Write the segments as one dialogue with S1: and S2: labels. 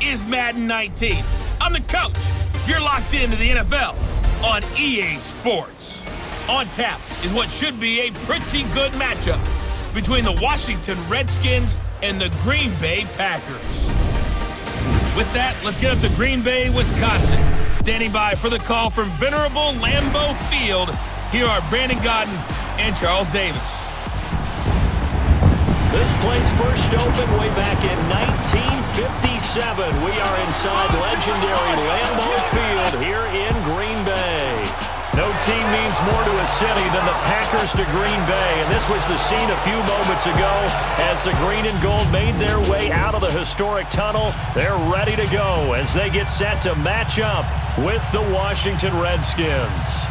S1: is Madden 19. I'm the coach. You're locked into the NFL on EA Sports. On tap is what should be a pretty good matchup between the Washington Redskins and the Green Bay Packers. With that, let's get up to Green Bay, Wisconsin. Standing by for the call from venerable Lambeau Field, here are Brandon Godden and Charles Davis.
S2: This place first opened way back in 1957. We are inside legendary Lambeau Field here in Green Bay. No team means more to a city than the Packers to Green Bay, and this was the scene a few moments ago as the green and gold made their way out of the historic tunnel. They're ready to go as they get set to match up with the Washington Redskins.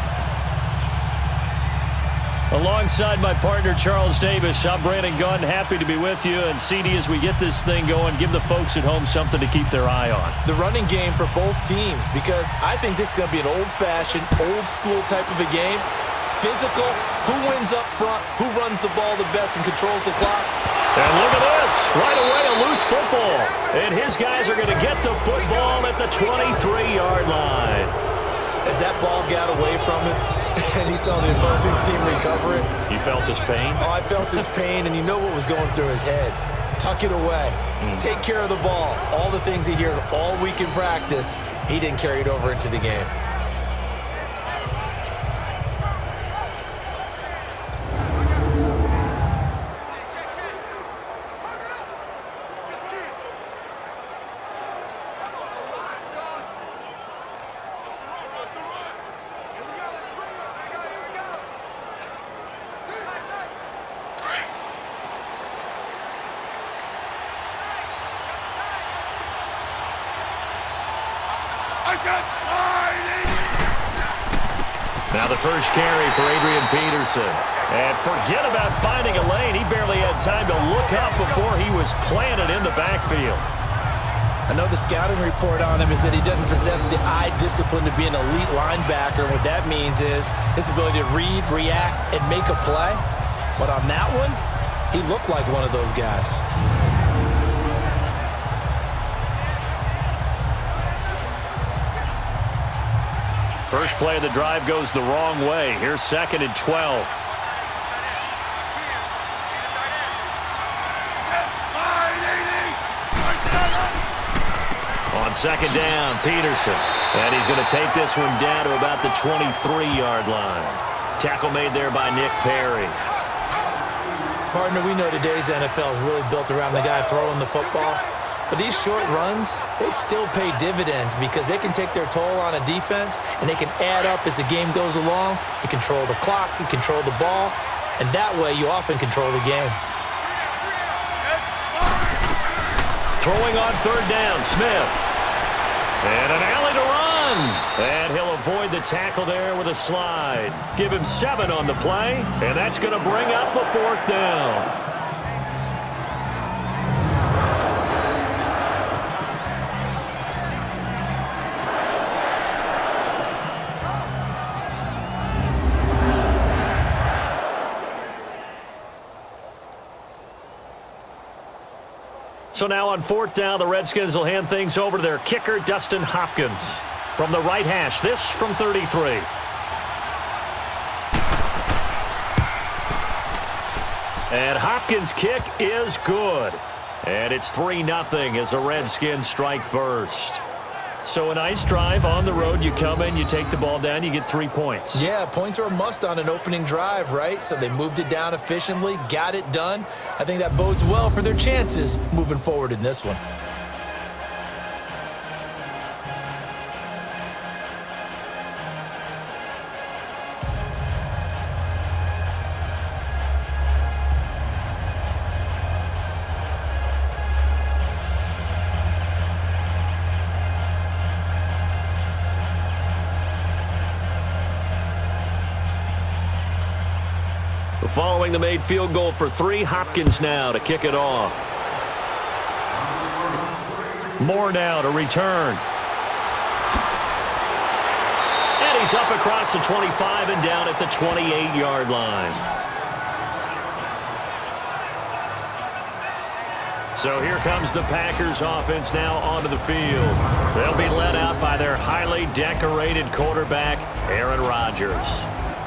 S2: Alongside my partner, Charles Davis, I'm Brandon Gunn. Happy to be with you. And CD, as we get this thing going, give the folks at home something to keep their eye on.
S3: The running game for both teams, because I think this is going to be an old-fashioned, old-school type of a game. Physical, who wins up front, who runs the ball the best and controls the clock.
S2: And look at this. Right away, a loose football. And his guys are going to get the football at the 23-yard line.
S3: As that ball got away from him, and he saw the opposing team recover it.
S2: You felt his pain?
S3: Oh, I felt his pain, and you know what was going through his head. Tuck it away. Take care of the ball. All the things he hears all week in practice, he didn't carry it over into the game.
S2: Now the first carry for Adrian Peterson. And forget about finding a lane. He barely had time to look up before he was planted in the backfield.
S3: I know the scouting report on him is that he doesn't possess the eye discipline to be an elite linebacker. What that means is his ability to read, react, and make a play. But on that one, he looked like one of those guys.
S2: First play of the drive goes the wrong way. Here's 2nd and 12. On 2nd down, Peterson. And he's going to take this one down to about the 23-yard line. Tackle made there by Nick Perry.
S3: Partner, we know today's NFL is really built around the guy throwing the football. But these short runs, they still pay dividends because they can take their toll on a defense and they can add up as the game goes along. You control the clock, you control the ball, and that way you often control the game.
S2: Throwing on 3rd down, Smith. And an alley to run. And he'll avoid the tackle there with a slide. Give him 7 on the play, and that's going to bring up a 4th down. So now on 4th down, the Redskins will hand things over to their kicker, Dustin Hopkins. From the right hash, this from 33. And Hopkins' kick is good. And it's 3-0 as the Redskins strike first. So a nice drive on the road. You come in, you take the ball down, you get 3 points.
S3: Yeah, points are a must on an opening drive, right? So they moved it down efficiently, got it done. I think that bodes well for their chances moving forward in this one.
S2: Following the made field goal for 3, Hopkins now to kick it off. Moore now to return. And he's up across the 25 and down at the 28-yard line. So here comes the Packers offense now onto the field. They'll be led out by their highly decorated quarterback, Aaron Rodgers.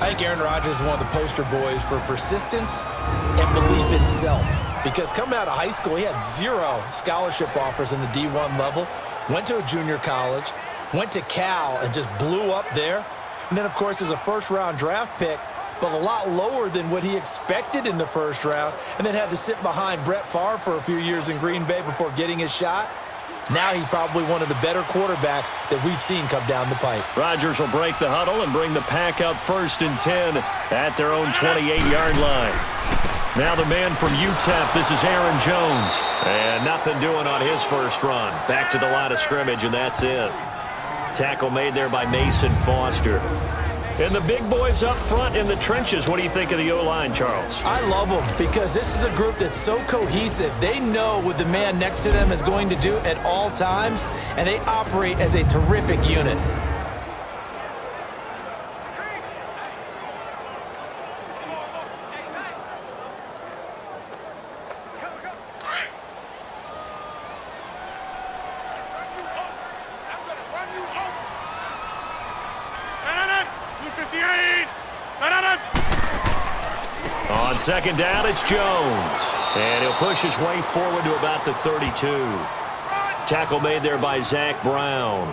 S3: I think Aaron Rodgers is one of the poster boys for persistence and belief in self. Because coming out of high school, he had 0 scholarship offers in the D1 level, went to a junior college, went to Cal and just blew up there. And then, of course, as a first-round draft pick, but a lot lower than what he expected in the first round, and then had to sit behind Brett Favre for a few years in Green Bay before getting his shot. Now he's probably one of the better quarterbacks that we've seen come down the pipe.
S2: Rodgers will break the huddle and bring the pack up 1st and 10 at their own 28-yard line. Now the man from UTEP, this is Aaron Jones. And nothing doing on his first run. Back to the line of scrimmage, and that's it. Tackle made there by Mason Foster. And the big boys up front in the trenches. What do you think of the O-line, Charles?
S3: I love them because this is a group that's so cohesive. They know what the man next to them is going to do at all times, and they operate as a terrific unit.
S2: On 2nd down, it's Jones. And he'll push his way forward to about the 32. Tackle made there by Zach Brown.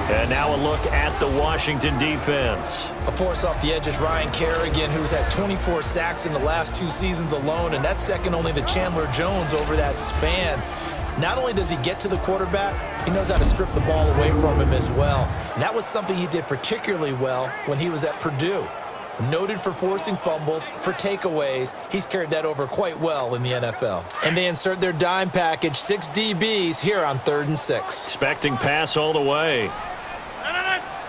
S2: And now a look at the Washington defense.
S3: A force off the edge is Ryan Kerrigan, who's had 24 sacks in the last 2 seasons alone, and that's second only to Chandler Jones over that span. Not only does he get to the quarterback, he knows how to strip the ball away from him as well. And that was something he did particularly well when he was at Purdue. Noted for forcing fumbles, for takeaways. He's carried that over quite well in the NFL. And they insert their dime package, 6 DBs here on 3rd and 6.
S2: Expecting pass all the way.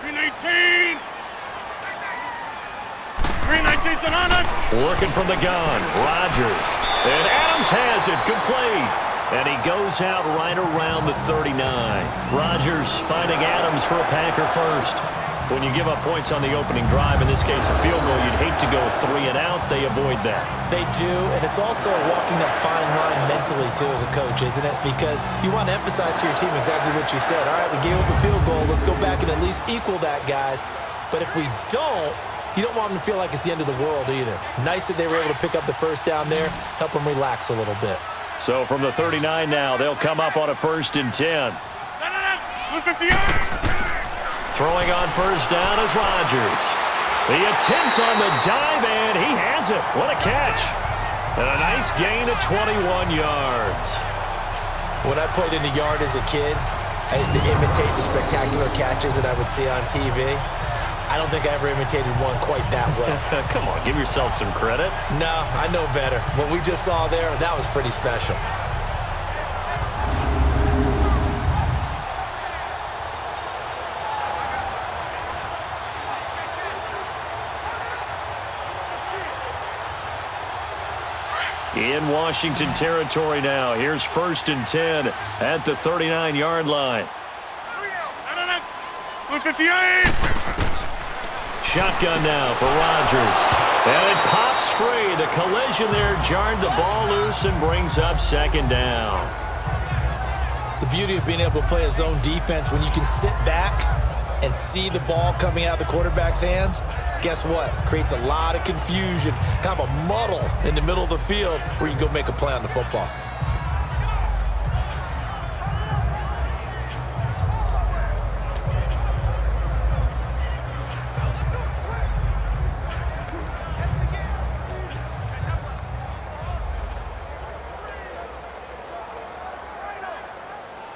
S1: 319. 319's an on it.
S2: Working from the gun, Rodgers. And Adams has it, complete. And he goes out right around the 39. Rodgers finding Adams for a Packer first. When you give up points on the opening drive, in this case a field goal, you'd hate to go 3 and out. They avoid that.
S3: They do, and it's also walking that fine line mentally, too, as a coach, isn't it? Because you want to emphasize to your team exactly what you said. All right, we gave up a field goal. Let's go back and at least equal that, guys. But if we don't, you don't want them to feel like it's the end of the world either. Nice that they were able to pick up the first down there, help them relax a little bit.
S2: So from the 39 now, they'll come up on a 1st and 10.
S1: 158.
S2: Throwing on 1st down is Rodgers. The attempt on the dive, and he has it. What a catch. And a nice gain of 21 yards.
S3: When I played in the yard as a kid, I used to imitate the spectacular catches that I would see on TV. I don't think I ever imitated one quite that well.
S2: Come on, give yourself some credit.
S3: No, I know better. What we just saw there, that was pretty special.
S2: In Washington territory now. Here's 1st and 10 at the 39-yard line.
S1: 158.
S2: Shotgun now for Rodgers. And it pops free. The collision there jarred the ball loose and brings up 2nd down.
S3: The beauty of being able to play a zone defense when you can sit back and see the ball coming out of the quarterback's hands, guess what? Creates a lot of confusion, kind of a muddle in the middle of the field where you can go make a play on the football.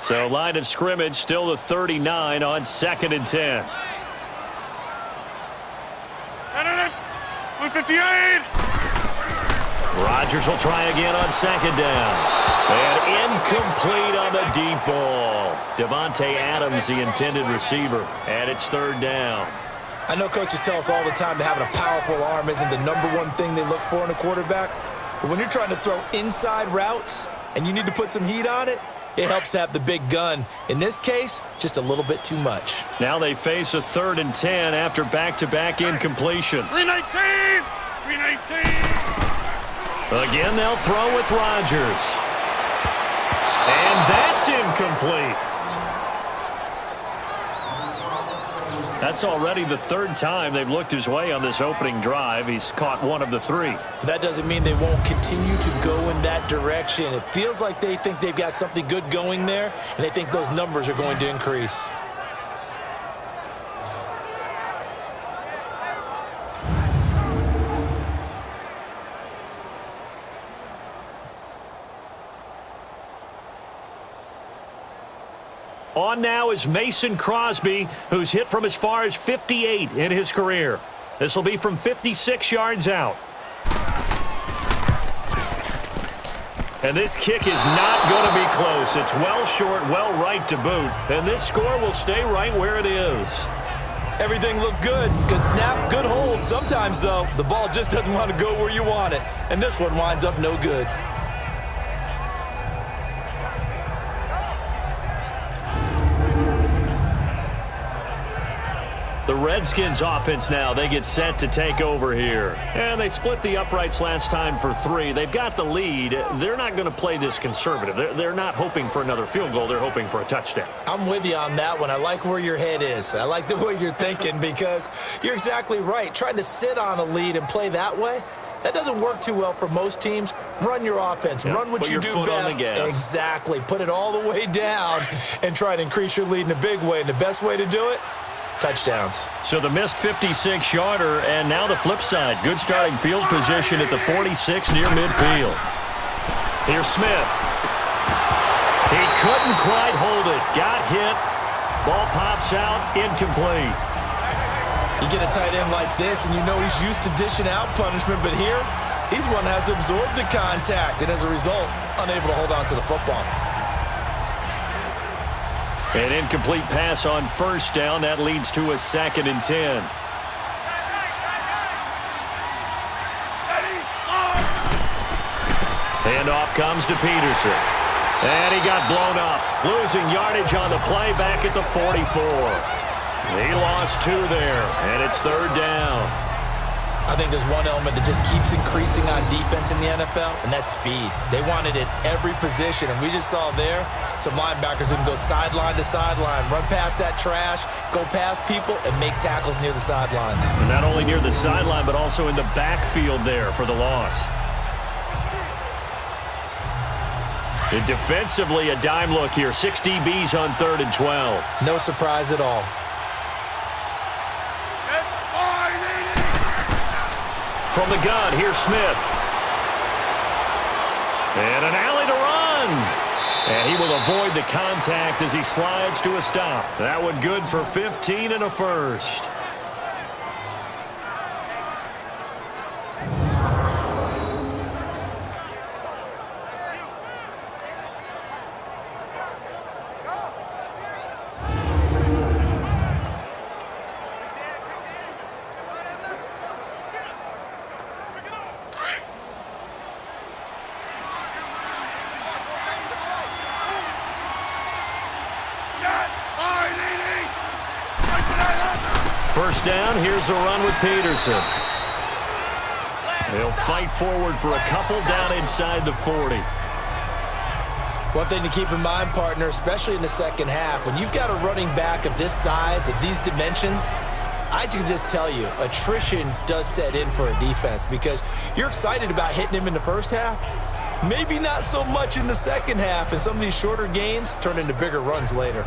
S2: So line of scrimmage still the 39 on 2nd and 10.
S1: 158.
S2: Rodgers will try again on 2nd down. And incomplete on the deep ball. Devontae Adams, the intended receiver. And it's 3rd down.
S3: I know coaches tell us all the time that having a powerful arm isn't the #1 thing they look for in a quarterback. But when you're trying to throw inside routes and you need to put some heat on it, it helps have the big gun. In this case, just a little bit too much.
S2: Now they face a 3rd and 10 after back-to-back incompletions.
S1: 319. 319.
S2: Again, they'll throw with Rodgers. And that's incomplete. That's already the third time they've looked his way on this opening drive. He's caught one of the three.
S3: That doesn't mean they won't continue to go in that direction. It feels like they think they've got something good going there, and they think those numbers are going to increase.
S2: On now is Mason Crosby, who's hit from as far as 58 in his career. This will be from 56 yards out. And this kick is not going to be close. It's well short, well right to boot. And this score will stay right where it is.
S3: Everything looked good. Good snap, good hold. Sometimes, though, the ball just doesn't want to go where you want it. And this one winds up no good.
S2: The Redskins offense now, they get set to take over here. And they split the uprights last time for 3. They've got the lead. They're not going to play this conservative. They're not hoping for another field goal. They're hoping for a touchdown.
S3: I'm with you on that one. I like where your head is. I like the way you're thinking because you're exactly right. Trying to sit on a lead and play that way, that doesn't work too well for most teams. Run your offense. Run what you do best. Exactly. Put it all the way down and try to increase your lead in a big way. And the best way to do it, touchdowns.
S2: So the missed 56-yarder, and now the flip side. Good starting field position at the 46 near midfield. Here's Smith. He couldn't quite hold it. Got hit. Ball pops out. Incomplete.
S3: You get a tight end like this, and you know he's used to dishing out punishment, but here, he's one that has to absorb the contact, and as a result, unable to hold on to the football.
S2: An incomplete pass on first down. That leads to a 2nd and 10. Handoff comes to Peterson. And he got blown up. Losing yardage on the play back at the 44. He lost 2 there, and it's 3rd down.
S3: I think there's one element that just keeps increasing on defense in the NFL, and that's speed. They want it at every position, and we just saw there some linebackers who can go sideline to sideline, run past that trash, go past people, and make tackles near the sidelines.
S2: And not only near the sideline, but also in the backfield there for the loss. And defensively, a dime look here. 6 DBs on 3rd and 12.
S3: No surprise at all.
S2: From the gun, here's Smith. And an alley to run. And he will avoid the contact as he slides to a stop. That one good for 15 and a first. First down, here's a run with Peterson. They'll fight forward for a couple down inside the 40.
S3: One thing to keep in mind, partner, especially in the second half, when you've got a running back of this size, of these dimensions, I can just tell you, attrition does set in for a defense because you're excited about hitting him in the first half, maybe not so much in the second half, and some of these shorter gains turn into bigger runs later.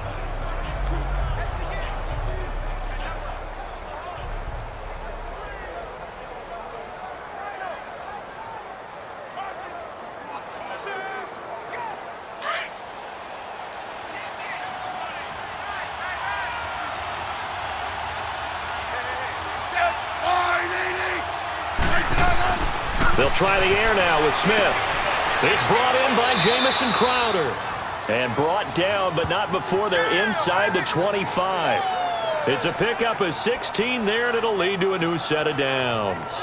S2: They'll try the air now with Smith. It's brought in by Jamison Crowder. And brought down, but not before they're inside the 25. It's a pickup of 16 there, and it'll lead to a new set of downs.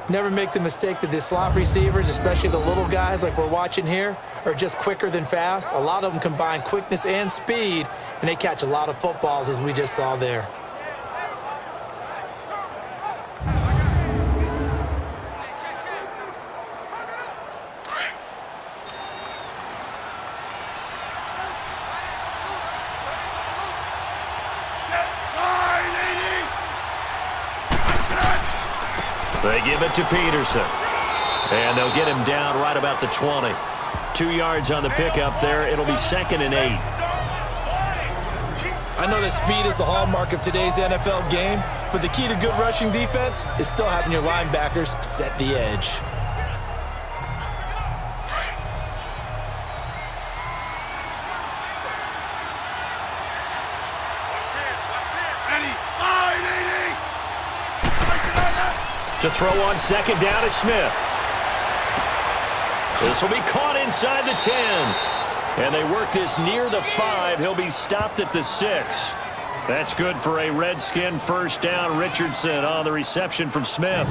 S3: Never make the mistake that the slot receivers, especially the little guys like we're watching here, are just quicker than fast. A lot of them combine quickness and speed, and they catch a lot of footballs, as we just saw there.
S2: They give it to Peterson. And they'll get him down right about the 20. 2 yards on the pickup there. It'll be 2nd and 8.
S3: I know that speed is the hallmark of today's NFL game, but the key to good rushing defense is still having your linebackers set the edge.
S2: To throw on 2nd down is Smith. This will be caught inside the 10. And they work this near the 5. He'll be stopped at the 6. That's good for a Redskin first down. Richardson on the reception from Smith.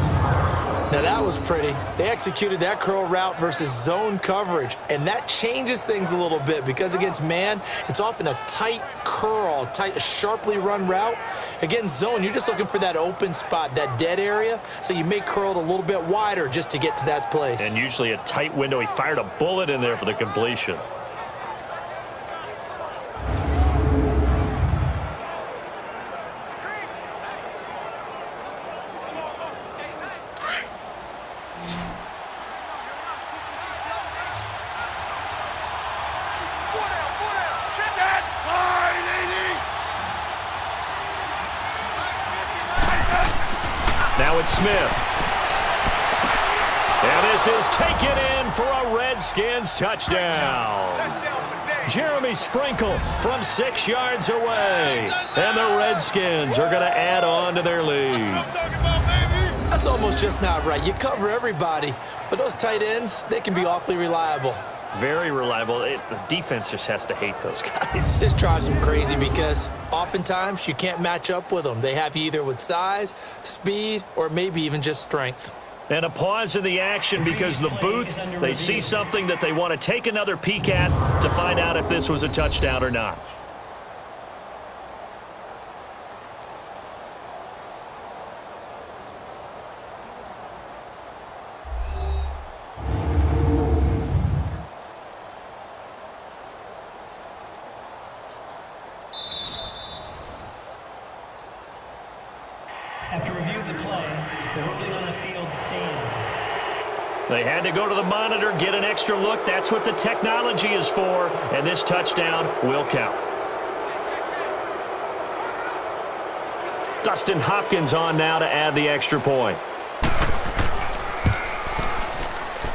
S3: Now that was pretty. They executed that curl route versus zone coverage, and that changes things a little bit because against man, it's often a tight curl, tight, sharply run route. Against zone, you're just looking for that open spot, that dead area, so you may curl it a little bit wider just to get to that place.
S2: And usually a tight window. He fired a bullet in there for the completion. Now it's Smith. And this is taken in for a Redskins touchdown. Jeremy Sprinkle from 6 yards away. And the Redskins are going to add on to their lead.
S3: That's almost just not right. You cover everybody, but those tight ends, they can be awfully reliable.
S2: Very reliable. The defense just has to hate those guys.
S3: This drives them crazy because oftentimes you can't match up with them. They have you either with size, speed, or maybe even just strength.
S2: And a pause in the action because the booth, they see something that they want to take another peek at to find out if this was a touchdown or not.
S4: After review of the play, the ruling on the field stands.
S2: They had to go to the monitor, get an extra look. That's what the technology is for, and this touchdown will count. Dustin Hopkins on now to add the extra point.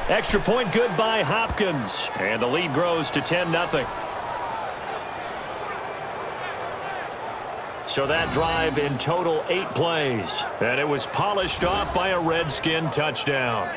S2: Extra point good by Hopkins, and the lead grows to 10-0. So that drive in total 8 plays. And it was polished off by a Redskin touchdown.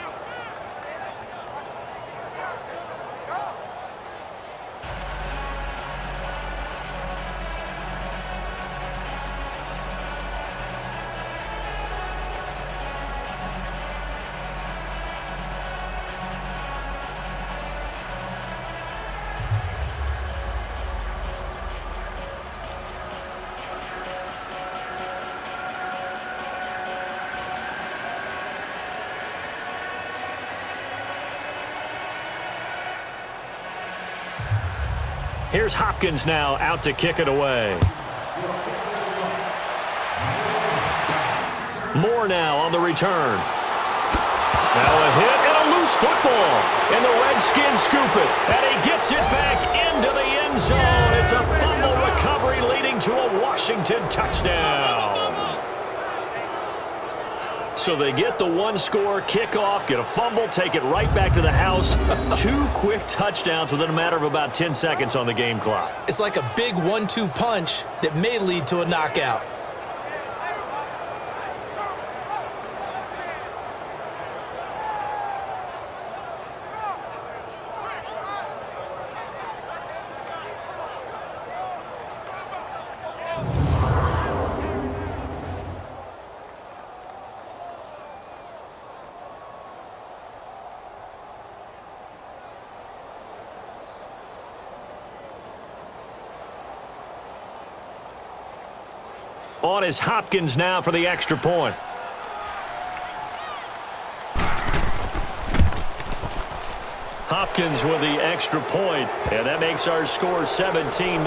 S2: Here's Hopkins now out to kick it away. Moore now on the return. Now a hit and a loose football. And the Redskins scoop it. And he gets it back into the end zone. It's a fumble recovery leading to a Washington touchdown. So they get the one-score kickoff, get a fumble, take it right back to the house. 2 quick touchdowns within a matter of about 10 seconds on the game clock.
S3: It's like a big 1-2 punch that may lead to a knockout.
S2: On is Hopkins now for the extra point. Hopkins with the extra point, and that makes our score 17-0.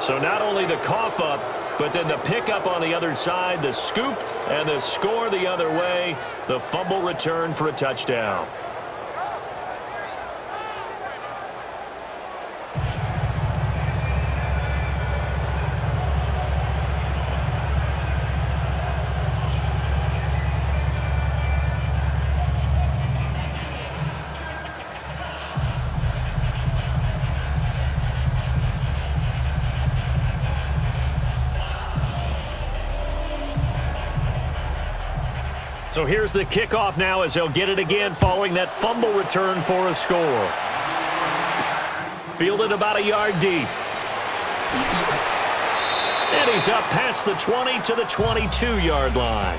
S2: So not only the cough up, but then the pickup on the other side, the scoop, and the score the other way, the fumble return for a touchdown. So here's the kickoff now as they'll get it again following that fumble return for a score. Fielded about a yard deep. And he's up past the 20 to the 22-yard line.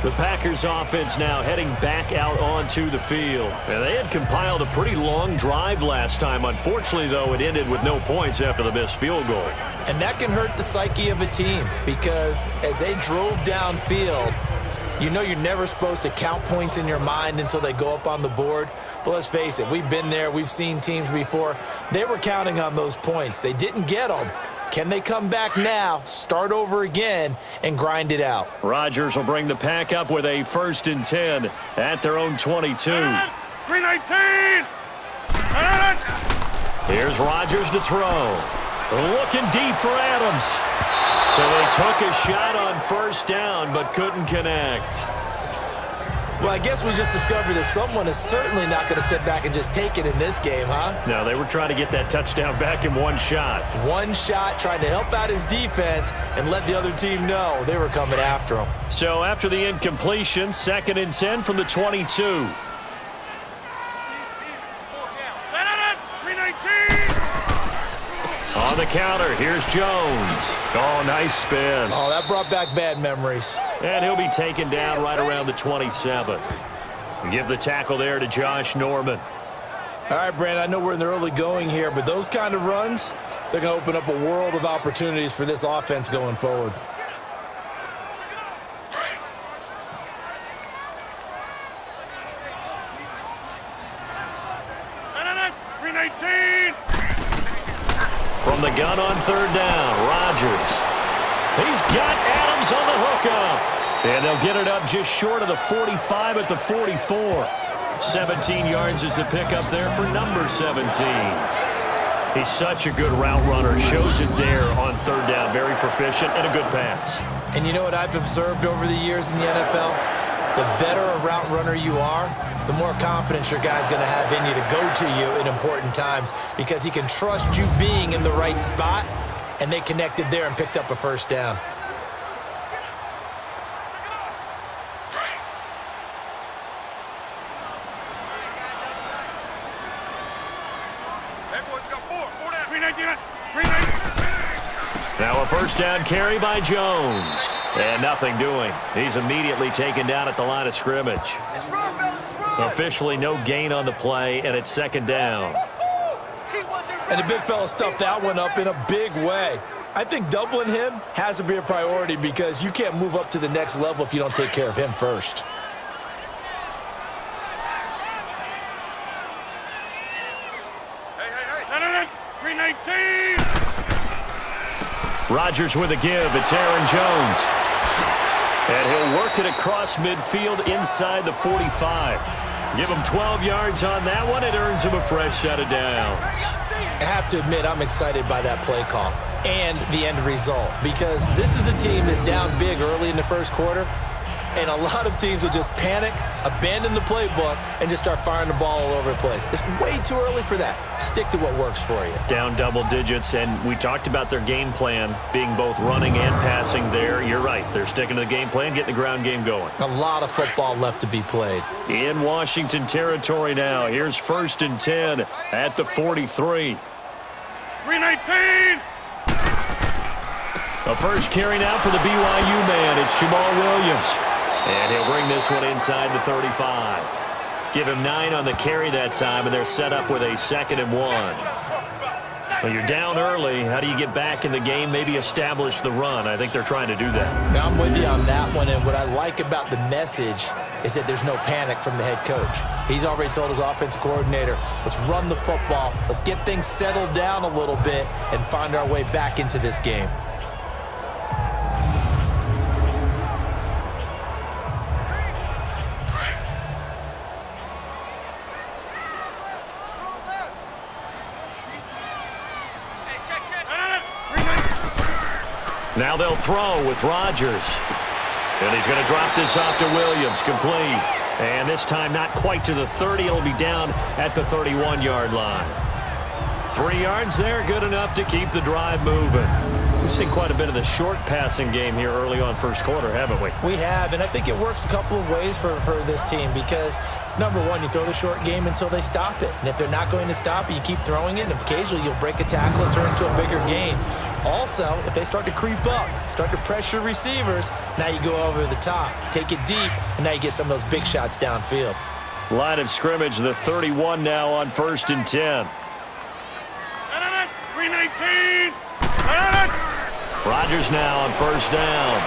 S2: The Packers offense now heading back out onto the field. And they had compiled a pretty long drive last time. Unfortunately, though, it ended with no points after the missed field goal.
S3: And that can hurt the psyche of a team because as they drove downfield, you know you're never supposed to count points in your mind until they go up on the board. But let's face it, we've been there. We've seen teams before. They were counting on those points. They didn't get them. Can they come back now, start over again, and grind it out?
S2: Rodgers will bring the pack up with a 1st and 10 at their own 22.
S1: 319!
S2: Here's Rodgers to throw. Looking deep for Adams. So they took a shot on 1st down, but couldn't connect.
S3: Well, I guess we just discovered that someone is certainly not going to sit back and just take it in this game, huh?
S2: No, they were trying to get that touchdown back in one shot.
S3: One shot, trying to help out his defense and let the other team know they were coming after him.
S2: So after the incompletion, 2nd and 10 from the 22.
S1: 319!
S2: On the counter, here's Jones. Oh, nice spin.
S3: Oh, that brought back bad memories.
S2: And he'll be taken down right around the 27. Give the tackle there to Josh Norman.
S3: All right, Brandon, I know we're in the early going here, but those kind of runs, they're going to open up a world of opportunities for this offense going forward.
S2: From the gun on 3rd down, Rodgers. He's got Adams on the hookup. And they'll get it up just short of the 45 at the 44. 17 yards is the pickup there for number 17. He's such a good route runner. Shows it there on 3rd down. Very proficient and a good pass.
S3: And you know what I've observed over the years in the NFL? The better a route runner you are, the more confidence your guy's going to have in you to go to you in important times because he can trust you being in the right spot, and they connected there and picked up a 1st down.
S2: Now a 1st down carry by Jones. And nothing doing. He's immediately taken down at the line of scrimmage. Officially no gain on the play, and it's 2nd down.
S3: And the big fella stuffed that one up in a big way. I think doubling him has to be a priority because you can't move up to the next level if you don't take care of him first.
S1: Hey. 319!
S2: Rodgers with a give. It's Aaron Jones. And he'll work it across midfield inside the 45. Give him 12 yards on that one. It earns him a fresh set of downs.
S3: I have to admit, I'm excited by that play call and the end result because this is a team that's down big early in the 1st quarter, and a lot of teams will just panic, abandon the playbook, and just start firing the ball all over the place. It's way too early for that. Stick to what works for you.
S2: Down double digits, and we talked about their game plan being both running and passing there. You're right. They're sticking to the game plan, getting the ground game going.
S3: A lot of football left to be played.
S2: In Washington territory now. Here's 1st and 10 at the 43.
S1: 319!
S2: A 1st carry now for the BYU man. It's Jamal Williams. And he'll bring this one inside the 35. Give him 9 on the carry that time, and they're set up with a 2nd and 1. Well, you're down early. How do you get back in the game, maybe establish the run? I think they're trying to do that.
S3: Now, I'm with you on that one, and what I like about the message is that there's no panic from the head coach. He's already told his offensive coordinator, let's run the football, let's get things settled down a little bit and find our way back into this game.
S2: Now they'll throw with Rodgers. And he's going to drop this off to Williams, complete. And this time not quite to the 30. It'll be down at the 31-yard line. 3 yards there, good enough to keep the drive moving. We've seen quite a bit of the short passing game here early on first quarter, haven't we?
S3: We have, and I think it works a couple of ways for this team because, number one, you throw the short game until they stop it. And if they're not going to stop it, you keep throwing it, and occasionally you'll break a tackle and turn it into a bigger gain. Also, if they start to creep up, start to pressure receivers, now you go over the top, take it deep, and now you get some of those big shots downfield.
S2: Line of scrimmage, the 31 now on 1st and 10.
S1: 319.
S2: Rodgers now on 1st down.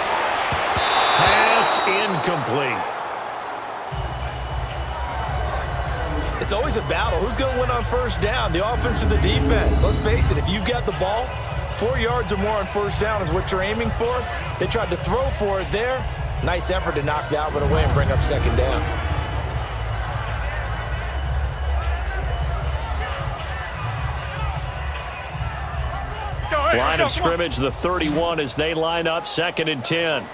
S2: Pass incomplete.
S3: It's always a battle. Who's going to win on 1st down, the offense or the defense? Let's face it, if you've got the ball, 4 yards or more on 1st down is what you're aiming for. They tried to throw for it there. Nice effort to knock that one away and bring up 2nd down.
S2: Line of scrimmage, the 31 as they line up 2nd and 10.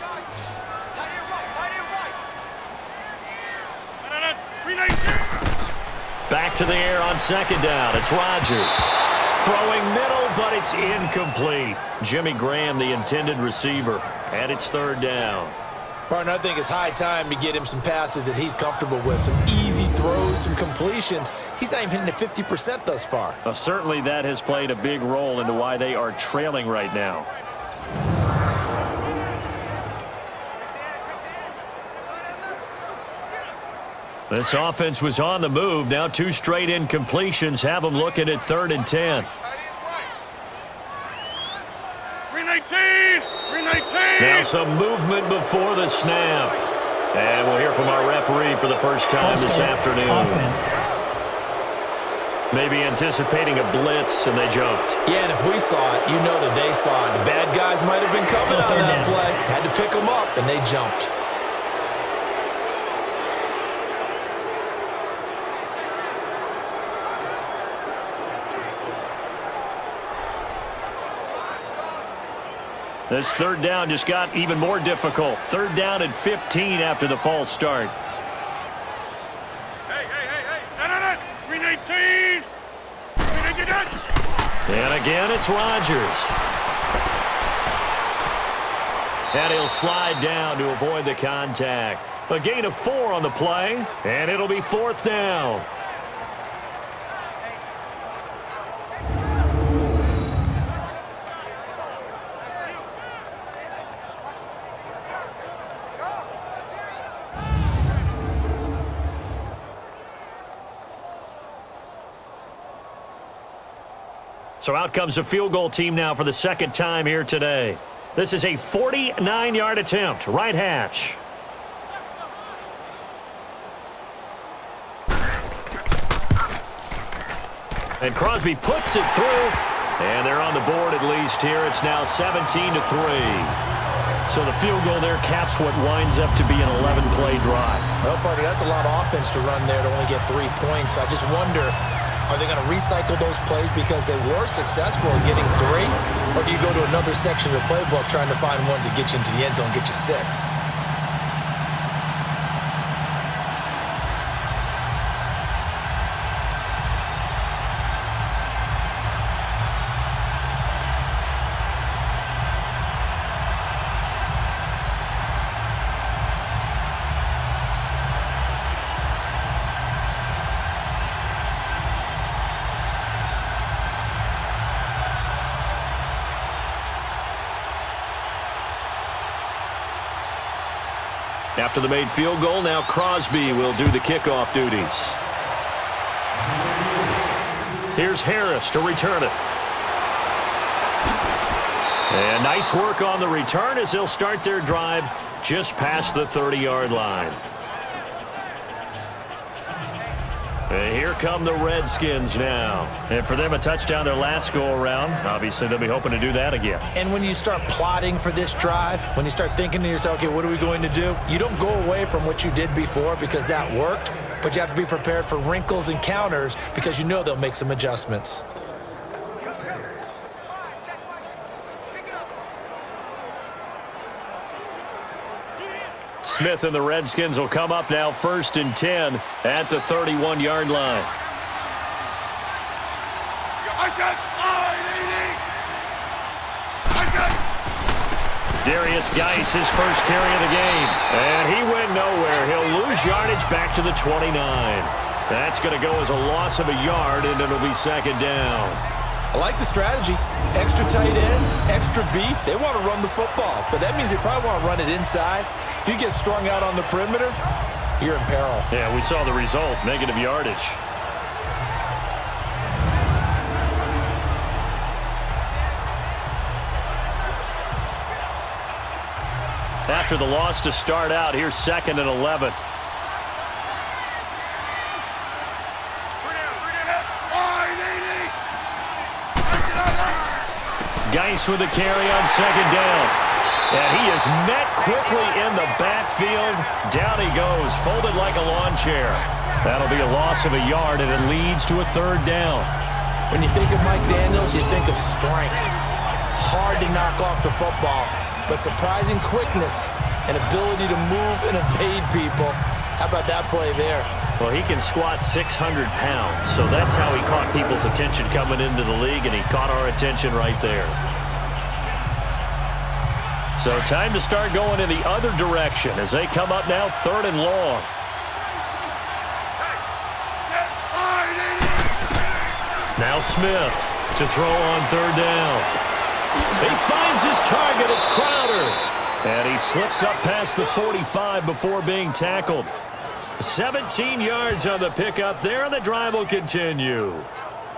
S2: Back to the air on 2nd down. It's Rodgers. Throwing middle, but it's incomplete. Jimmy Graham, the intended receiver, and it's 3rd down.
S3: Partner, I think it's high time to get him some passes that he's comfortable with, some easy throws, some completions. He's not even hitting at 50% thus far.
S2: Well, certainly that has played a big role into why they are trailing right now. This offense was on the move. Now 2 straight incompletions have them looking at 3rd and 10.
S1: 319.
S2: Now some movement before the snap. And we'll hear from our referee for the first time this afternoon.
S4: Offense.
S2: Maybe anticipating a blitz, and they jumped.
S3: Yeah, and if we saw it, you know that they saw it. The bad guys might have been coming
S4: Still
S3: on that
S4: down.
S3: play. Had to pick them up, and they jumped.
S2: This 3rd down just got even more difficult. 3rd down and 15 after the false start.
S1: Hey. 319.
S2: And again, it's Rodgers. And he'll slide down to avoid the contact. A gain of 4 on the play, and it'll be 4th down. So out comes a field goal team now for the 2nd time here today. This is a 49-yard attempt, right hash. And Crosby puts it through, and they're on the board at least here. It's now 17-3. So the field goal there caps what winds up to be an 11-play drive.
S3: Well, partner, that's a lot of offense to run there to only get 3 points. So I just wonder, are they going to recycle those plays because they were successful in getting 3? Or do you go to another section of the playbook trying to find ones that get you into the end zone, get you 6?
S2: After the made field goal, now Crosby will do the kickoff duties. Here's Harris to return it. And nice work on the return as they'll start their drive just past the 30-yard line. And here come the Redskins now. And for them, a touchdown their last go-around. Obviously, they'll be hoping to do that again.
S3: And when you start plotting for this drive, when you start thinking to yourself, okay, what are we going to do? You don't go away from what you did before because that worked, but you have to be prepared for wrinkles and counters because you know they'll make some adjustments.
S2: Smith and the Redskins will come up now 1st and 10 at the 31-yard line. Darius Geis, his first carry of the game. And he went nowhere. He'll lose yardage back to the 29. That's going to go as a loss of a yard, and it'll be 2nd down.
S3: I like the strategy. Extra tight ends, extra beef. They want to run the football, but that means they probably want to run it inside. If you get strung out on the perimeter, you're in peril.
S2: Yeah, we saw the result, negative yardage. After the loss to start out, here's 2nd and 11. Geis with a carry on 2nd down. And he is met quickly in the backfield. Down he goes, folded like a lawn chair. That'll be a loss of a yard, and it leads to a 3rd down.
S3: When you think of Mike Daniels, you think of strength. Hard to knock off the football, but surprising quickness and ability to move and evade people. How about that play there?
S2: Well, he can squat 600 pounds, so that's how he caught people's attention coming into the league, and he caught our attention right there. So time to start going in the other direction as they come up now 3rd and long. Now Smith to throw on 3rd down. He finds his target. It's Crowder. And he slips up past the 45 before being tackled. 17 yards on the pickup there, and the drive will continue.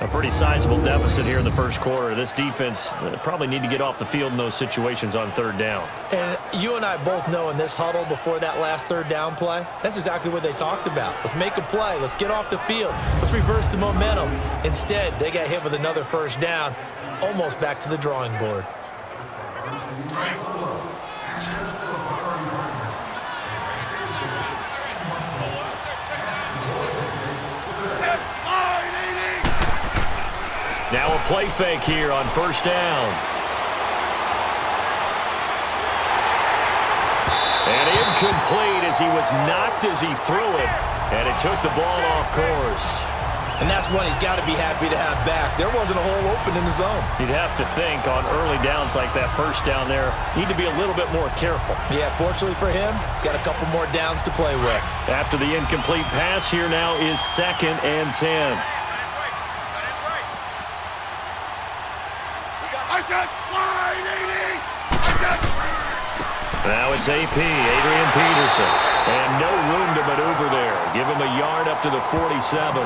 S2: A pretty sizable deficit here in the first quarter. This defense probably need to get off the field in those situations on 3rd down.
S3: And you and I both know in this huddle before that last 3rd down play, that's exactly what they talked about. Let's make a play. Let's get off the field. Let's reverse the momentum. Instead, they got hit with another 1st down, almost back to the drawing board.
S2: Now a play fake here on 1st down. And incomplete as he was knocked as he threw it. And it took the ball off course.
S3: And that's one he's got to be happy to have back. There wasn't a hole open in the zone.
S2: You'd have to think on early downs like that 1st down there, need to be a little bit more careful.
S3: Yeah, fortunately for him, he's got a couple more downs to play with.
S2: After the incomplete pass, here now is 2nd and 10. Now it's AP, Adrian Peterson. And no room to maneuver there. Give him a yard up to the 47.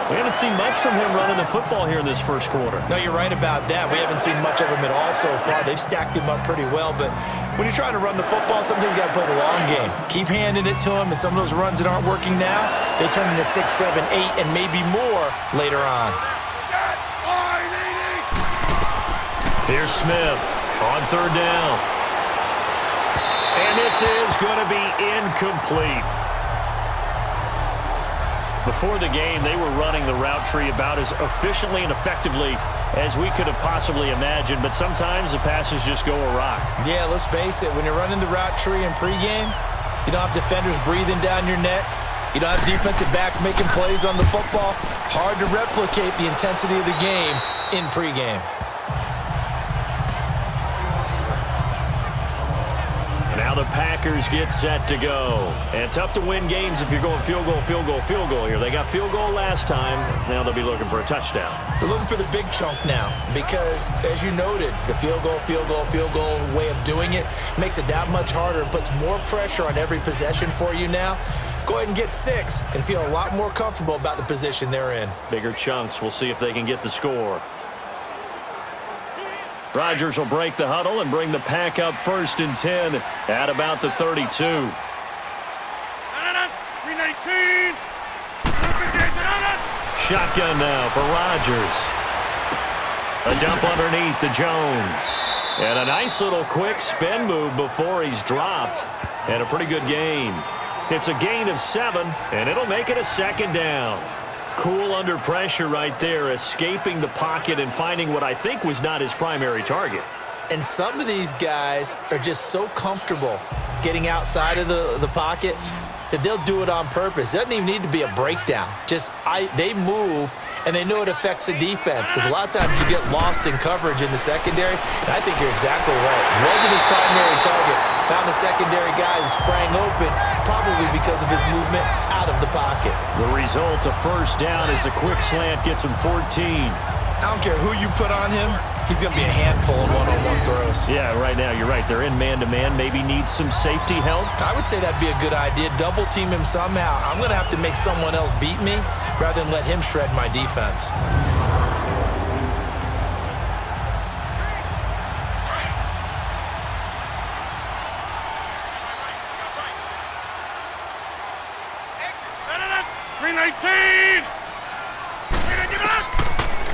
S2: We haven't seen much from him running the football here in this first quarter.
S3: No, you're right about that. We haven't seen much of him at all so far. They've stacked him up pretty well, but when you're trying to run the football, sometimes you got to play the long game. Keep handing it to him, and some of those runs that aren't working now, they turn into 6, 7, 8, and maybe more later on.
S2: Here's Smith on 3rd down. And this is going to be incomplete. Before the game, they were running the route tree about as efficiently and effectively as we could have possibly imagined, but sometimes the passes just go awry.
S3: Yeah, let's face it. When you're running the route tree in pregame, you don't have defenders breathing down your neck. You don't have defensive backs making plays on the football. Hard to replicate the intensity of the game in pregame.
S2: Now the Packers get set to go. And tough to win games if you're going field goal, field goal, field goal here. They got field goal last time. Now they'll be looking for a touchdown.
S3: They're looking for the big chunk now because, as you noted, the field goal way of doing it makes it that much harder and puts more pressure on every possession for you now. Go ahead and get 6 and feel a lot more comfortable about the position they're in.
S2: Bigger chunks. We'll see if they can get the score. Rodgers will break the huddle and bring the pack up 1st and 10 at about the 32.
S1: 319.
S2: Shotgun now for Rodgers. A dump underneath to Jones. And a nice little quick spin move before he's dropped. And a pretty good gain. It's a gain of 7, and it'll make it a 2nd down. Cool under pressure right there, escaping the pocket and finding what I think was not his primary target.
S3: And some of these guys are just so comfortable getting outside of the pocket that they'll do it on purpose. It doesn't even need to be a breakdown. They move, and they know it affects the defense, because a lot of times you get lost in coverage in the secondary, and I think you're exactly right. It wasn't his primary target. Found a secondary guy who sprang open, probably because of his movement out of the pocket.
S2: The result, a 1st down as a quick slant gets him 14.
S3: I don't care who you put on him, he's going to be a handful of one-on-one throws.
S2: Yeah, right now, you're right. They're in man-to-man. Maybe needs some safety help.
S3: I would say that'd be a good idea. Double team him somehow. I'm going to have to make someone else beat me rather than let him shred my defense.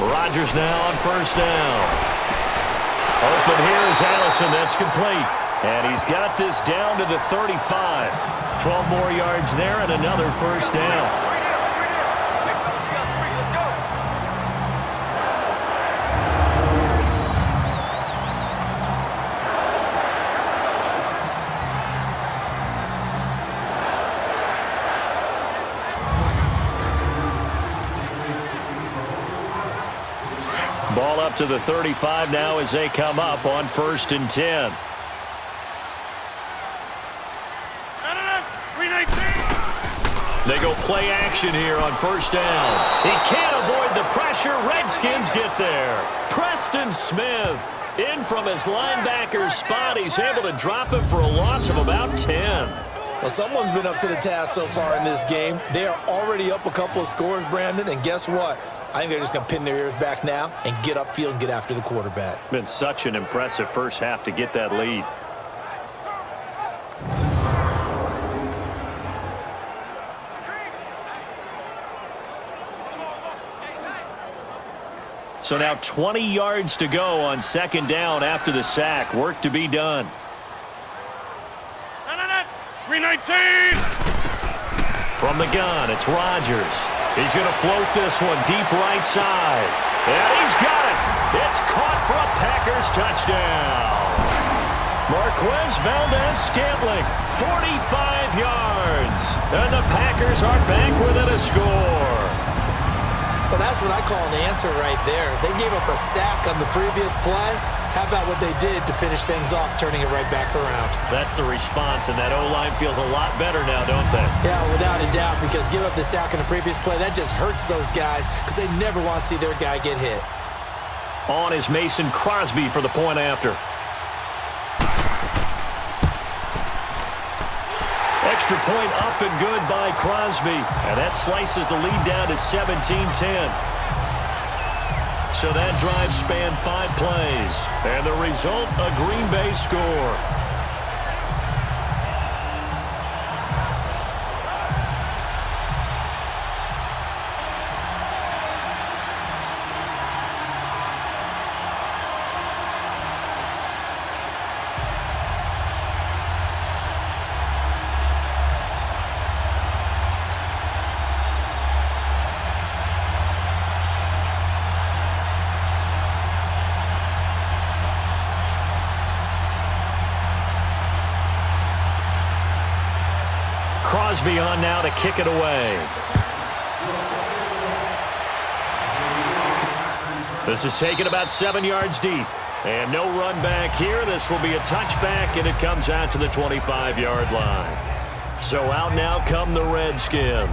S2: Rodgers now on 1st down. Open here is Allison. That's complete. And he's got this down to the 35. 12 more yards there and another 1st down. Ball up to the 35 now as they come up on 1st and 10. They go play action here on 1st down. He can't avoid the pressure. Redskins get there. Preston Smith in from his linebacker's spot. He's able to drop him for a loss of about 10.
S3: Well, someone's been up to the task so far in this game. They are already up a couple of scores, Brandon, and guess what? I think they're just going to pin their ears back now and get upfield and get after the quarterback.
S2: Been such an impressive first half to get that lead. So now 20 yards to go on 2nd down after the sack. Work to be done.
S1: 319.
S2: From the gun, it's Rodgers. He's going to float this one deep right side. And he's got it. It's caught for a Packers touchdown. Marquez Valdez-Scantling, 45 yards. And the Packers are back within a score.
S3: Well, that's what I call an answer right there. They gave up a sack on the previous play. How about what they did to finish things off, turning it right back around?
S2: That's the response, and that O-line feels a lot better now, don't they?
S3: Yeah, without a doubt, because give up the sack in the previous play, that just hurts those guys because they never want to see their guy get hit.
S2: On is Mason Crosby for the point after. Extra point up and good by Crosby. And that slices the lead down to 17-10. So that drive spanned 5 plays. And the result, a Green Bay score. Crosby on now to kick it away. This is taken about 7 yards deep. And no run back here. This will be a touchback, and it comes out to the 25-yard line. So out now come the Redskins.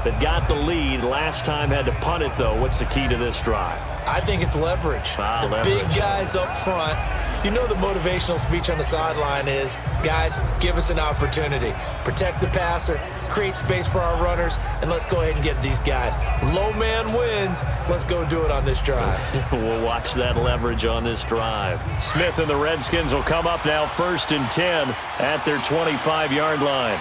S2: That got the lead. Last time had to punt it, though. What's the key to this drive?
S3: I think it's leverage.
S2: Leverage.
S3: Big guys up front You know the motivational speech on the sideline is, guys, give us an opportunity. Protect the passer, create space for our runners, and let's go ahead and get these guys. Low man wins. Let's go do it on this drive.
S2: We'll watch that leverage on this drive. Smith and the Redskins will come up now 1st and 10 at their 25-yard line.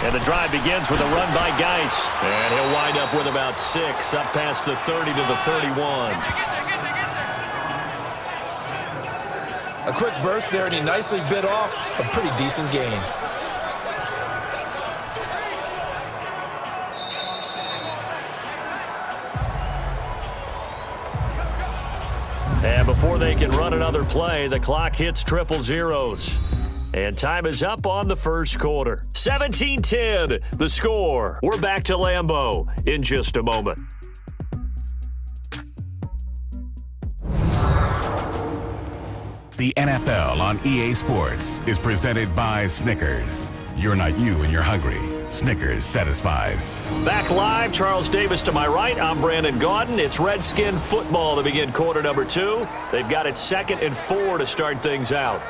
S2: And the drive begins with a run by Geis. And he'll wind up with about 6 up past the 30 to the 31.
S3: A quick burst there, and he nicely bit off a pretty decent gain.
S2: And before they can run another play, the clock hits triple zeros. And time is up on the first quarter. 17-10, the score. We're back to Lambeau in just a moment.
S5: The NFL on EA Sports is presented by Snickers. You're not you when you're hungry. Snickers satisfies.
S2: Back live, Charles Davis to my right. I'm Brandon Gaudin. It's Redskin football to begin quarter number 2. They've got it 2nd and 4 to start things out.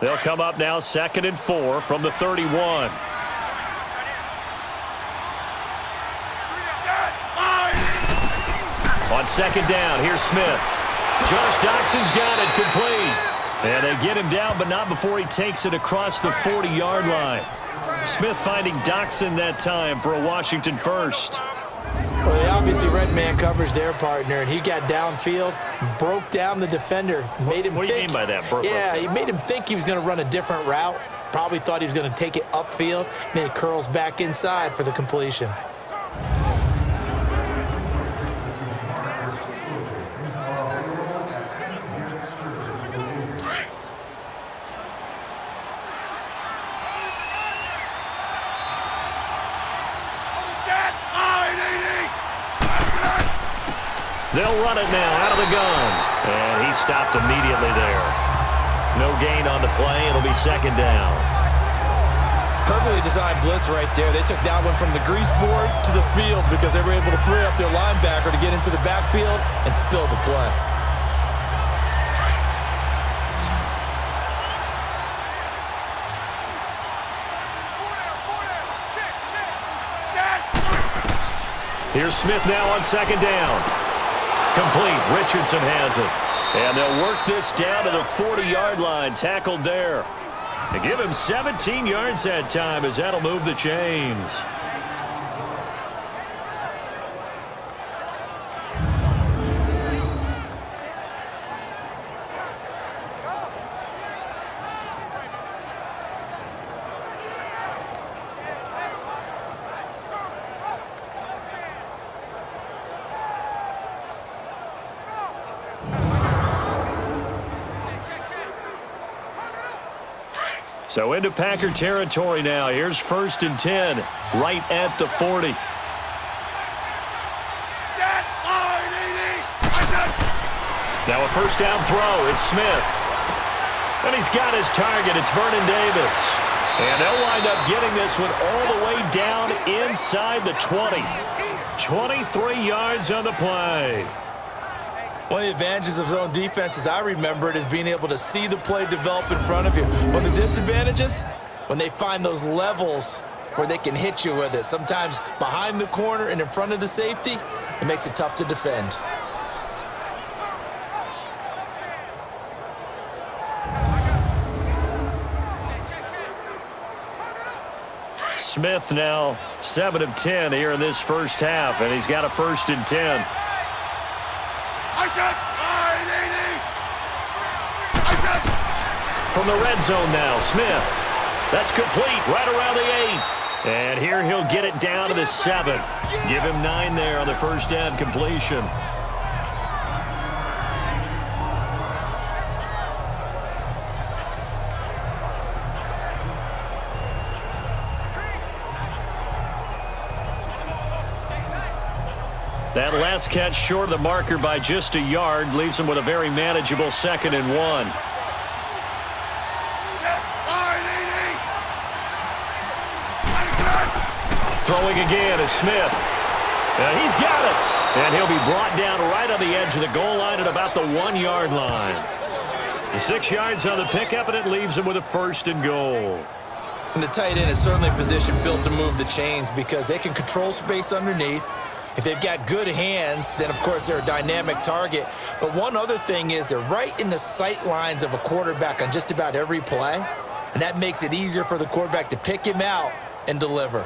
S2: They'll come up now 2nd and 4 from the 31. On 2nd down, here's Smith. Josh Doxson's got it complete. And they get him down, but not before he takes it across the 40-yard line. Smith finding Doxson that time for a Washington first.
S3: Well, they obviously read man coverage their partner, and he got downfield, broke down the defender, made him
S2: What do you
S3: think.
S2: mean by that?
S3: Yeah, he made him think he was going to run a different route. Probably thought he was going to take it upfield. Then he curls back inside for the completion.
S2: They'll run it now out of the gun. And he stopped immediately there. No gain on the play. It'll be 2nd down.
S3: Perfectly designed blitz right there. They took that one from the grease board to the field because they were able to free up their linebacker to get into the backfield and spill the play.
S2: Here's Smith now on 2nd down. Complete. Richardson has it. And they'll work this down to the 40-yard line. Tackled there. They give him 17 yards that time as that'll move the chains. So into Packer territory now. Here's 1st and 10, right at the 40. Now a 1st down throw. It's Smith. And he's got his target. It's Vernon Davis. And they'll wind up getting this one all the way down inside the 20. 23 yards on the play.
S3: One of the advantages of zone defense, as I remember it, is being able to see the play develop in front of you. One of the disadvantages, when they find those levels where they can hit you with it, sometimes behind the corner and in front of the safety, it makes it tough to defend.
S2: Smith now 7 of 10 here in this first half, and he's got a 1st and 10. From the red zone now, Smith. That's complete right around the 8. And here he'll get it down to the 7. Give him 9 there on the 1st down completion. That last catch short of the marker by just a yard leaves him with a very manageable 2nd and 1. Throwing again is Smith. And he's got it. And he'll be brought down right on the edge of the goal line at about the 1-yard line. The 6 yards on the pickup, and it leaves him with a 1st and goal.
S3: And the tight end is certainly a position built to move the chains because they can control space underneath. If they've got good hands, then, of course, they're a dynamic target. But one other thing is they're right in the sight lines of a quarterback on just about every play, and that makes it easier for the quarterback to pick him out and deliver.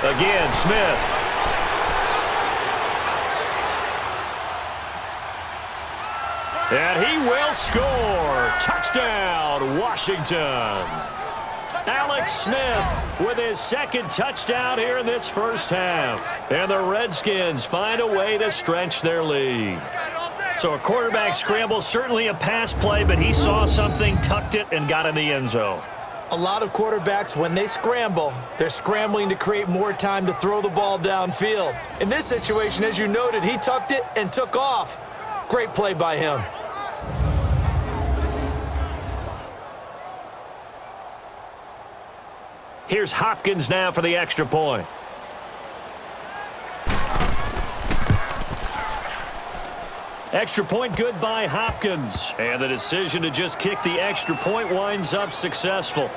S2: Again, Smith. And he will score. Touchdown, Washington. Alex Smith with his 2nd touchdown here in this first half. And the Redskins find a way to stretch their lead. So a quarterback scramble, certainly a pass play, but he saw something, tucked it, and got in the end zone.
S3: A lot of quarterbacks, when they scramble, they're scrambling to create more time to throw the ball downfield. In this situation, as you noted, he tucked it and took off. Great play by him.
S2: Here's Hopkins now for the extra point. Extra point good by Hopkins. And the decision to just kick the extra point winds up successful.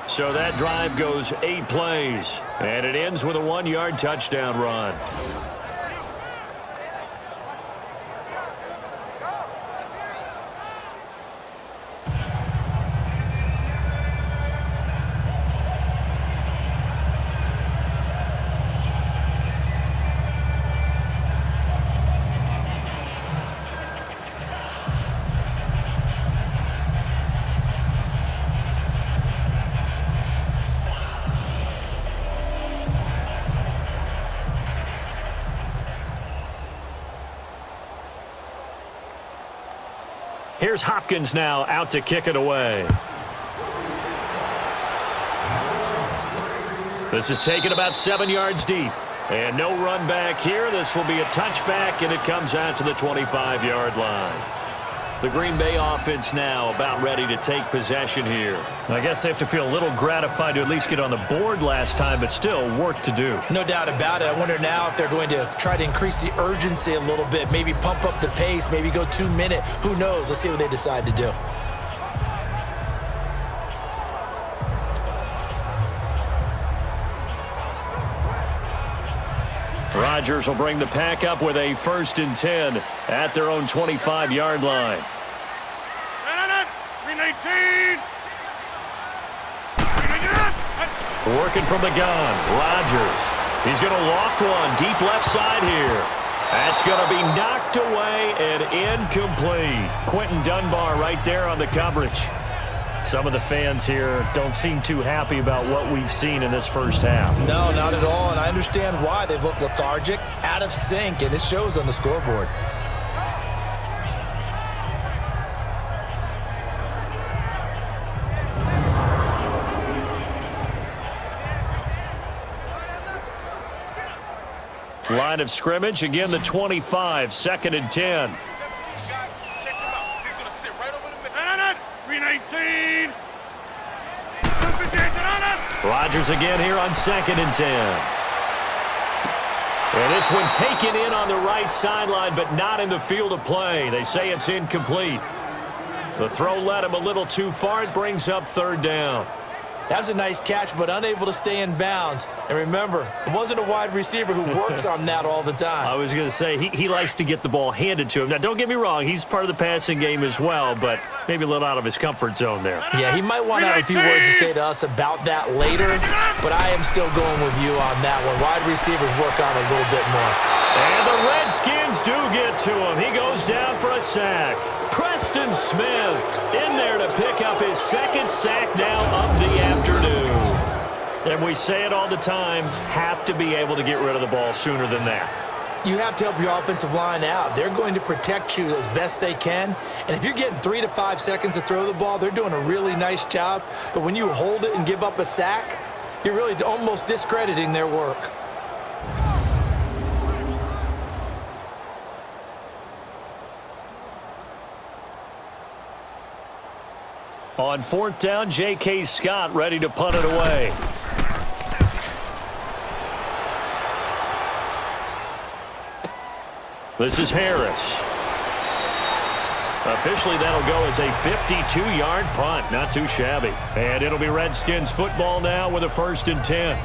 S2: So that drive goes 8 plays. And it ends with a 1-yard touchdown run. Here's Hopkins now out to kick it away. This is taken about 7 yards deep. And no run back here. This will be a touchback, and it comes out to the 25-yard line. The Green Bay offense now about ready to take possession here. I guess they have to feel a little gratified to at least get on the board last time, but still work to do.
S3: No doubt about it. I wonder now if they're going to try to increase the urgency a little bit, maybe pump up the pace, maybe go 2-minute. Who knows? Let's see what they decide to do.
S2: Rodgers will bring the pack up with a 1st and 10 at their own 25-yard line.
S1: 319.
S2: Working from the gun, Rodgers. He's going to loft one deep left side here. That's going to be knocked away and incomplete. Quentin Dunbar right there on the coverage. Some of the fans here don't seem too happy about what we've seen in this first half.
S3: No, not at all, and I understand why. They've looked lethargic, out of sync, and it shows on the scoreboard.
S2: Line of scrimmage, again the 25, 2nd and 10.
S1: 319.
S2: Rodgers again here on 2nd and 10. And this one taken in on the right sideline, but not in the field of play. They say it's incomplete. The throw led him a little too far. It brings up 3rd down.
S3: That was a nice catch, but unable to stay in bounds. And remember, it wasn't a wide receiver who works on that all the time.
S2: I was going to say, he likes to get the ball handed to him. Now, don't get me wrong. He's part of the passing game as well, but maybe a little out of his comfort zone there.
S3: Yeah, he might want to have a few words to say to us about that later, but I am still going with you on that one. Wide receivers work on it a little bit more.
S2: And the Redskins do get to him. He goes down for a sack. Preston Smith in there to pick up his second sack now of the afternoon. And we say it all the time, have to be able to get rid of the ball sooner than that.
S3: You have to help your offensive line out. They're going to protect you as best they can. And if you're getting 3 to 5 seconds to throw the ball, they're doing a really nice job. But when you hold it and give up a sack, you're really almost discrediting their work.
S2: On 4th down, J.K. Scott ready to punt it away. This is Harris. Officially, that'll go as a 52-yard punt. Not too shabby. And it'll be Redskins football now with a 1st and 10.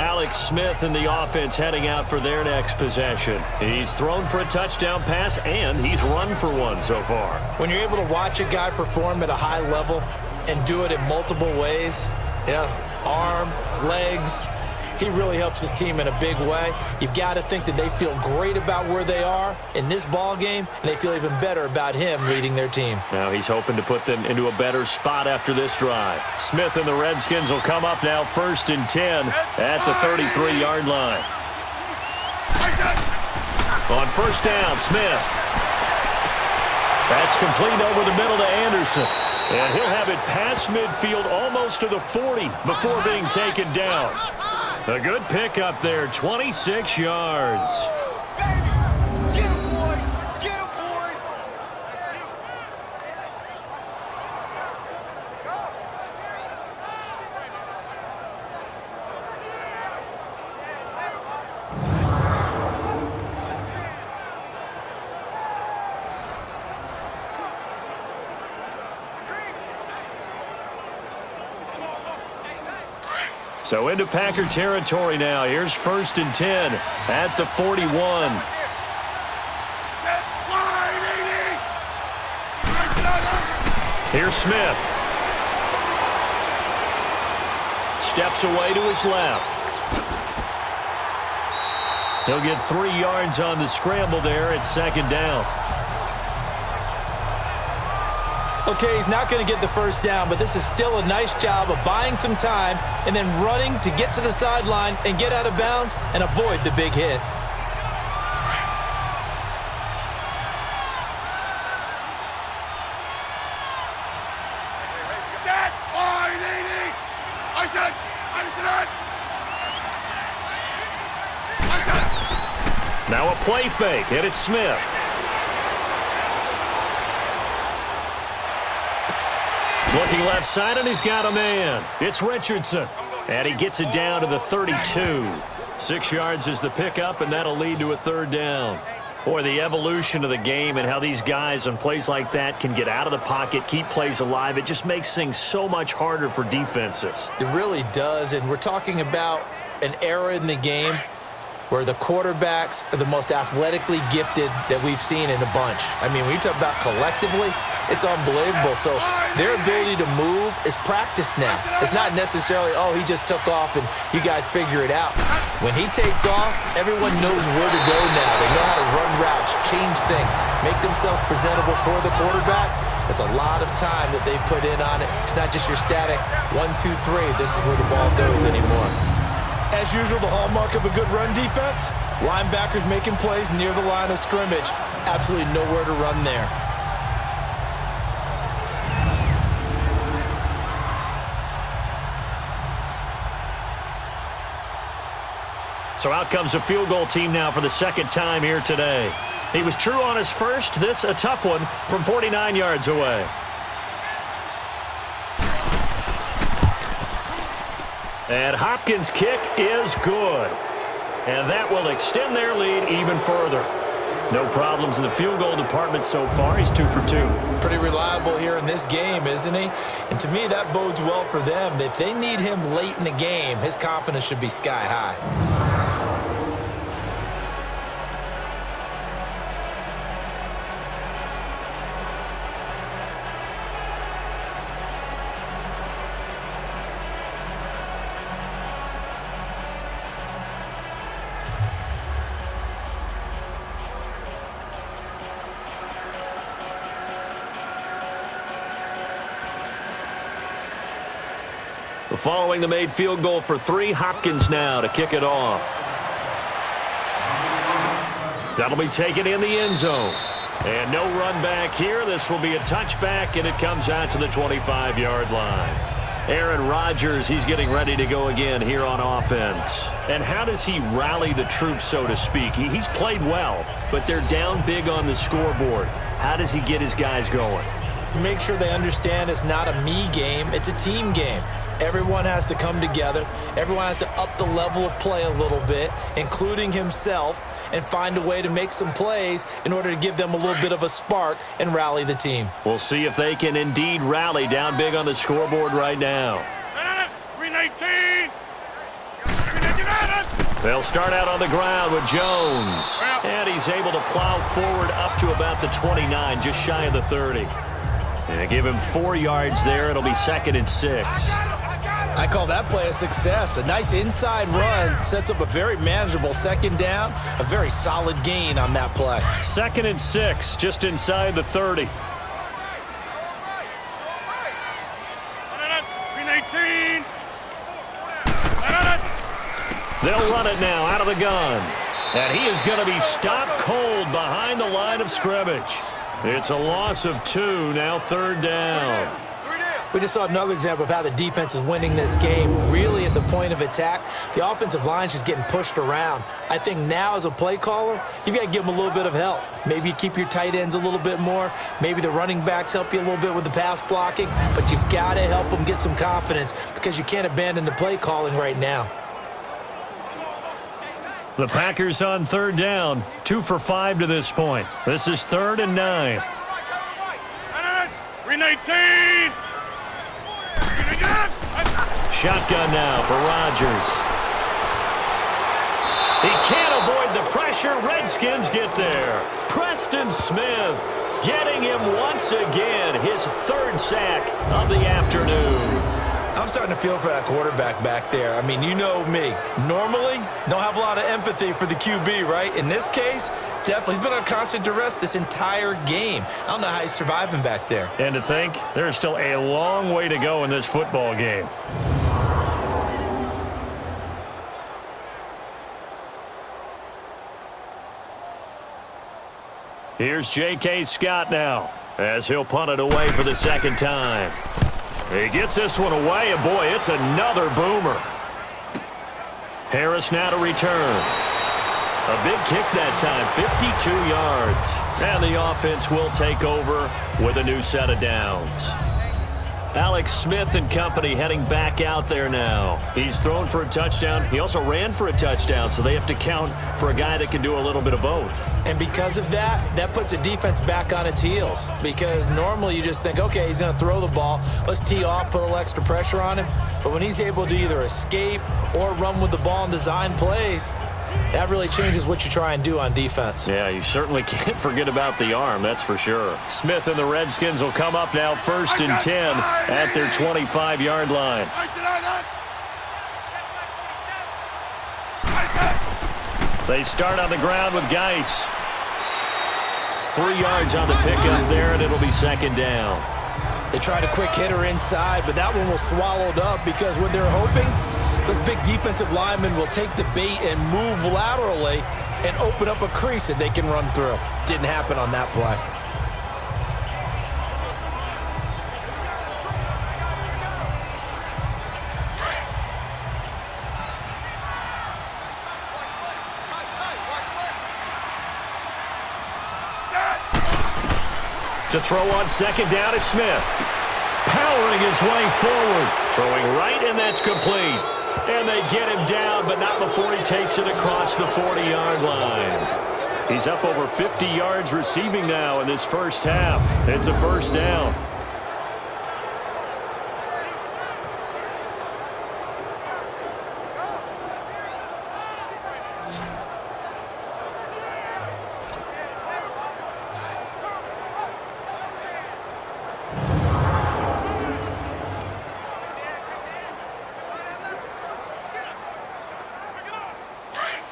S2: Alex Smith and the offense heading out for their next possession. He's thrown for a touchdown pass, and he's run for one so far.
S3: When you're able to watch a guy perform at a high level and do it in multiple ways, arm, legs, he really helps his team in a big way. You've got to think that they feel great about where they are in this ball game, and they feel even better about him leading their team.
S2: Now he's hoping to put them into a better spot after this drive. Smith and the Redskins will come up now 1st and 10 at the 33-yard line. On 1st down, Smith. That's complete over the middle to Anderson. And he'll have it past midfield almost to the 40 before being taken down. A good pickup there, 26 yards. So into Packer territory now. Here's 1st and 10 at the 41. Here's Smith. Steps away to his left. He'll get 3 yards on the scramble there at 2nd down.
S3: Okay, he's not going to get the 1st down, but this is still a nice job of buying some time and then running to get to the sideline and get out of bounds and avoid the big hit.
S2: Now a play fake, and it's Smith. Looking left side, and he's got a man. It's Richardson. And he gets it down to the 32. 6 yards is the pickup, and that'll lead to a 3rd down. Boy, the evolution of the game and how these guys on plays like that can get out of the pocket, keep plays alive, it just makes things so much harder for defenses.
S3: It really does, and we're talking about an era in the game where the quarterbacks are the most athletically gifted that we've seen in a bunch. I mean, when you talk about collectively, it's unbelievable. So their ability to move is practiced now. It's not necessarily, oh, he just took off and you guys figure it out. When he takes off, everyone knows where to go now. They know how to run routes, change things, make themselves presentable for the quarterback. It's a lot of time that they put in on it. It's not just your static 1, 2, 3. This is where the ball goes anymore. As usual, the hallmark of a good run defense, linebackers making plays near the line of scrimmage. Absolutely nowhere to run there.
S2: So out comes a field goal team now for the 2nd time here today. He was true on his first. This a tough one from 49 yards away. And Hopkins' kick is good. And that will extend their lead even further. No problems in the field goal department so far. He's 2 for 2.
S3: Pretty reliable here in this game, isn't he? And to me, that bodes well for them. If they need him late in the game, his confidence should be sky high.
S2: Following the made field goal for 3, Hopkins now to kick it off. That'll be taken in the end zone. And no run back here. This will be a touchback, and it comes out to the 25-yard line. Aaron Rodgers, he's getting ready to go again here on offense. And how does he rally the troops, so to speak? He's played well, but they're down big on the scoreboard. How does he get his guys going?
S3: To make sure they understand it's not a me game, it's a team game. Everyone has to come together. Everyone has to up the level of play a little bit, including himself, and find a way to make some plays in order to give them a little bit of a spark and rally the team.
S2: We'll see if they can indeed rally down big on the scoreboard right now. They'll start out on the ground with Jones. And he's able to plow forward up to about the 29, just shy of the 30. And they give him 4 yards there. It'll be 2nd and 6.
S3: I call that play a success. A nice inside run sets up a very manageable 2nd down. A very solid gain on that play.
S2: 2nd and 6, just inside the 30. They'll run it now out of the gun. And he is going to be stopped cold behind the line of scrimmage. It's a loss of 2, now 3rd down.
S3: We just saw another example of how the defense is winning this game. Really at the point of attack, the offensive line is just getting pushed around. I think now as a play caller, you've got to give them a little bit of help. Maybe you keep your tight ends a little bit more. Maybe the running backs help you a little bit with the pass blocking. But you've got to help them get some confidence because you can't abandon the play calling right now.
S2: The Packers on 3rd down, 2 for 5 to this point. This is 3rd and 9.
S1: 319.
S2: Shotgun now for Rodgers. He can't avoid the pressure. Redskins get there. Preston Smith getting him once again. His 3rd sack of the afternoon.
S3: I'm starting to feel for that quarterback back there. I mean, you know me. Normally, don't have a lot of empathy for the QB, right? In this case, definitely. He's been on constant duress this entire game. I don't know how he's surviving back there.
S2: And to think, there's still a long way to go in this football game. Here's J.K. Scott now, as he'll punt it away for the 2nd time. He gets this one away, and boy, it's another boomer. Harris now to return. A big kick that time, 52 yards. And the offense will take over with a new set of downs. Alex Smith and company heading back out there now. He's thrown for a touchdown. He also ran for a touchdown, so they have to count for a guy that can do a little bit of both.
S3: And because of that, that puts a defense back on its heels. Because normally you just think, okay, he's going to throw the ball. Let's tee off, put a little extra pressure on him. But when he's able to either escape or run with the ball and design plays, that really changes what you try and do on defense.
S2: Yeah, you certainly can't forget about the arm, that's for sure. Smith and the Redskins will come up now 1st and 10 at their 25-yard line. They start on the ground with Geis. 3 yards on the pickup there, and it'll be 2nd down.
S3: They tried a quick hitter inside, but that one was swallowed up because what they're hoping, this big defensive lineman will take the bait and move laterally and open up a crease that they can run through. Didn't happen on that play.
S2: To throw on 2nd down is Smith. Powering his way forward. Throwing right, and that's complete. And they get him down, but not before he takes it across the 40-yard line. He's up over 50 yards receiving now in this first half. It's a 1st down.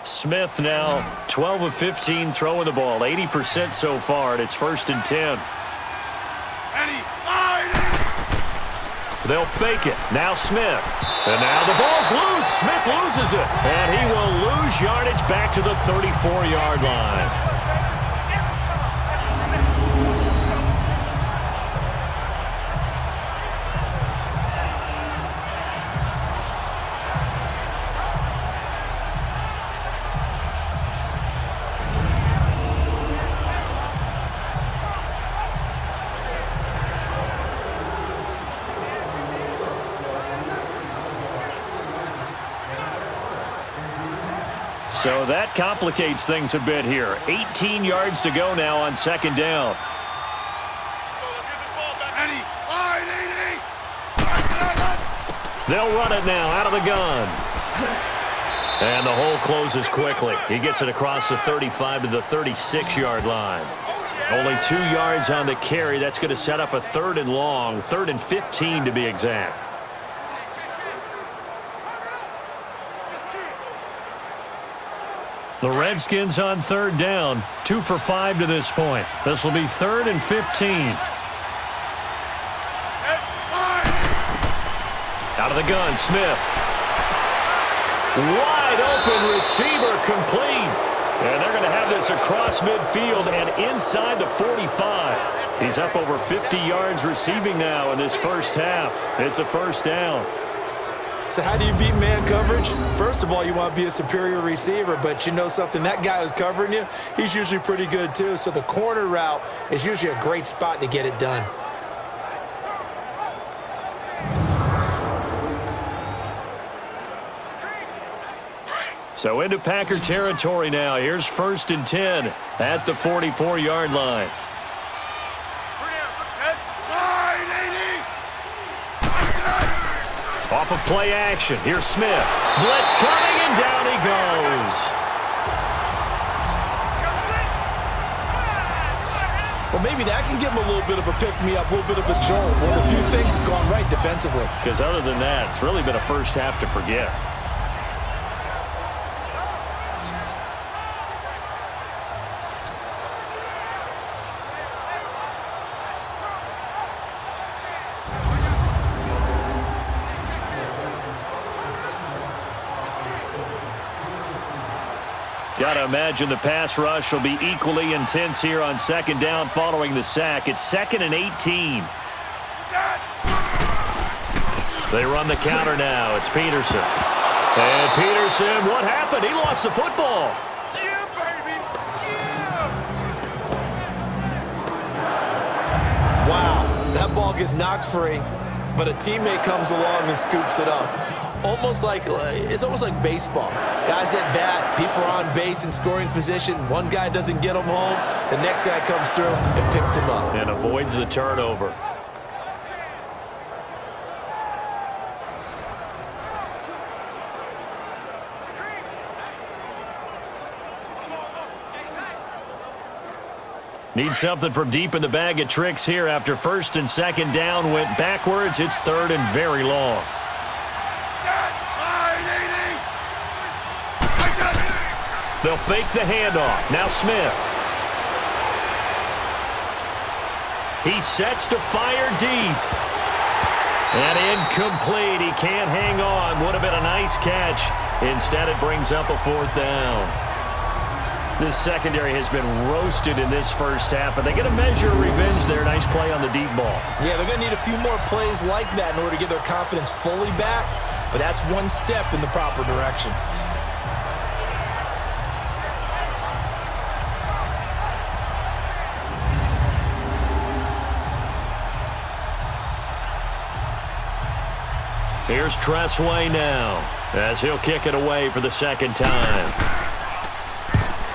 S2: Smith now 12 of 15 throwing the ball, 80% so far, and it's 1st and 10. They'll fake it. Now Smith. And now the ball's loose. Smith loses it. And he will lose yardage back to the 34-yard line. So that complicates things a bit here. 18 yards to go now on second down. They'll run it now out of the gun. And the hole closes quickly. He gets it across the 35 to the 36-yard line. Only 2 yards on the carry. That's going to set up a 3rd and long, 3rd and 15 to be exact. The Redskins on 3rd down, 2 for 5 to this point. This will be 3rd and 15. Out of the gun, Smith. Wide open receiver, complete. And they're going to have this across midfield and inside the 45. He's up over 50 yards receiving now in this first half. It's a first down.
S3: So how do you beat man coverage? First of all, you want to be a superior receiver, but you know something, that guy who's covering you, he's usually pretty good too. So the corner route is usually a great spot to get it done.
S2: So into Packer territory now. Here's 1st and 10 at the 44-yard line. Off of play action. Here's Smith. Blitz coming, and down he goes.
S3: Well, maybe that can give him a little bit of a pick-me-up, a little bit of a jolt. Well, a few things have gone right defensively.
S2: Because other than that, it's really been a first half to forget. Got to imagine the pass rush will be equally intense here on second down following the sack. It's 2nd and 18. They run the counter now. It's Peterson. And Peterson, what happened? He lost the football.
S6: Yeah, baby. Yeah.
S3: Wow, that ball gets knocked free, but a teammate comes along and scoops it up. It's almost like baseball. Guys at bat, people are on base in scoring position. One guy doesn't get them home. The next guy comes through and picks him up.
S2: And avoids the turnover. Need something from deep in the bag of tricks here after 1st and 2nd down went backwards. It's 3rd and very long. They'll fake the handoff. Now Smith. He sets to fire deep. And incomplete. He can't hang on. Would have been a nice catch. Instead, it brings up a 4th down. This secondary has been roasted in this first half, but they get a measure of revenge there. Nice play on the deep ball.
S3: Yeah, they're going to need a few more plays like that in order to get their confidence fully back, but that's one step in the proper direction.
S2: Here's Tressway now as he'll kick it away for the 2nd time.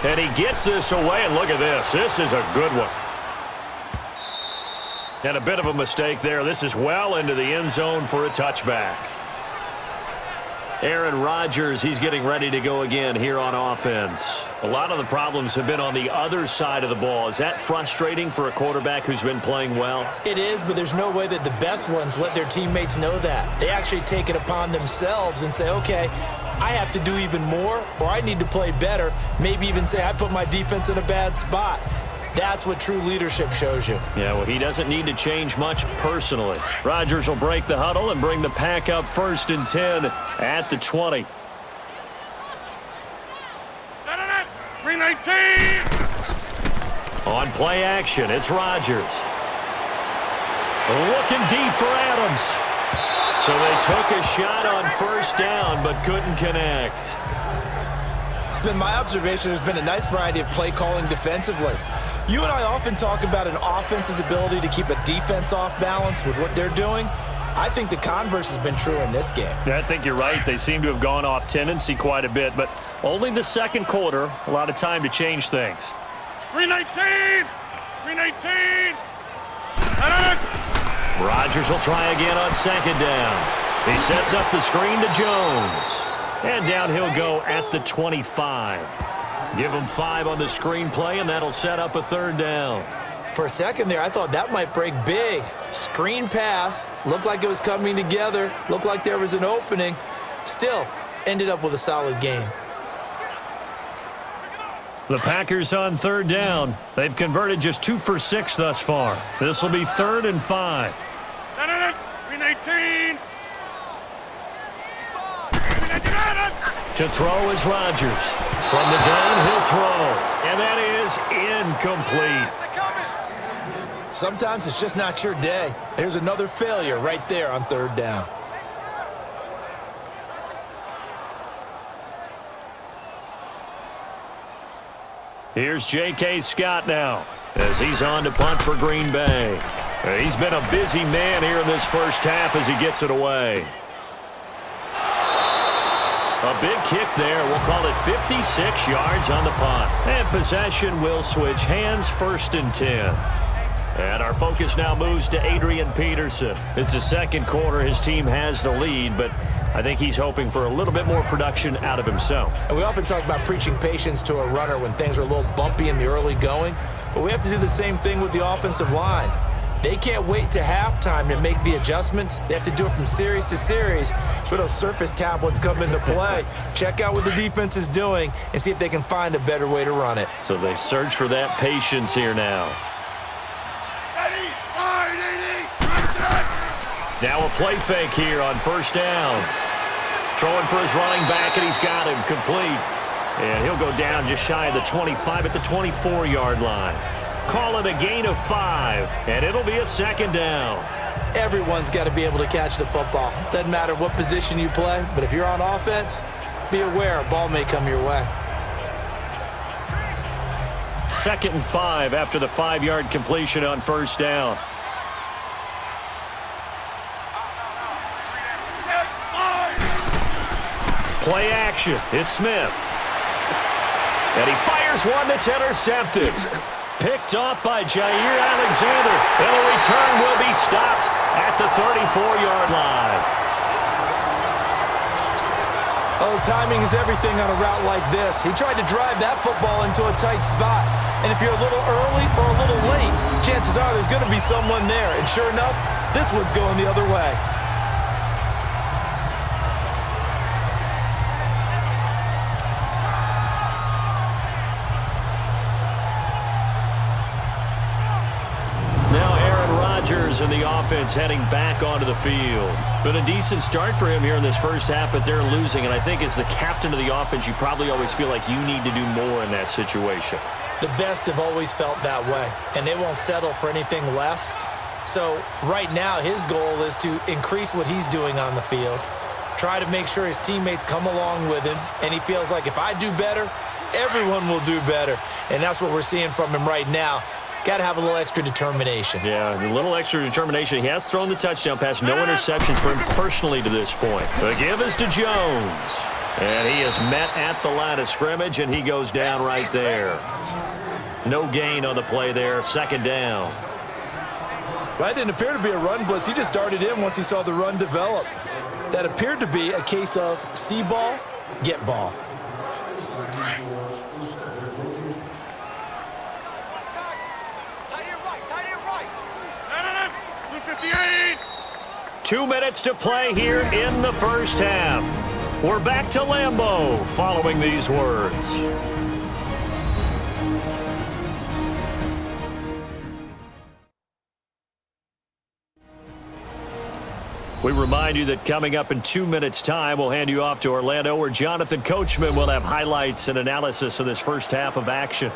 S2: And he gets this away, and look at this. This is a good one. And a bit of a mistake there. This is well into the end zone for a touchback. Aaron Rodgers, he's getting ready to go again here on offense. A lot of the problems have been on the other side of the ball. Is that frustrating for a quarterback who's been playing well?
S3: It is, but there's no way that the best ones let their teammates know that. They actually take it upon themselves and say, okay, I have to do even more, or I need to play better. Maybe even say I put my defense in a bad spot. That's what true leadership shows you.
S2: Yeah, well, he doesn't need to change much personally. Rodgers will break the huddle and bring the pack up 1st and 10 at the 20.
S6: 319!
S2: On play action, it's Rodgers. Looking deep for Adams. So they took a shot on 1st down, but couldn't connect.
S3: It's been my observation there's been a nice variety of play calling defensively. You and I often talk about an offense's ability to keep a defense off balance with what they're doing. I think the converse has been true in this game.
S2: Yeah, I think you're right. They seem to have gone off tendency quite a bit, but only the second quarter, a lot of time to change things.
S6: 319! 319!
S2: Rodgers will try again on 2nd down. He sets up the screen to Jones. And down he'll go at the 25. Give him 5 on the screenplay, and that'll set up a 3rd down.
S3: For a second there, I thought that might break big. Screen pass, looked like it was coming together, looked like there was an opening. Still, ended up with a solid game.
S2: The Packers on 3rd down. They've converted just 2 for 6 thus far. This will be 3rd and 5.
S6: 319!
S2: To throw is Rodgers. From the gun, he'll throw. And that is incomplete.
S3: Sometimes it's just not your day. There's another failure right there on 3rd down.
S2: Here's J.K. Scott now as he's on to punt for Green Bay. He's been a busy man here in this first half as he gets it away. A big kick there. We'll call it 56 yards on the punt. And possession will switch hands, 1st and 10. And our focus now moves to Adrian Peterson. It's the second quarter. His team has the lead, but I think he's hoping for a little bit more production out of himself.
S3: And we often talk about preaching patience to a runner when things are a little bumpy in the early going, but we have to do the same thing with the offensive line. They can't wait to halftime to make the adjustments. They have to do it from series to series so those surface tablets come into play. Check out what the defense is doing and see if they can find a better way to run it.
S2: So they search for that patience here now. Now a play fake here on 1st down. Throwing for his running back, and he's got him complete. And he'll go down just shy of the 25 at the 24-yard line. Call it a gain of 5, and it'll be a 2nd down.
S3: Everyone's got to be able to catch the football. Doesn't matter what position you play, but if you're on offense, be aware a ball may come your way.
S2: 2nd and 5 after the 5-yard completion on 1st down. Play action. It's Smith. And he fires one that's intercepted. Picked off by Jair Alexander. And a return will be stopped at the 34-yard line.
S3: Oh, timing is everything on a route like this. He tried to drive that football into a tight spot. And if you're a little early or a little late, chances are there's going to be someone there. And sure enough, this one's going the other way.
S2: And the offense heading back onto the field. Been a decent start for him here in this first half, but they're losing. And I think as the captain of the offense, you probably always feel like you need to do more in that situation.
S3: The best have always felt that way, and they won't settle for anything less. So right now, his goal is to increase what he's doing on the field, try to make sure his teammates come along with him, and he feels like if I do better, everyone will do better. And that's what we're seeing from him right now. Got to have a little extra determination.
S2: Yeah, a little extra determination. He has thrown the touchdown pass. No interceptions for him personally to this point. The give is to Jones. And he is met at the line of scrimmage, and he goes down right there. No gain on the play there. 2nd down.
S3: That didn't appear to be a run blitz. He just darted in once he saw the run develop. That appeared to be a case of see ball, get ball.
S6: Right.
S2: 2 minutes to play here in the first half. We're back to Lambeau following these words. We remind you that coming up in 2 minutes' time, we'll hand you off to Orlando, where Jonathan Coachman will have highlights and analysis of this first half of action.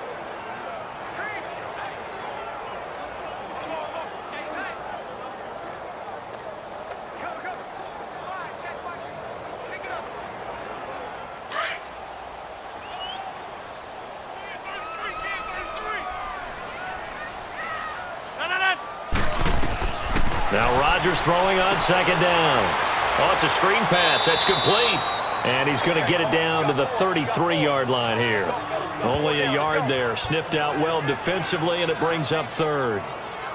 S2: Now Rodgers throwing on second down. Oh, it's a screen pass. That's complete. And he's going to get it down to the 33-yard line here. Only a yard there. Sniffed out well defensively, and it brings up third.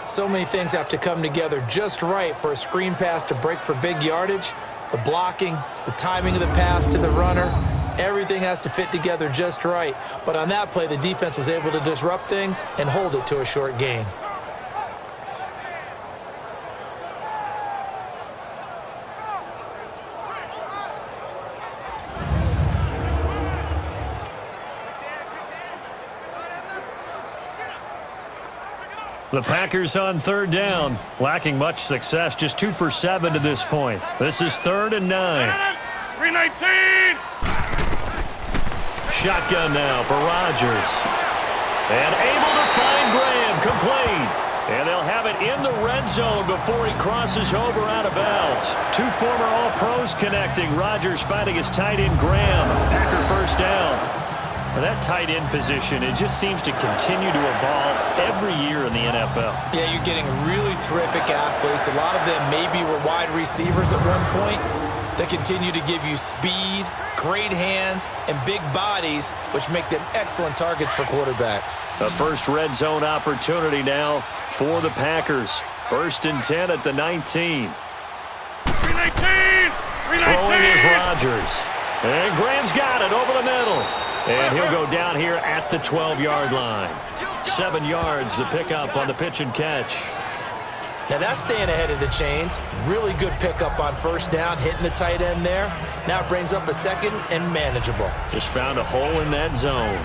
S3: So many things have to come together just right for a screen pass to break for big yardage. The blocking, the timing of the pass to the runner, everything has to fit together just right. But on that play, the defense was able to disrupt things and hold it to a short gain.
S2: The Packers on third down, lacking much success, just 2 for 7 to this point. This is 3rd and 9.
S6: 319.
S2: Shotgun now for Rodgers. And able to find Graham, complete. And they'll have it in the red zone before he crosses over out of bounds. 2 former All-Pros connecting. Rodgers finding his tight end Graham. Packer first down. That tight end position, it just seems to continue to evolve every year in the NFL.
S3: Yeah, you're getting really terrific athletes. A lot of them maybe were wide receivers at one point. They continue to give you speed, great hands, and big bodies, which make them excellent targets for quarterbacks.
S2: The first red zone opportunity now for the Packers. 1st and 10 at the 19.
S6: 319.
S2: Throwing is Rodgers. And Graham's got it over the middle. And he'll go down here at the 12-yard line. 7 yards, the pickup on the pitch and catch.
S3: Now that's staying ahead of the chains. Really good pickup on first down, hitting the tight end there. Now it brings up a second and manageable.
S2: Just found a hole in that zone.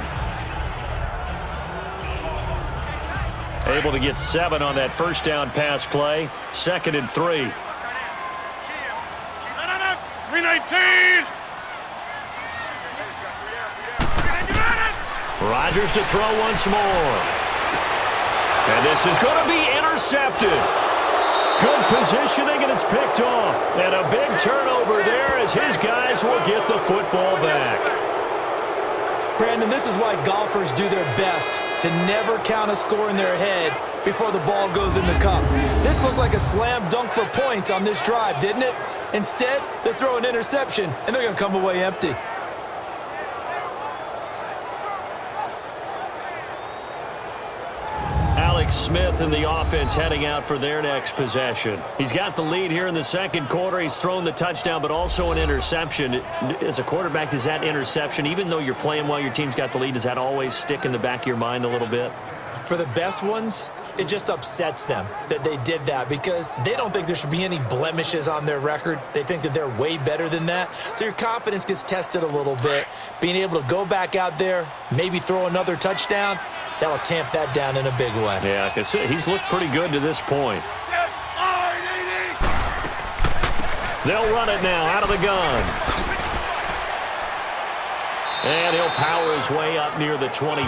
S2: Able to get 7 on that first down pass play. 2nd and 3.
S6: 319.
S2: Rodgers to throw once more. And this is going to be intercepted. Good positioning, and it's picked off. And a big turnover there as his guys will get the football back.
S3: Brandon, this is why golfers do their best to never count a score in their head before the ball goes in the cup. This looked like a slam dunk for points on this drive, didn't it? Instead, they throw an interception, and they're going to come away empty.
S2: Smith and the offense heading out for their next possession. He's got the lead here in the second quarter. He's thrown the touchdown, but also an interception. As a quarterback, does that interception, even though you're playing while your team's got the lead, does that always stick in the back of your mind a little bit?
S3: For the best ones, it just upsets them that they did that because they don't think there should be any blemishes on their record. They think that they're way better than that. So your confidence gets tested a little bit. Being able to go back out there, maybe throw another touchdown, that'll tamp that down in a big way.
S2: Yeah, I can see he's looked pretty good to this point. They'll run it now out of the gun. And he'll power his way up near the 25.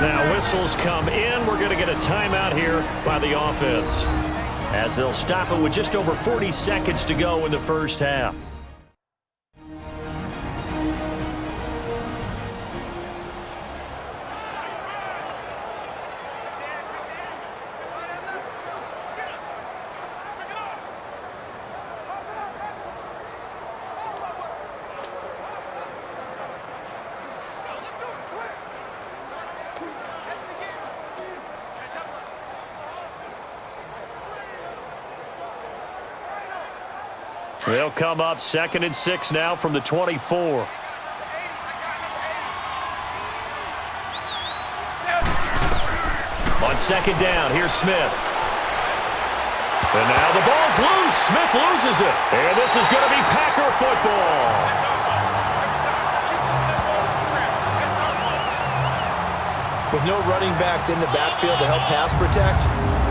S2: Now whistles come in. We're going to get a timeout here by the offense, as they'll stop it with just over 40 seconds to go in the first half. They'll come up 2nd and 6 now from the 24. On second down, here's Smith. And now the ball's loose. Smith loses it. And this is going to be Packer football.
S3: With no running backs in the backfield to help pass protect,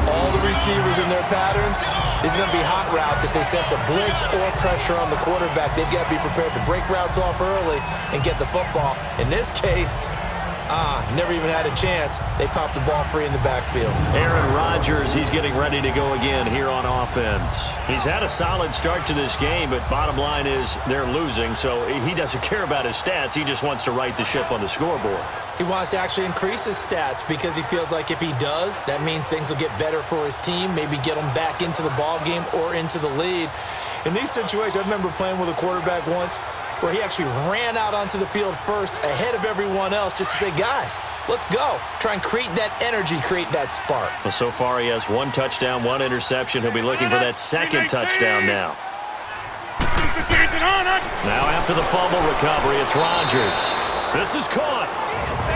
S3: all the receivers in their patterns. These are going to be hot routes. If they sense a blitz or pressure on the quarterback, they've got to be prepared to break routes off early and get the football. In this case, never even had a chance. They popped the ball free in the backfield.
S2: Aaron Rodgers, he's getting ready to go again here on offense. He's had a solid start to this game, but bottom line is they're losing, so he doesn't care about his stats. He just wants to right the ship on the scoreboard.
S3: He wants to actually increase his stats because he feels like if he does, that means things will get better for his team, maybe get them back into the ball game or into the lead. In these situations, I remember playing with a quarterback once where he actually ran out onto the field first ahead of everyone else just to say, guys, let's go. Try and create that energy, create that spark.
S2: Well, so far he has 1 touchdown, 1 interception. He'll be looking for that second touchdown now. Now after the fumble recovery, it's Rodgers. This is caught.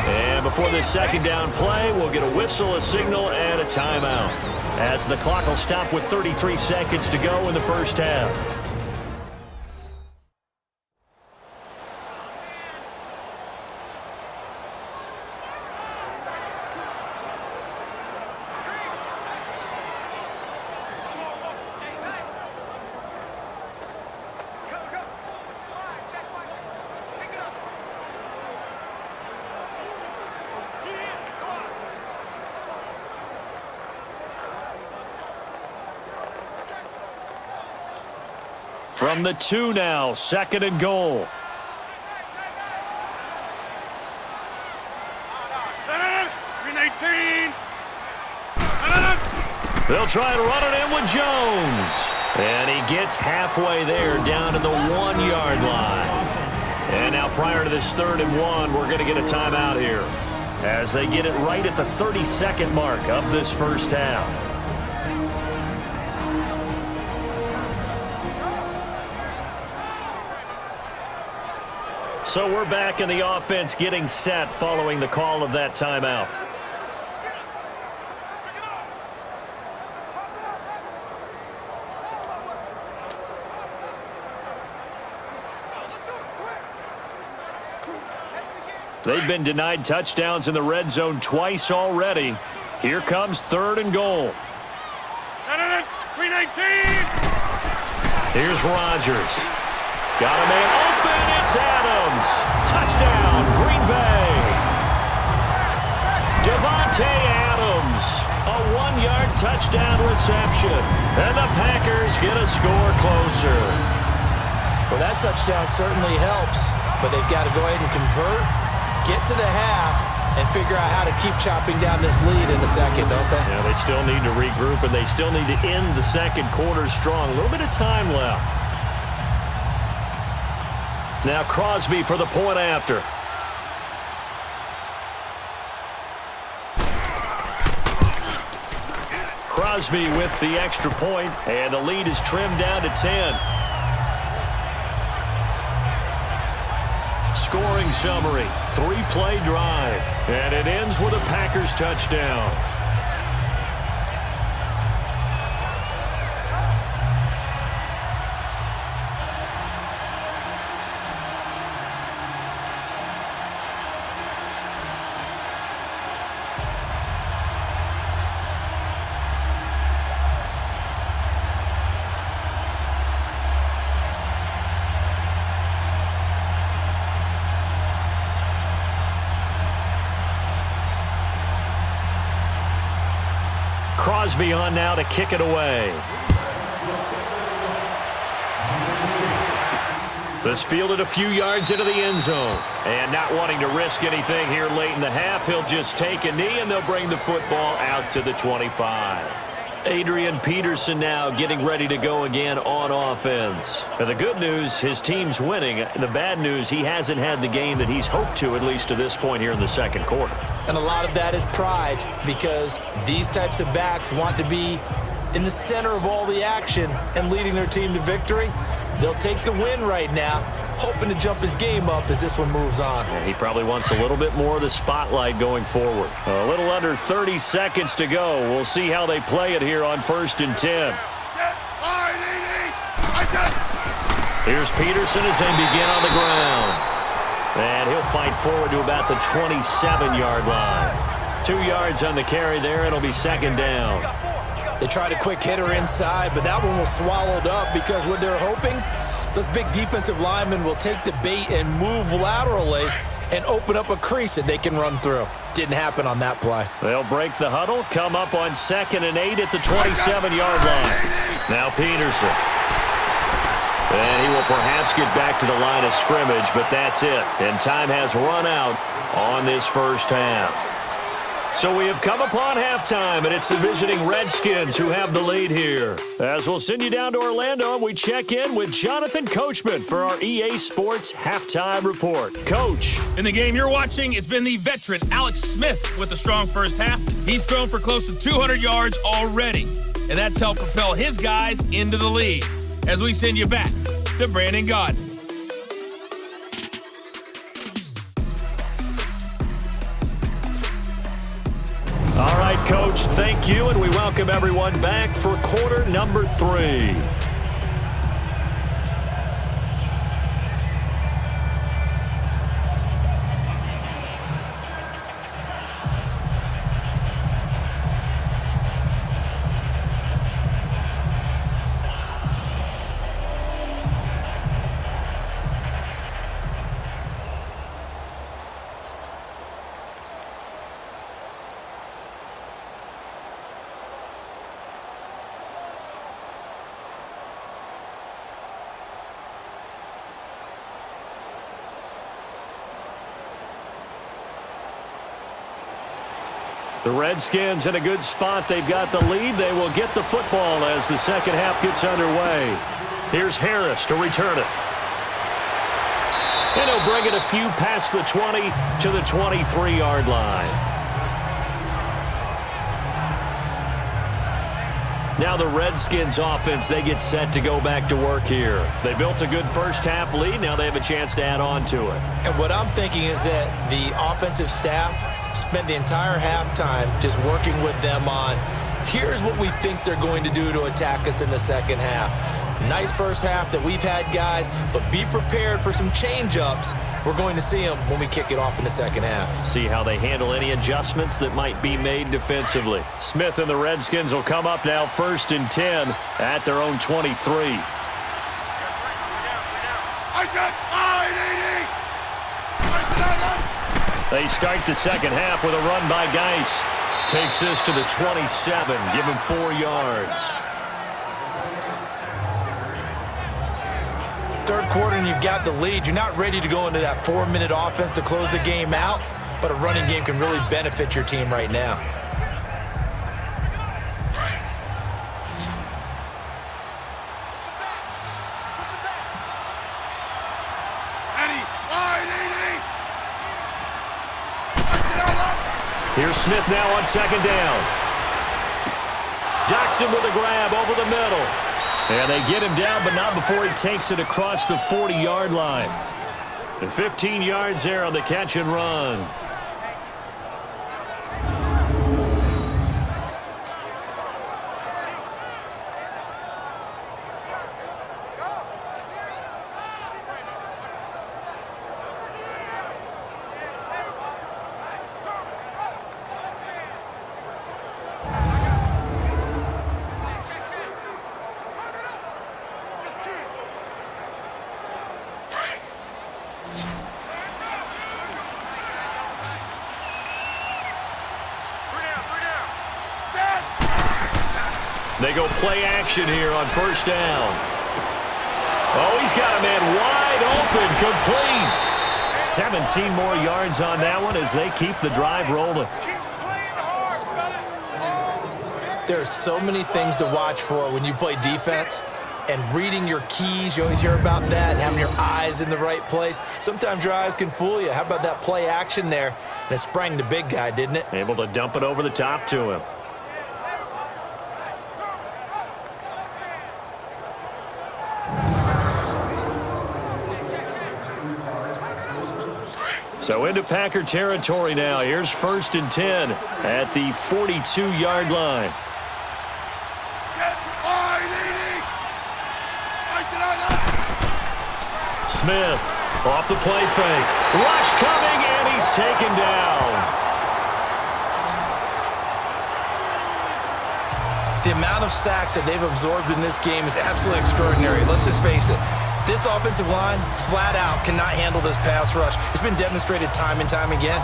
S2: And before this second down play, we'll get a whistle, a signal, and a timeout, as the clock will stop with 33 seconds to go in the first half. From the 2 now, 2nd and goal. They'll try and run it in with Jones. And he gets halfway there, down to the 1-yard line. And now prior to this 3rd and 1, we're going to get a timeout here, as they get it right at the 32nd mark of this first half. So we're back in the offense getting set following the call of that timeout. They've been denied touchdowns in the red zone twice already. Here comes 3rd and goal.
S6: 319.
S2: Here's Rodgers. Got a man open. It's Adams. Touchdown, Green Bay. Devontae Adams. A 1-yard touchdown reception. And the Packers get a score closer.
S3: Well, that touchdown certainly helps, but they've got to go ahead and convert, get to the half, and figure out how to keep chopping down this lead in the second, don't they?
S2: Yeah, they still need to regroup, and they still need to end the second quarter strong. A little bit of time left. Now Crosby for the point after. Crosby with the extra point, and the lead is trimmed down to 10. Scoring summary, 3-play drive, and it ends with a Packers touchdown. Crosby on now to kick it away. This fielded a few yards into the end zone. And not wanting to risk anything here late in the half, he'll just take a knee and they'll bring the football out to the 25. Adrian Peterson now getting ready to go again on offense. Now the good news, his team's winning. The bad news, he hasn't had the game that he's hoped to, at least to this point here in the second quarter.
S3: And a lot of that is pride, because these types of backs want to be in the center of all the action and leading their team to victory. They'll take the win right now, hoping to jump his game up as this one moves on.
S2: And he probably wants a little bit more of the spotlight going forward. A little under 30 seconds to go. We'll see how they play it here on 1st and 10. Here's Peterson as they begin on the ground. And he'll fight forward to about the 27-yard line. 2 yards on the carry there. It'll be 2nd down.
S3: They tried a quick hitter inside, but that one was swallowed up because what they're hoping, those big defensive linemen will take the bait and move laterally and open up a crease that they can run through. Didn't happen on that play.
S2: They'll break the huddle, come up on 2nd and 8 at the 27-yard line. Now Peterson. And he will perhaps get back to the line of scrimmage, but that's it. And time has run out on this first half. So we have come upon halftime, and it's the visiting Redskins who have the lead here. As we'll send you down to Orlando, and we check in with Jonathan Coachman for our EA Sports Halftime Report. Coach.
S1: In the game you're watching, it's been the veteran Alex Smith with a strong first half. He's thrown for close to 200 yards already, and that's helped propel his guys into the lead. As we send you back to Brandon Gaudin.
S2: All right, Coach, thank you, and we welcome everyone back for quarter number 3. The Redskins in a good spot. They've got the lead. They will get the football as the second half gets underway. Here's Harris to return it. And he'll bring it a few past the 20 to the 23-yard line. Now the Redskins offense, they get set to go back to work here. They built a good first half lead. Now they have a chance to add on to it.
S3: And what I'm thinking is that the offensive staff spent the entire halftime just working with them on, here's what we think they're going to do to attack us in the second half. Nice first half that we've had, guys, but be prepared for some change-ups. We're going to see them when we kick it off in the second half.
S2: See how they handle any adjustments that might be made defensively. Smith and the Redskins will come up now 1st and 10 at their own 23. They start the second half with a run by Geis. Takes this to the 27. Give him 4 yards.
S3: Third quarter and you've got the lead. You're not ready to go into that 4-minute offense to close the game out, but a running game can really benefit your team right now.
S2: Here's Smith now on 2nd down. Doxson with a grab over the middle. And they get him down, but not before he takes it across the 40-yard line. And 15 yards there on the catch and run. They go play action here on 1st down. Oh, he's got a man wide open, complete. 17 more yards on that one as they keep the drive rolling.
S3: There's so many things to watch for when you play defense, and reading your keys, you always hear about that, and having your eyes in the right place. Sometimes your eyes can fool you. How about that play action there? And it sprang the big guy, didn't it?
S2: Able to dump it over the top to him. So into Packer territory now. Here's 1st and 10 at the 42-yard line. Smith off the play fake. Rush coming, and he's taken down.
S3: The amount of sacks that they've absorbed in this game is absolutely extraordinary. Let's just face it. This offensive line, flat out, cannot handle this pass rush. It's been demonstrated time and time again.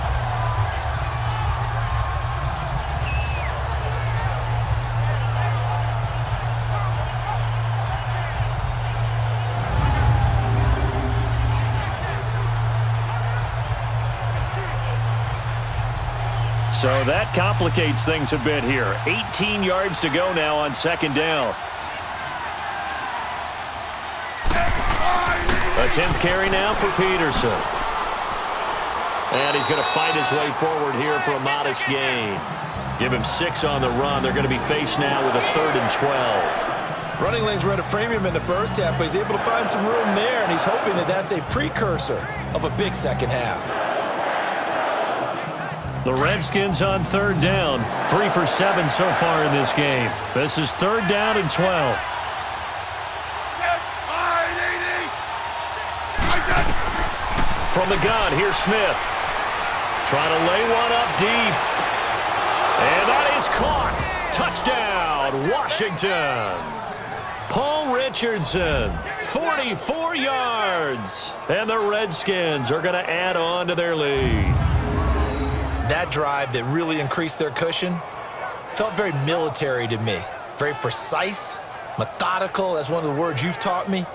S2: So that complicates things a bit here. 18 yards to go now on second down. A 10th carry now for Peterson. And he's going to fight his way forward here for a modest gain. Give him 6 on the run. They're going to be faced now with a 3rd and 12.
S3: Running lanes were at a premium in the first half, but he's able to find some room there, and he's hoping that that's a precursor of a big second half.
S2: The Redskins on 3rd down. 3 for 7 so far in this game. This is 3rd down and 12. From the gun, here's Smith. Trying to lay one up deep. And that is caught. Touchdown, Washington. Paul Richardson, 44 yards. And the Redskins are going to add on to their lead.
S3: That drive that really increased their cushion felt very military to me. Very precise, methodical. That's one of the words you've taught me.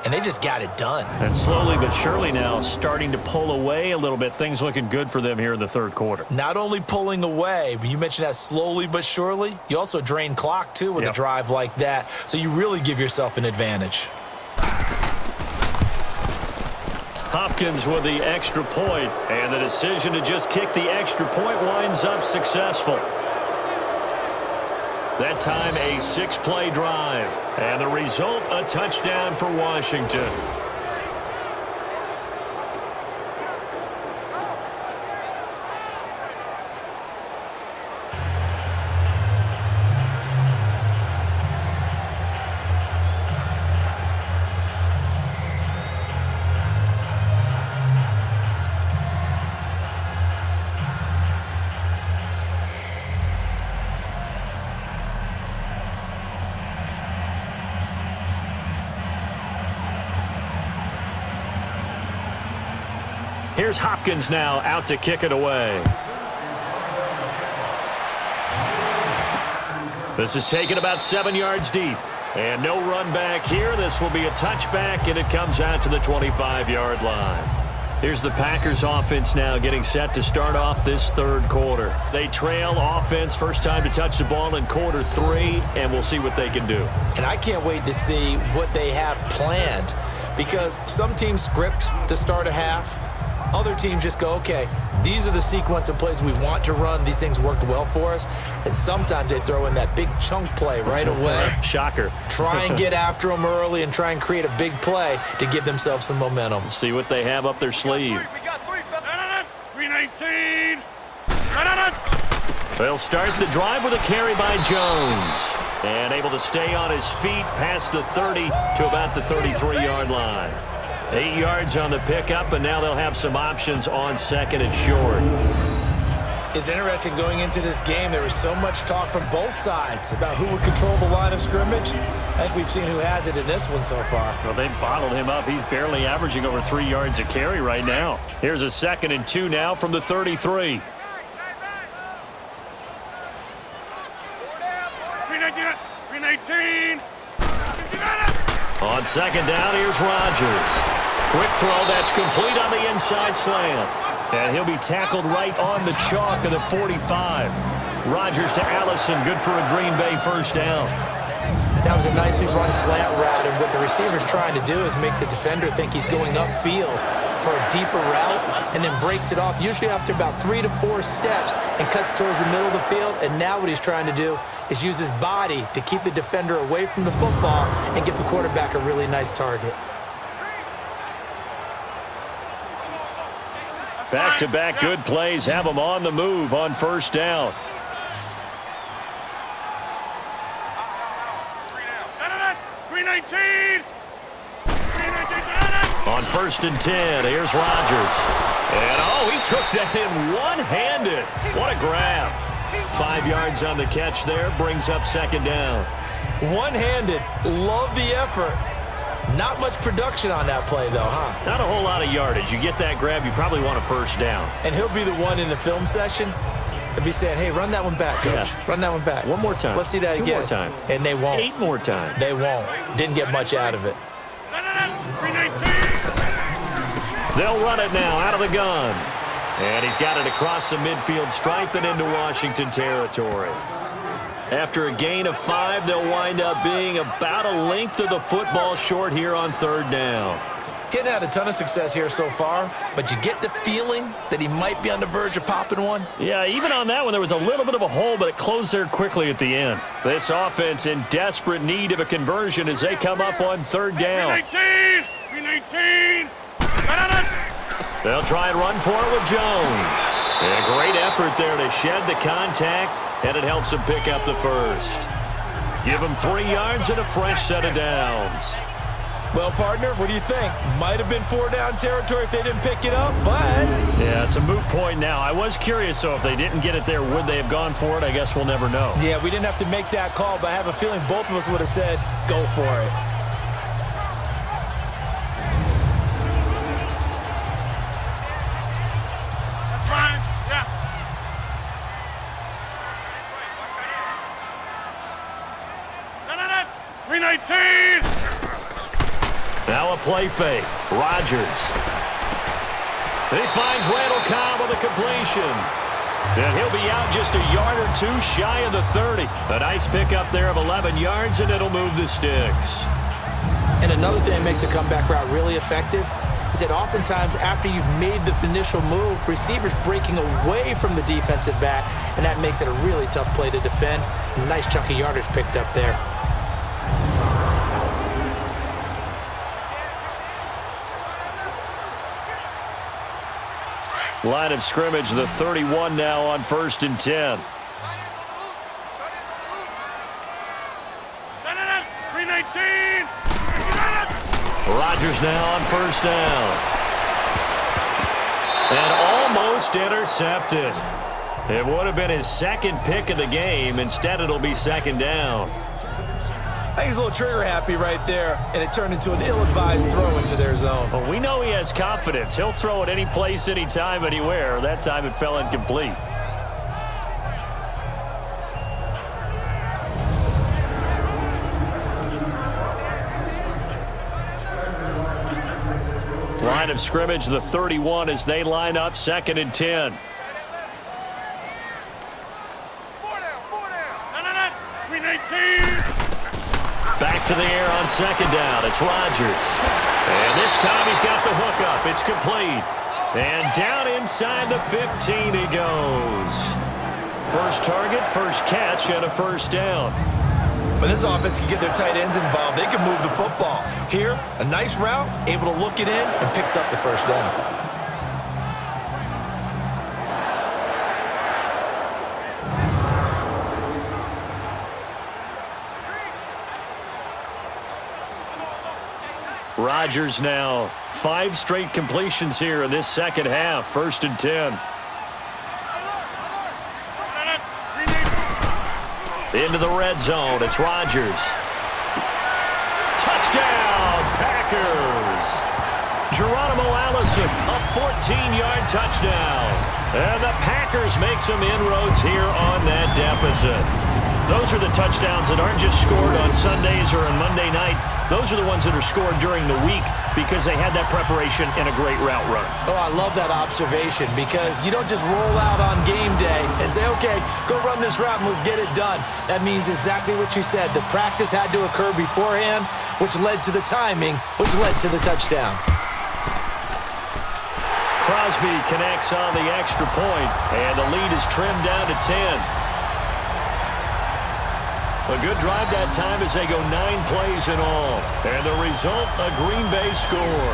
S3: And they just got it done.
S2: And slowly but surely now starting to pull away a little bit. Things looking good for them here in the 3rd quarter.
S3: Not only pulling away, but you mentioned that slowly but surely. You also drain clock, too, with a drive like that. So you really give yourself an advantage.
S2: Hopkins with the extra point, and the decision to just kick the extra point winds up successful. That time a 6-play drive, and the result a touchdown for Washington. Here's Hopkins now out to kick it away. This is taken about 7 yards deep. And no run back here. This will be a touchback, and it comes out to the 25-yard line. Here's the Packers offense now getting set to start off this 3rd quarter. They trail offense, first time to touch the ball in quarter 3, and we'll see what they can do.
S3: And I can't wait to see what they have planned, because some teams script to start a half. Other teams just go, okay, these are the sequence of plays we want to run. These things worked well for us. And sometimes they throw in that big chunk play right away.
S2: Shocker.
S3: Try and get after them early and try and create a big play to give themselves some momentum.
S2: See what they have up their sleeve.
S6: 319.
S2: They'll start the drive with a carry by Jones. And able to stay on his feet past the 30 to about the 33-yard line. 8 yards on the pickup, and now they'll have some options on 2nd and short.
S3: It's interesting going into this game. There was so much talk from both sides about who would control the line of scrimmage. I think we've seen who has it in this one so far.
S2: Well, they bottled him up. He's barely averaging over 3 yards a carry right now. Here's a 2nd and 2 now from the 33.
S6: 319.
S2: On 2nd down, here's Rodgers. Quick throw that's complete on the inside slant. And he'll be tackled right on the chalk of the 45. Rodgers to Allison, good for a Green Bay first down.
S3: That was a nicely run slant route, and what the receiver's trying to do is make the defender think he's going upfield for a deeper route, and then breaks it off, usually after about 3 to 4 steps, and cuts towards the middle of the field. And now what he's trying to do is use his body to keep the defender away from the football and give the quarterback a really nice target.
S2: Back-to-back good plays have them on the move on first down. On 1st and 10, here's Rodgers. And, oh, he took that in one-handed. What a grab. 5 yards on the catch there, brings up second down.
S3: One-handed, love the effort. Not much production on that play, though, huh?
S2: Not a whole lot of yardage. You get that grab, you probably want a first down.
S3: And he'll be the one in the film session to be saying, hey, run that one back, coach.
S2: Yeah.
S3: Run that one back.
S2: One more time.
S3: Let's see that
S2: 2
S3: again.
S2: more time.
S3: And they won't.
S2: 8 more times.
S3: They won't. Didn't get much out of it.
S6: 319.
S2: They'll run it now out of the gun. And he's got it across the midfield stripe and into Washington territory. After a gain of 5, they'll wind up being about a length of the football short here on third down.
S3: Getting had a ton of success here so far, but you get the feeling that he might be on the verge of popping one.
S2: Yeah, even on that one, there was a little bit of a hole, but it closed there quickly at the end. This offense in desperate need of a conversion as they come up on third down.
S6: 319.
S2: They'll try and run for it with Jones. And a great effort there to shed the contact, and it helps him pick up the first. Give him 3 yards and a fresh set of downs.
S3: Well, partner, what do you think? Might have been 4-down territory if they didn't pick it up, but...
S2: Yeah, it's a moot point now. I was curious, so if they didn't get it there, would they have gone for it? I guess we'll never know.
S3: Yeah, we didn't have to make that call, but I have a feeling both of us would have said, go for it.
S6: That's fine. Yeah. No. 319.
S2: Now a play fake. Rodgers. He finds Randall Cobb with a completion. And he'll be out just a yard or 2 shy of the 30. A nice pickup there of 11 yards, and it'll move the sticks.
S3: And another thing that makes a comeback route really effective is that oftentimes after you've made the initial move, receivers breaking away from the defensive back, and that makes it a really tough play to defend. A nice chunk of yardage picked up there.
S2: Line of scrimmage, the 31 now on 1st and 10.
S6: 319.
S2: Rodgers now on 1st down. And almost intercepted. It would have been his 2nd pick of the game. Instead, it'll be 2nd down.
S3: I think he's a little trigger happy right there, and it turned into an ill-advised throw into their zone.
S2: Well, we know he has confidence. He'll throw it any place, anytime, anywhere. That time it fell incomplete. Line of scrimmage, the 31 as they line up 2nd and 10.
S6: 319.
S2: Back to the air on 2nd down. It's Rodgers. And this time he's got the hook up. It's complete. And down inside the 15 he goes. First target, first catch, and a 1st down.
S3: When this offense can get their tight ends involved, they can move the football. Here, a nice route, able to look it in, and picks up the 1st down.
S2: Rodgers now 5 straight completions here in this 2nd half. 1st and 10. Into the red zone. It's Rodgers. Touchdown, Packers. Geronimo Allison, a 14-yard touchdown. And the Packers make some inroads here on that deficit. Those are the touchdowns that aren't just scored on Sundays or on Monday night. Those are the ones that are scored during the week because they had that preparation and a great route run.
S3: Oh, I love that observation because you don't just roll out on game day and say, okay, go run this route and let's get it done. That means exactly what you said. The practice had to occur beforehand, which led to the timing, which led to the touchdown.
S2: Crosby connects on the extra point, and the lead is trimmed down to 10. A good drive that time as they go 9 plays in all. And the result, a Green Bay score.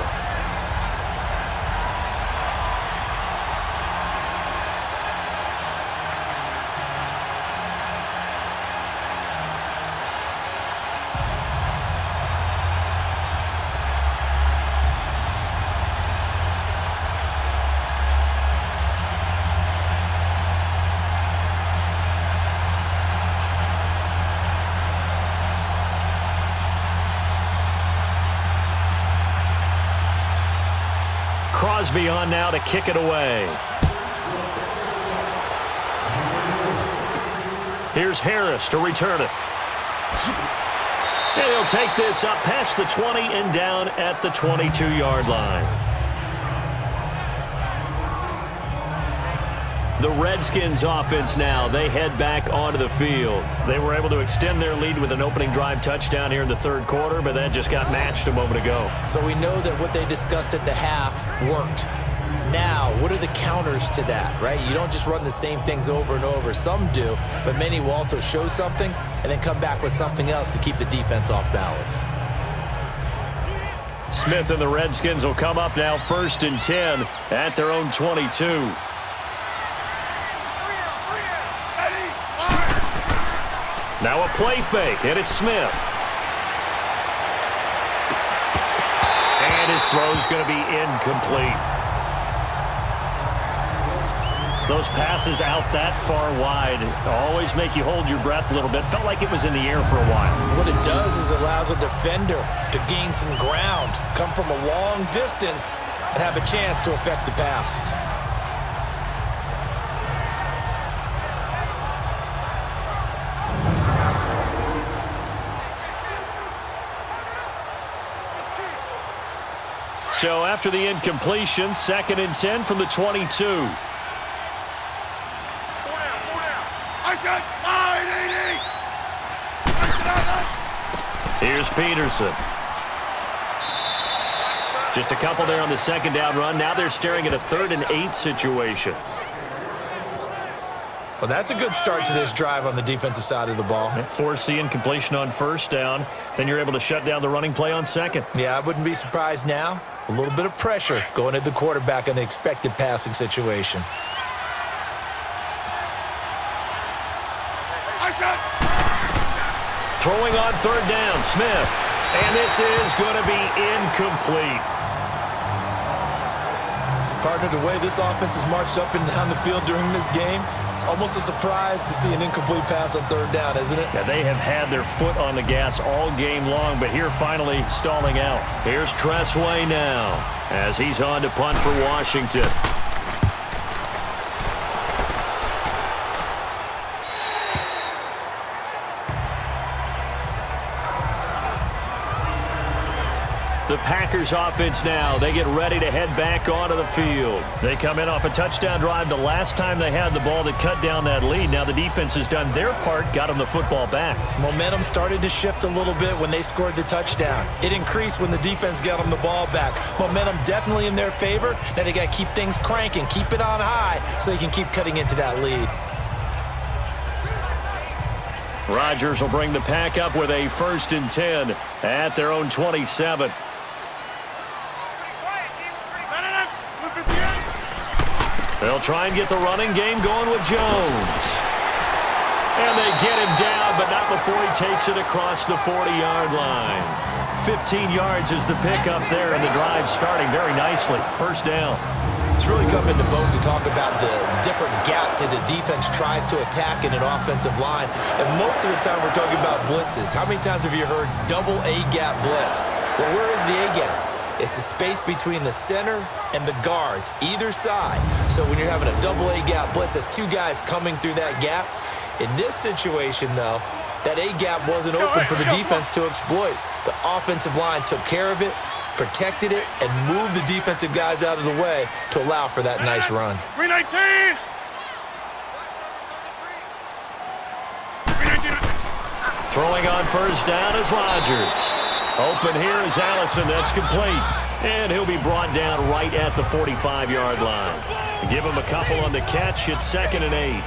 S2: be on now to kick it away. Here's Harris to return it. And he'll take this up past the 20 and down at the 22-yard line. The Redskins offense now, they head back onto the field. They were able to extend their lead with an opening drive touchdown here in the third quarter, but that just got matched a moment ago.
S3: So we know that what they discussed at the half worked. Now, what are the counters to that, right? You don't just run the same things over and over. Some do, but many will also show something and then come back with something else to keep the defense off balance.
S2: Smith and the Redskins will come up now 1st and 10 at their own 22. Now a play fake, and it's Smith. And his throw's going to be incomplete. Those passes out that far wide always make you hold your breath a little bit. Felt like it was in the air for a while.
S3: What it does is allows a defender to gain some ground, come from a long distance, and have a chance to affect the pass.
S2: So after the incompletion, 2nd and 10 from the 22. Here's Peterson. Just a couple there on the 2nd down run. Now they're staring at a 3rd and 8 situation.
S3: Well, that's a good start to this drive on the defensive side of the ball.
S2: Force the incompletion on 1st down. Then you're able to shut down the running play on 2nd.
S3: Yeah, I wouldn't be surprised now. A little bit of pressure going at the quarterback in the expected passing situation.
S2: Throwing on 3rd down, Smith. And this is going to be incomplete.
S3: Partner, the way this offense has marched up and down the field during this game, it's almost a surprise to see an incomplete pass on 3rd down, isn't it?
S2: Yeah, they have had their foot on the gas all game long, but here finally stalling out. Here's Tressway now as he's on to punt for Washington. The Packers offense now, they get ready to head back onto the field. They come in off a touchdown drive the last time they had the ball that cut down that lead. Now the defense has done their part, got them the football back.
S3: Momentum started to shift a little bit when they scored the touchdown. It increased when the defense got them the ball back. Momentum definitely in their favor. Now they got to keep things cranking, keep it on high so they can keep cutting into that lead.
S2: Rodgers will bring the pack up with a 1st and 10 at their own 27. They'll try and get the running game going with Jones. And they get him down, but not before he takes it across the 40-yard line. 15 yards is the pickup there, and the drive starting very nicely. 1st down.
S3: It's really come into vogue to talk about the different gaps that the defense tries to attack in an offensive line. And most of the time we're talking about blitzes. How many times have you heard double A-gap blitz? Well, where is the A-gap? It's the space between the center and the guards, either side. So when you're having a double A-gap blitz, that's 2 guys coming through that gap. In this situation, though, that A-gap wasn't open for the defense to exploit. The offensive line took care of it, protected it, and moved the defensive guys out of the way to allow for that nice run.
S6: 319!
S2: Throwing on 1st down is Rodgers. Open here is Allison. That's complete. And he'll be brought down right at the 45-yard line. Give him a couple on the catch. It's 2nd and 8.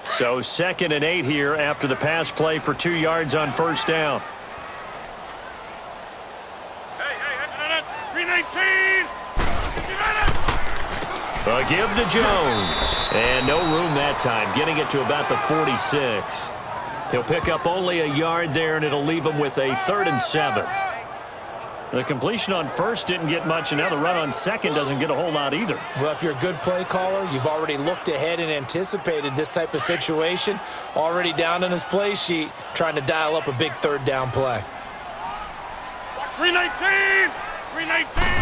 S2: So 2nd and 8 here after the pass play for 2 yards on 1st down.
S6: Hey, 319!
S2: A give to Jones. And no room that time, getting it to about the 46. He'll pick up only a yard there, and it'll leave him with a 3rd and 7. The completion on first didn't get much, and now the run on second doesn't get a whole lot either.
S3: Well, if you're a good play caller, you've already looked ahead and anticipated this type of situation. Already down on his play sheet, trying to dial up a big 3rd down play.
S6: 319! 319!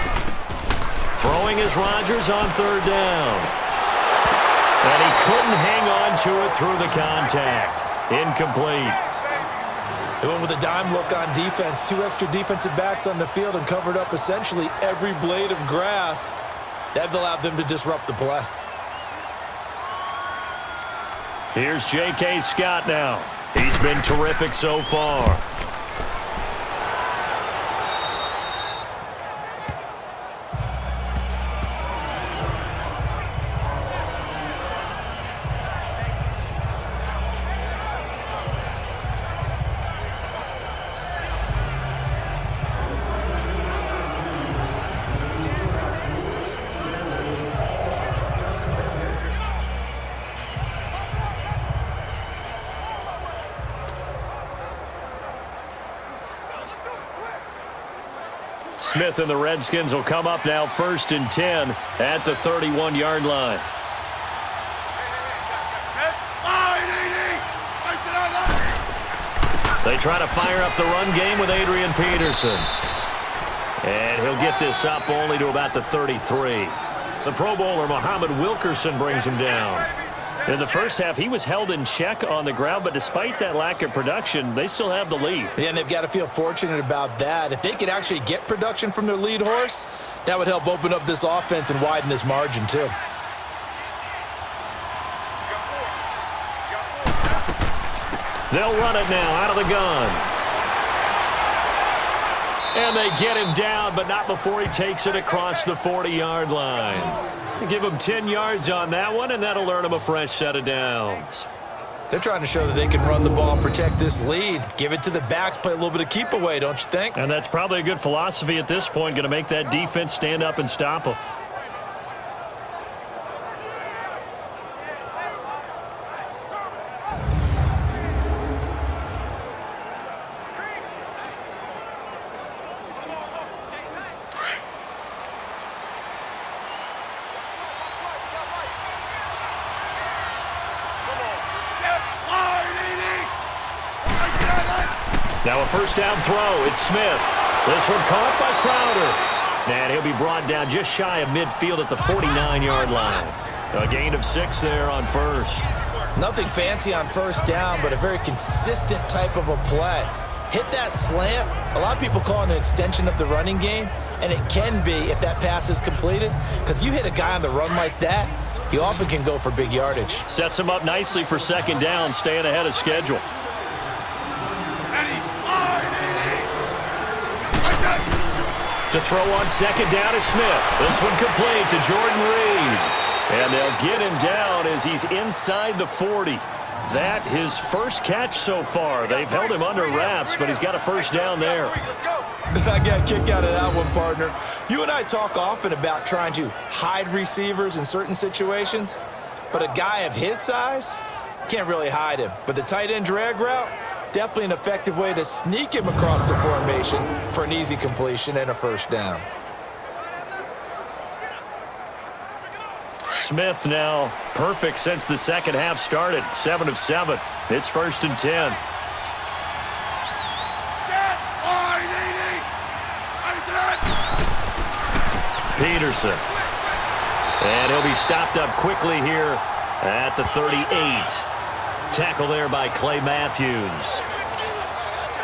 S2: Throwing is Rodgers on 3rd down. And he couldn't hang on to it through the contact. Incomplete.
S3: They went with a dime look on defense. 2 extra defensive backs on the field and covered up essentially every blade of grass. That allowed them to disrupt the play.
S2: Here's J.K. Scott now. He's been terrific so far. Smith and the Redskins will come up now 1st and 10 at the 31-yard line. They try to fire up the run game with Adrian Peterson. And he'll get this up only to about the 33. The Pro Bowler Muhammad Wilkerson brings him down. In the first half, he was held in check on the ground, but despite that lack of production, they still have the lead.
S3: Yeah, and they've got to feel fortunate about that. If they could actually get production from their lead horse, that would help open up this offense and widen this margin too.
S2: They'll run it now out of the gun. And they get him down, but not before he takes it across the 40-yard line. Give him 10 yards on that one, and that'll earn him a fresh set of downs.
S3: They're trying to show that they can run the ball and protect this lead. Give it to the backs, play a little bit of keep away, don't you think?
S2: And that's probably a good philosophy at this point, going to make that defense stand up and stop them. Now a 1st down throw. It's Smith. This one caught by Crowder. And he'll be brought down just shy of midfield at the 49-yard line. A gain of 6 there on 1st.
S3: Nothing fancy on 1st down, but a very consistent type of a play. Hit that slant. A lot of people call it an extension of the running game, and it can be if that pass is completed, because you hit a guy on the run like that, he often can go for big yardage.
S2: Sets him up nicely for 2nd down, staying ahead of schedule. To throw on 2nd down is Smith. This one complete to Jordan Reed. And they'll get him down as he's inside the 40. That his first catch so far. They've held him under wraps, but he's got a 1st down there.
S3: I got a kick out of that one, partner. You and I talk often about trying to hide receivers in certain situations, but a guy of his size can't really hide him. But the tight end drag route, definitely an effective way to sneak him across the formation for an easy completion and a 1st down.
S2: Smith now perfect since the 2nd half started. 7 of 7. It's 1st and 10. Peterson. And he'll be stopped up quickly here at the 38. Tackle there by Clay Matthews.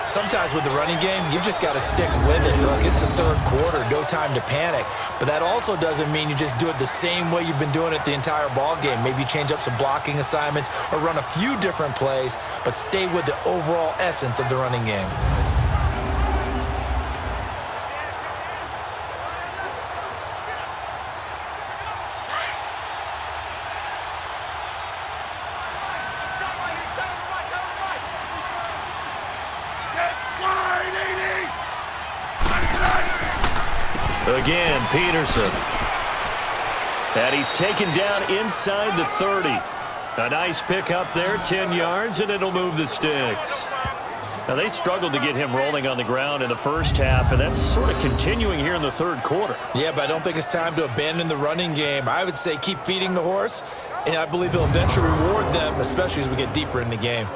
S3: Sometimes with the running game, you've just got to stick with it. Look, it's the 3rd quarter, no time to panic. But that also doesn't mean you just do it the same way you've been doing it the entire ball game. Maybe change up some blocking assignments or run a few different plays, but stay with the overall essence of the running game.
S2: Again, Peterson. And he's taken down inside the 30. A nice pick up there, 10 yards, and it'll move the sticks. Now, they struggled to get him rolling on the ground in the first half, and that's sort of continuing here in the third quarter.
S3: Yeah, but I don't think it's time to abandon the running game. I would say keep feeding the horse, and I believe he'll eventually reward them, especially as we get deeper in the game.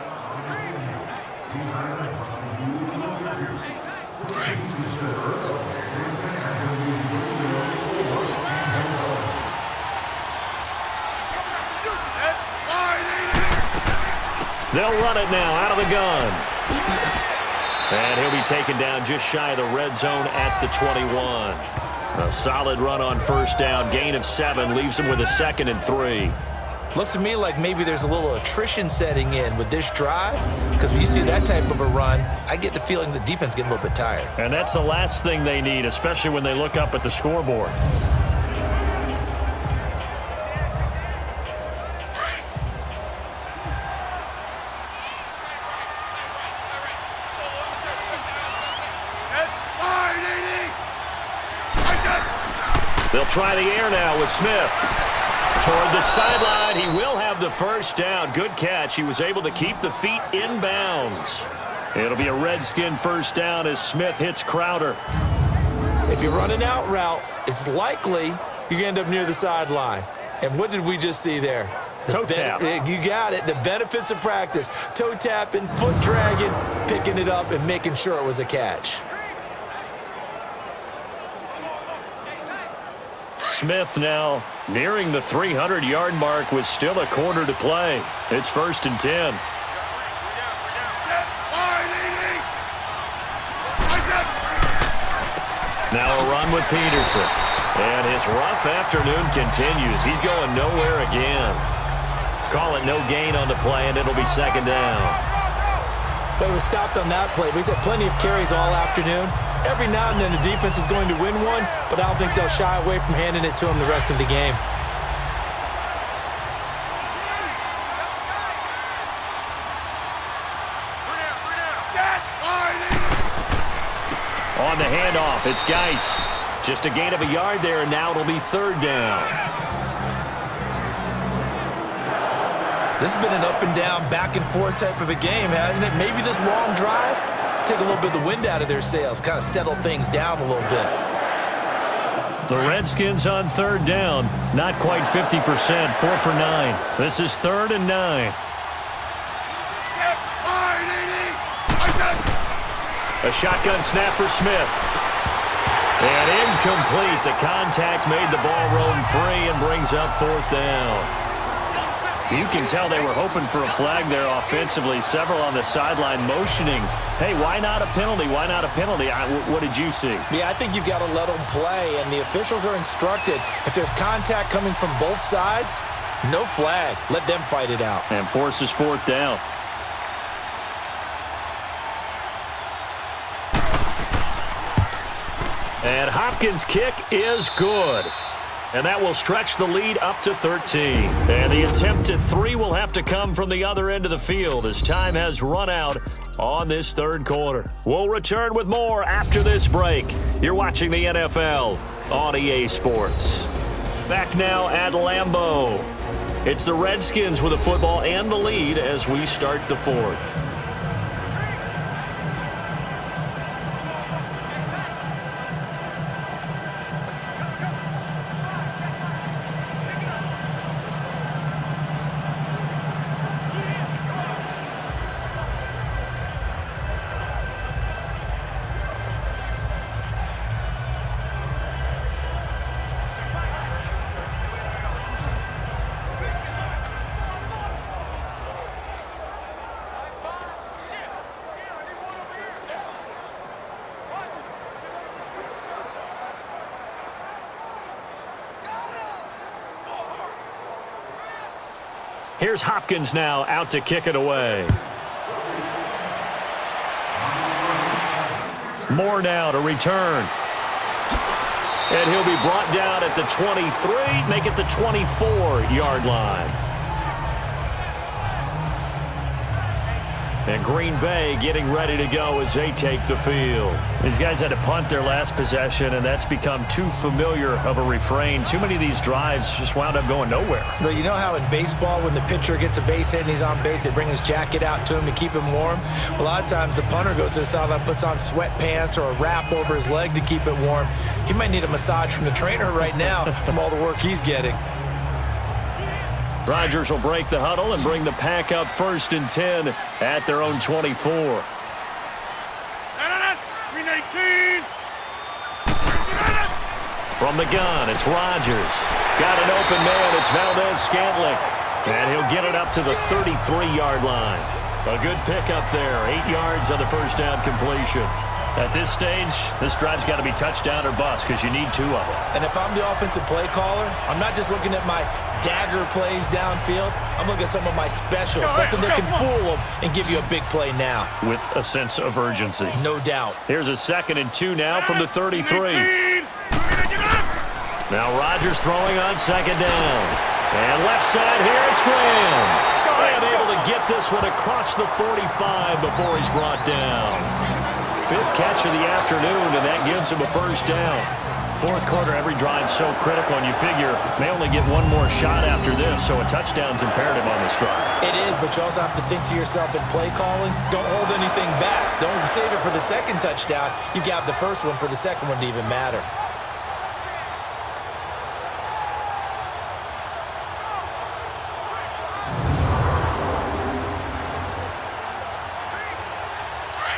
S2: They'll run it now out of the gun. And he'll be taken down just shy of the red zone at the 21. A solid run on first down. Gain of 7 leaves him with a 2nd and 3.
S3: Looks to me like maybe there's a little attrition setting in with this drive, because when you see that type of a run, I get the feeling the defense getting a little bit tired.
S2: And that's the last thing they need, especially when they look up at the scoreboard. They'll try the air now with Smith. Toward the sideline, he will have the first down. Good catch. He was able to keep the feet in bounds. It'll be a Redskin first down as Smith hits Crowder.
S3: If you run an out route, it's likely you're going to end up near the sideline. And what did we just see there?
S2: Toe tap.
S3: You got it. The benefits of practice. Toe tapping, foot dragging, picking it up, and making sure it was a catch.
S2: Smith now nearing the 300-yard mark with still a quarter to play. It's 1st and 10. Now a run with Peterson. And his rough afternoon continues. He's going nowhere again. Call it no gain on the play, and it'll be 2nd down.
S3: But it was stopped on that play. He's had plenty of carries all afternoon. Every now and then the defense is going to win one, but I don't think they'll shy away from handing it to him the rest of the game.
S2: On the handoff, it's Geis. Just a gain of a yard there, and now it'll be 3rd down.
S3: This has been an up-and-down, back-and-forth type of a game, hasn't it? Maybe this long drive take a little bit of the wind out of their sails, kind of settle things down a little bit.
S2: The Redskins on 3rd down, not quite 50%, 4 for 9. This is 3rd and 9. A shotgun snap for Smith. And incomplete. The contact made the ball roam free and brings up 4th down. You can tell they were hoping for a flag there offensively. Several on the sideline motioning, hey, why not a penalty? Why not a penalty? What did you see?
S3: Yeah, I think you've got to let them play, and the officials are instructed, if there's contact coming from both sides, no flag. Let them fight it out.
S2: And forces 4th down. And Hopkins' kick is good. And that will stretch the lead up to 13. And the attempt at 3 will have to come from the other end of the field as time has run out on this 3rd quarter. We'll return with more after this break. You're watching the NFL on EA Sports. Back now at Lambeau. It's the Redskins with the football and the lead as we start the 4th. Here's Hopkins now out to kick it away. Moore now to return. And he'll be brought down at the 23, make it the 24-yard line. And Green Bay getting ready to go as they take the field. These guys had to punt their last possession, and that's become too familiar of a refrain. Too many of these drives just wound up going nowhere.
S3: Well, you know how in baseball, when the pitcher gets a base hit and he's on base, they bring his jacket out to him to keep him warm? A lot of times the punter goes to the sideline, puts on sweatpants or a wrap over his leg to keep it warm. He might need a massage from the trainer right now from all the work he's getting.
S2: Rodgers will break the huddle and bring the pack up 1st and 10 at their own 24.
S6: 319.
S2: From the gun, it's Rodgers. Got an open man, it's Valdez-Scantling. And he'll get it up to the 33-yard line. A good pickup there, 8 yards on the first down completion. At this stage, this drive's got to be touchdown or bust because you need 2 of them.
S3: And if I'm the offensive play caller, I'm not just looking at my dagger plays downfield. I'm looking at some of my specials, something that can fool them and give you a big play now.
S2: With a sense of urgency.
S3: No doubt.
S2: Here's a 2nd and 2 now from the 33. Now Rodgers throwing on 2nd down. And left side here, it's Graham. And able to get this one across the 45 before he's brought down. 5th catch of the afternoon, and that gives him a first down. 4th quarter, every drive's so critical, and you figure they only get 1 more shot after this, so a touchdown's imperative on this drive.
S3: It is, but you also have to think to yourself in play calling, don't hold anything back. Don't save it for the 2nd touchdown. You got the 1st one for the 2nd one to even matter.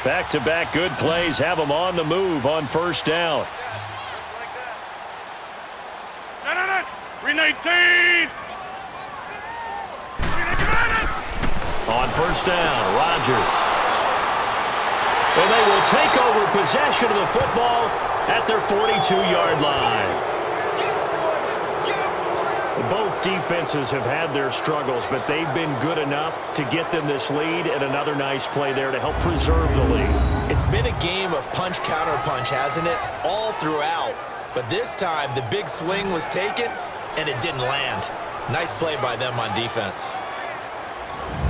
S2: Back-to-back good plays have them on the move on 1st down.
S6: 319.
S2: On 1st down, Rodgers. And they will take over possession of the football at their 42-yard line. Both defenses have had their struggles, but they've been good enough to get them this lead, and another nice play there to help preserve the lead.
S3: It's been a game of punch-counter-punch, hasn't it? All throughout. But this time, the big swing was taken, and it didn't land. Nice play by them on defense.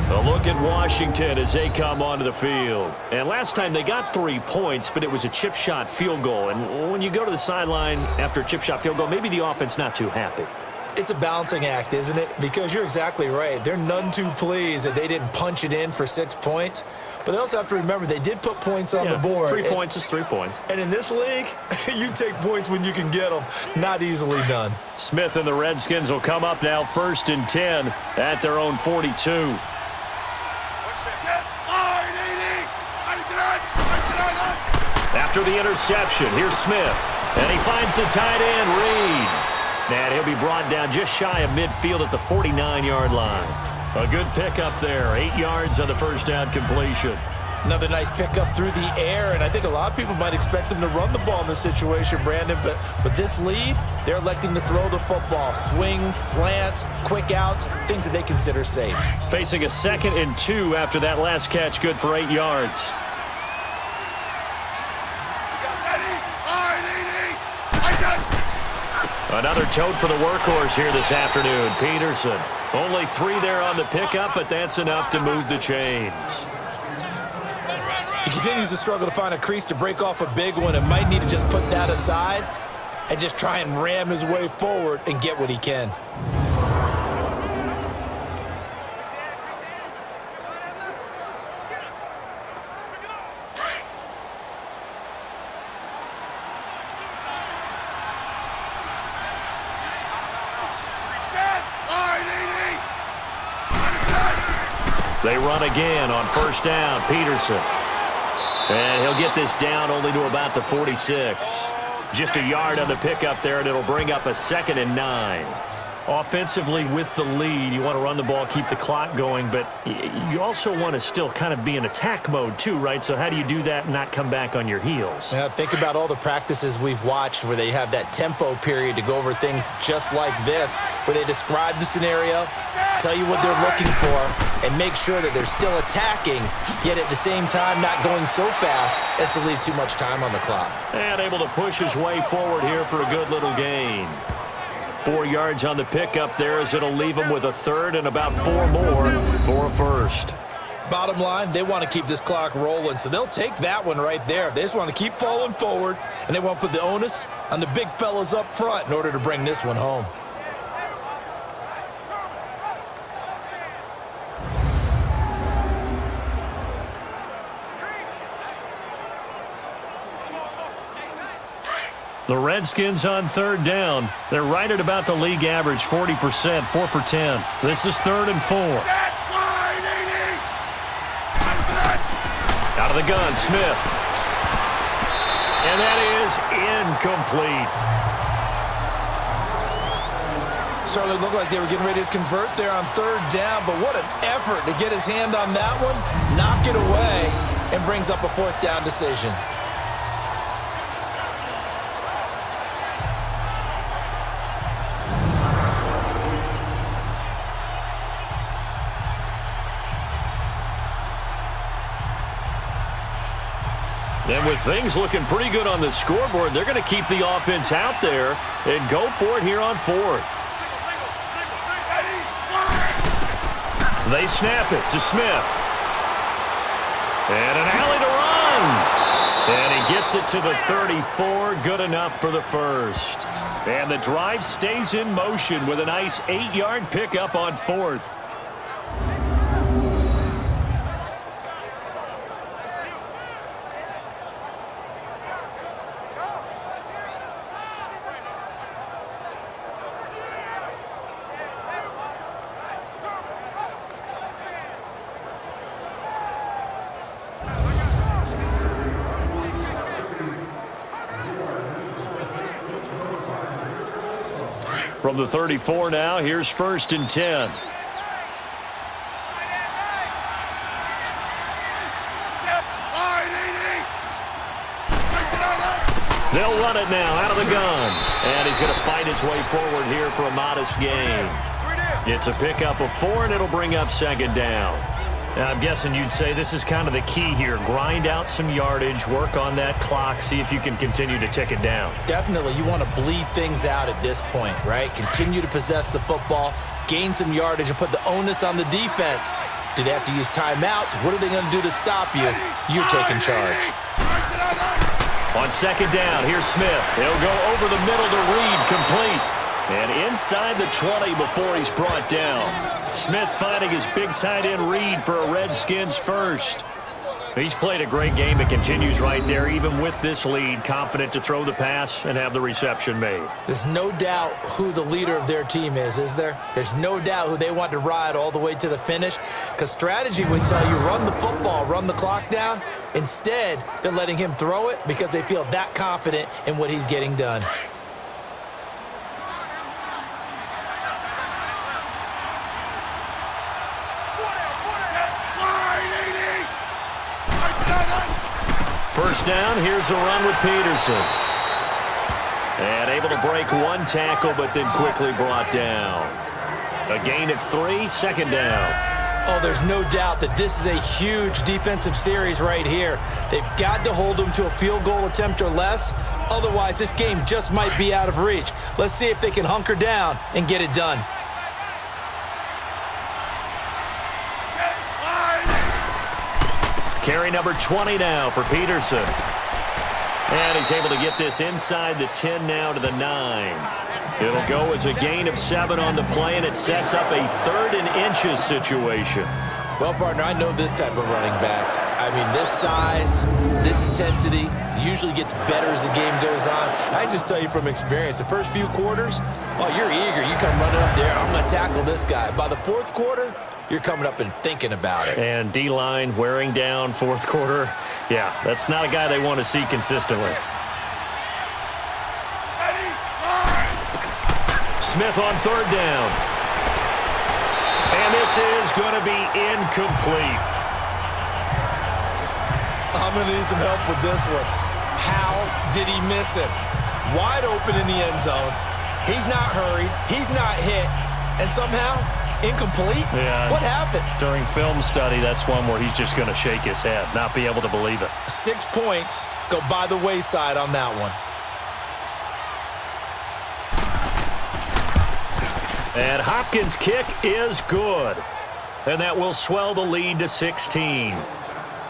S2: A look at Washington as they come onto the field. And last time they got 3 points, but it was a chip shot field goal. And when you go to the sideline after a chip shot field goal, maybe the offense not too happy.
S3: It's a balancing act, isn't it? Because you're exactly right. They're none too pleased that they didn't punch it in for 6 points. But they also have to remember they did put points on the board.
S2: 3 points is 3 points.
S3: And in this league, you take points when you can get them. Not easily done.
S2: Smith and the Redskins will come up now 1st and 10 at their own 42. After the interception, here's Smith. And he finds the tight end, Reed. And he'll be brought down just shy of midfield at the 49-yard line. A good pickup there, 8 yards on the first down completion.
S3: Another nice pickup through the air, and I think a lot of people might expect them to run the ball in this situation, Brandon, but with this lead, they're electing to throw the football. Swings, slants, quick outs, things that they consider safe.
S2: Facing a 2nd and 2 after that last catch, good for 8 yards. Another tote for the workhorse here this afternoon, Peterson. Only 3 there on the pickup, but that's enough to move the chains.
S3: He continues to struggle to find a crease to break off a big one and might need to just put that aside and just try and ram his way forward and get what he can.
S2: They run again on first down, Peterson. And he'll get this down only to about the 46. Just a yard on the pickup there, and it'll bring up a 2nd and 9. Offensively with the lead, you want to run the ball, keep the clock going, but you also want to still kind of be in attack mode too, right? So how do you do that and not come back on your heels?
S3: Yeah, think about all the practices we've watched where they have that tempo period to go over things just like this, where they describe the scenario, tell you what they're looking for, and make sure that they're still attacking, yet at the same time not going so fast as to leave too much time on the clock.
S2: And able to push his way forward here for a good little gain. 4 yards on the pickup there as it'll leave him with a 3rd and about 4 more for a first.
S3: Bottom line, they want to keep this clock rolling, so they'll take that one right there. They just want to keep falling forward, and they want to put the onus on the big fellas up front in order to bring this one home.
S2: The Redskins on third down. They're right at about the league average, 40%, 4 for 10. This is 3rd and 4. Out of the gun, Smith. And that is incomplete.
S3: Certainly looked like they were getting ready to convert there on 3rd down, but what an effort to get his hand on that one, knock it away, and brings up a 4th down decision.
S2: And with things looking pretty good on the scoreboard, they're going to keep the offense out there and go for it here on 4th. They snap it to Smith. And an alley to run. And he gets it to the 34. Good enough for the first. And the drive stays in motion with a nice 8-yard pickup on 4th. From the 34 now, here's 1st and 10. They'll run it now out of the gun. And he's going to fight his way forward here for a modest gain. It's a pickup of 4, and it'll bring up 2nd down. Now, I'm guessing you'd say this is kind of the key here. Grind out some yardage, work on that clock, see if you can continue to tick it down.
S3: Definitely, you want to bleed things out at this point, right? Continue to possess the football, gain some yardage, and put the onus on the defense. Do they have to use timeouts? What are they going to do to stop you? You're taking charge.
S2: On 2nd down, here's Smith. He'll go over the middle to Reed, complete. And inside the 20 before he's brought down. Smith finding his big tight end Reed for a Redskins first. He's played a great game. It continues right there, even with this lead, confident to throw the pass and have the reception made.
S3: There's no doubt who the leader of their team is there? There's no doubt who they want to ride all the way to the finish, because strategy would tell you run the football, run the clock down. Instead, they're letting him throw it because they feel that confident in what he's getting done.
S2: First down, here's a run with Peterson. And able to break one tackle, but then quickly brought down. A gain of 3, 2nd down.
S3: Oh, there's no doubt that this is a huge defensive series right here. They've got to hold them to a field goal attempt or less. Otherwise, this game just might be out of reach. Let's see if they can hunker down and get it done.
S2: Carry number 20 now for Peterson. And he's able to get this inside the 10 now to the 9. It'll go as a gain of 7 on the play, and it sets up a 3rd and inches situation.
S3: Well, partner, I know this type of running back. I mean, this size, this intensity usually gets better as the game goes on. And I just tell you from experience, the first few quarters, oh, you're eager. You come running up there, I'm going to tackle this guy. By the 4th quarter, you're coming up and thinking about it.
S2: And D-line wearing down 4th quarter. Yeah, that's not a guy they want to see consistently. Smith on 3rd down. And this is going to be incomplete.
S3: I'm going to need some help with this one. How did he miss it? Wide open in the end zone. He's not hurried. He's not hit. And somehow, incomplete?
S2: Yeah.
S3: What happened?
S2: During film study, that's one where he's just going to shake his head, not be able to believe it.
S3: 6 points go by the wayside on that one.
S2: And Hopkins' kick is good. and that will swell the lead to 16.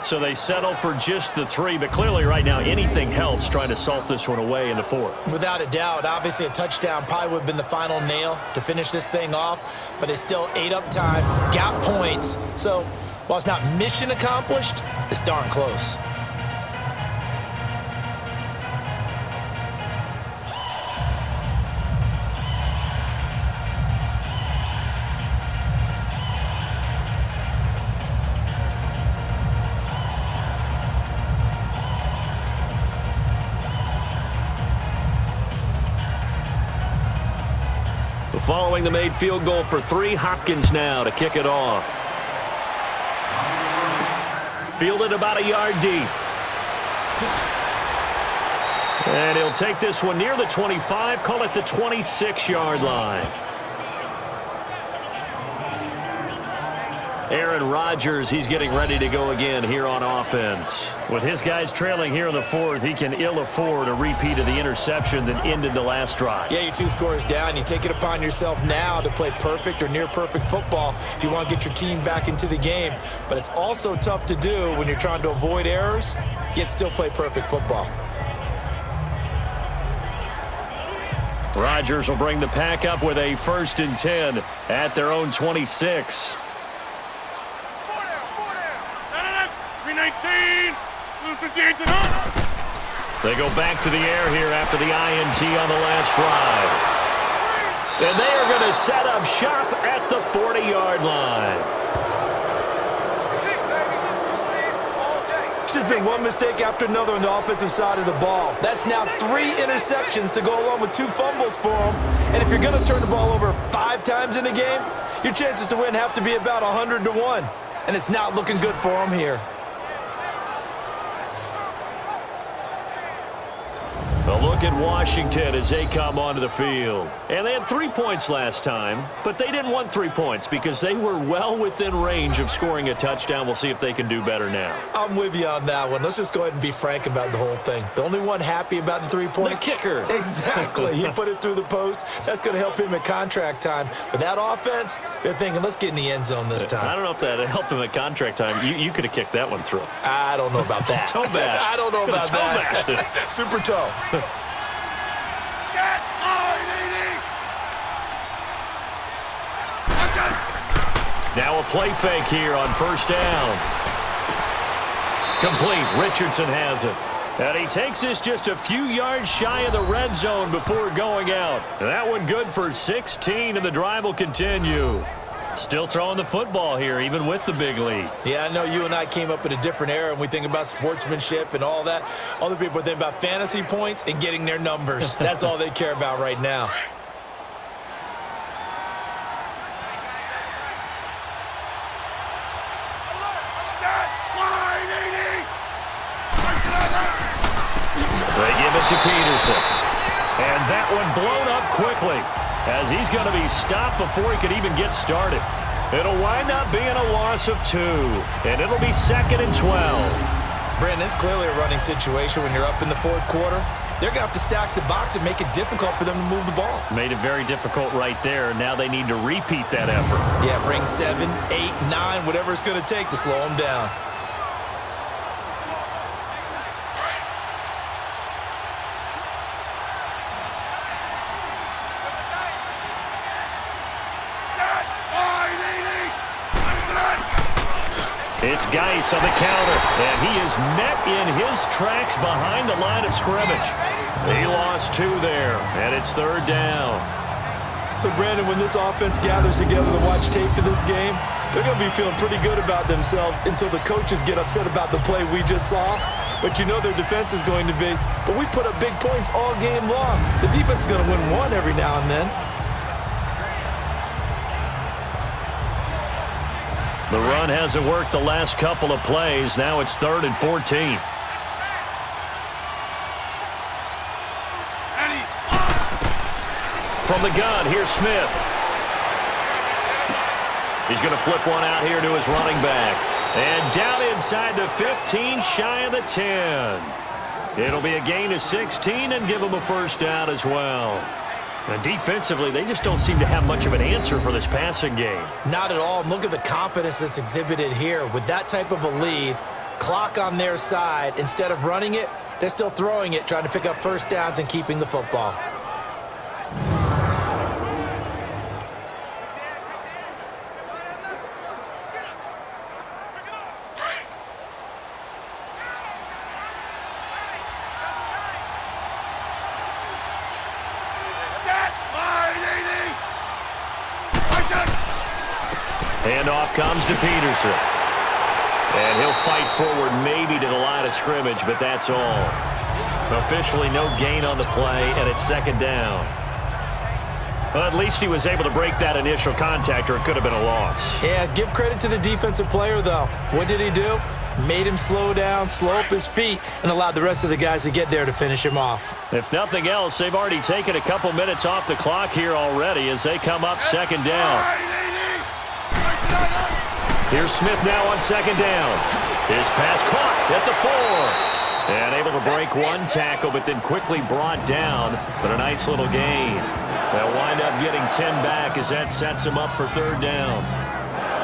S2: So they settle for just the 3, but clearly right now anything helps trying to salt this one away in the 4th.
S3: Without a doubt, obviously a touchdown probably would have been the final nail to finish this thing off, but it's still ate up time, got points. So while it's not mission accomplished, it's darn close.
S2: Following the made field goal for 3, Hopkins now to kick it off. Fielded about a yard deep. And he'll take this one near the 25, call it the 26-yard line. Aaron Rodgers, he's getting ready to go again here on offense. With his guys trailing here in the 4th, he can ill afford a repeat of the interception that ended the last drive.
S3: Yeah, you're 2 scores down. You take it upon yourself now to play perfect or near perfect football if you want to get your team back into the game. But it's also tough to do when you're trying to avoid errors, yet still play perfect football.
S2: Rodgers will bring the pack up with a 1st and 10 at their own 26.
S6: 319. 58 to none.
S2: They go back to the air here after the INT on the last drive. And they are going to set up shop at the 40-yard line.
S3: It's just been one mistake after another on the offensive side of the ball. That's now 3 interceptions to go along with 2 fumbles for them. And if you're going to turn the ball over 5 times in a game, your chances to win have to be about 100 to 1. And it's not looking good for them here.
S2: A look at Washington as they come onto the field. And they had 3 points last time, but they didn't want 3 points because they were well within range of scoring a touchdown. We'll see if they can do better now.
S3: I'm with you on that one. Let's just go ahead and be frank about the whole thing. The only one happy about the 3-point?
S2: The kicker.
S3: Exactly. He put it through the post. That's going to help him at contract time. But that offense, they're thinking, let's get in the end zone this time.
S2: I don't know if that helped him at contract time. You could have kicked that one through.
S3: I don't know about that.
S2: Toe bash.
S3: I don't know about
S2: toe
S3: that.
S2: Bashed it.
S3: Super toe.
S2: Now a play fake here on 1st down. Complete. Richardson has it. And he takes this just a few yards shy of the red zone before going out. And that one good for 16, and the drive will continue. Still throwing the football here, even with the big lead.
S3: Yeah, I know you and I came up in a different era, and we think about sportsmanship and all that. Other people think about fantasy points and getting their numbers. That's all they care about right now.
S2: They give it to Peterson. And that one blown up quickly as he's going to be stopped before he could even get started. It'll wind up being a loss of 2, and it'll be 2nd and 12.
S3: Brandon, it's clearly a running situation when you're up in the 4th quarter. They're going to have to stack the box and make it difficult for them to move the ball.
S2: Made it very difficult right there. Now they need to repeat that effort.
S3: Yeah, bring 7, 8, 9, whatever it's going to take to slow them down.
S2: It's Geis on the counter, and he is met in his tracks behind the line of scrimmage. He lost 2 there, and it's 3rd down.
S3: So, Brandon, when this offense gathers together to watch tape for this game, they're going to be feeling pretty good about themselves until the coaches get upset about the play we just saw. But you know their defense is going to be, but we put up big points all game long. The defense is going to win one every now and then.
S2: The run hasn't worked the last couple of plays. Now it's 3rd and 14. From the gun, here's Smith. He's going to flip one out here to his running back. And down inside the 15, shy of the 10. It'll be a gain of 16 and give him a 1st down as well. And defensively, they just don't seem to have much of an answer for this passing game.
S3: Not at all. And look at the confidence that's exhibited here. With that type of a lead, clock on their side, instead of running it, they're still throwing it, trying to pick up first downs and keeping the football.
S2: Handoff comes to Peterson. And he'll fight forward maybe to the line of scrimmage, but that's all. Officially no gain on the play, and it's second down. Well, at least he was able to break that initial contact, or it could have been a loss.
S3: Yeah, give credit to the defensive player, though. What did he do? Made him slow down, slow up his feet, and allowed the rest of the guys to get there to finish him off.
S2: If nothing else, they've already taken a couple minutes off the clock here already as they come up second down. Here's Smith now on second down. His pass caught at the 4. And able to break one tackle, but then quickly brought down. But a nice little gain. They'll wind up getting 10 back as that sets him up for third down.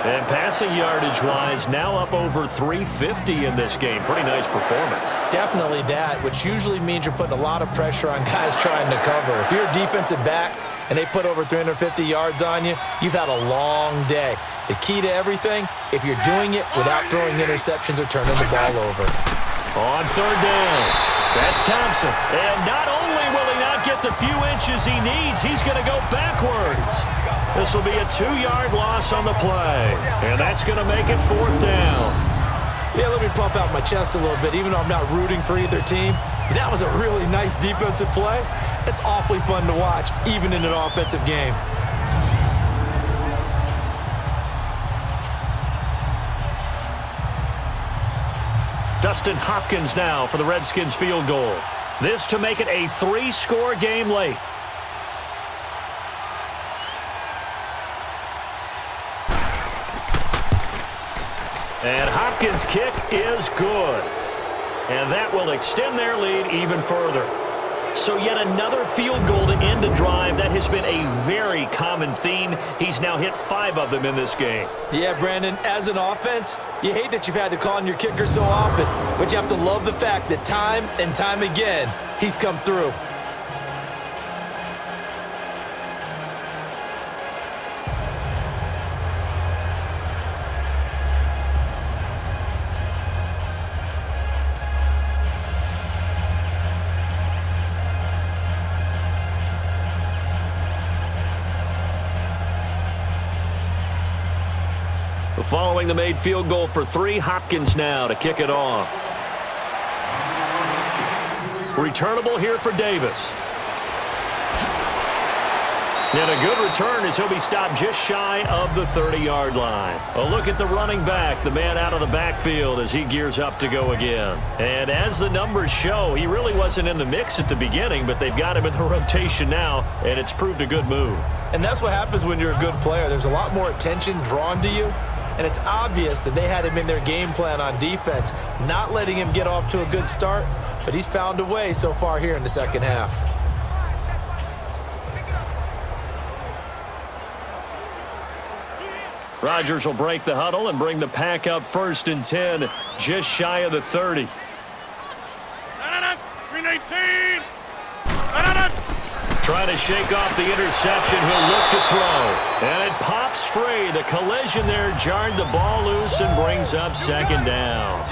S2: And passing yardage-wise, now up over 350 in this game. Pretty nice performance.
S3: Definitely that, which usually means you're putting a lot of pressure on guys trying to cover. If you're a defensive back and they put over 350 yards on you, you've had a long day. The key to everything, if you're doing it without throwing interceptions or turning the ball over.
S2: On third down, that's Thompson. And not only will he not get the few inches he needs, he's going to go backwards. This will be a 2-yard loss on the play. And that's going to make it fourth down.
S3: Yeah, let me pump out my chest a little bit, even though I'm not rooting for either team. That was a really nice defensive play. It's awfully fun to watch, even in an offensive game.
S2: Dustin Hopkins now for the Redskins field goal. This to make it a 3-score game late. And Hopkins' kick is good. And that will extend their lead even further. So yet another field goal to end a drive. That has been a very common theme. He's now hit 5 of them in this game.
S3: Yeah, Brandon, as an offense, you hate that you've had to call on your kicker so often, but you have to love the fact that time and time again, he's come through.
S2: Following the made field goal for 3, Hopkins now to kick it off. Returnable here for Davis. And a good return as he'll be stopped just shy of the 30-yard line. A look at the running back, the man out of the backfield as he gears up to go again. And as the numbers show, he really wasn't in the mix at the beginning, but they've got him in the rotation now, and it's proved a good move.
S3: And that's what happens when you're a good player. There's a lot more attention drawn to you. And it's obvious that they had him in their game plan on defense, not letting him get off to a good start, but he's found a way so far here in the second half.
S2: Rodgers will break the huddle and bring the pack up 1st and 10, just shy of the 30.
S6: 319.
S2: Trying to shake off the interception, he'll look to throw. And it pops free. The collision there jarred the ball loose and brings up second down.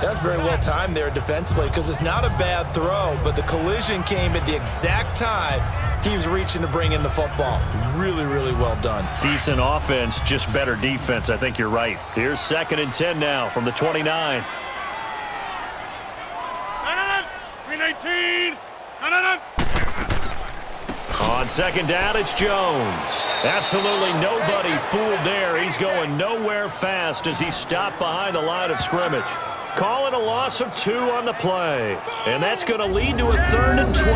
S3: That's very well timed there defensively because it's not a bad throw, but the collision came at the exact time he was reaching to bring in the football. Really, really well done.
S2: Decent offense, just better defense. I think you're right. Here's 2nd and 10 now from the 29.
S6: 319.
S2: On second down, it's Jones. Absolutely nobody fooled there. He's going nowhere fast as he's stopped behind the line of scrimmage. Calling a loss of 2 on the play. And that's going to lead to a 3rd and 12.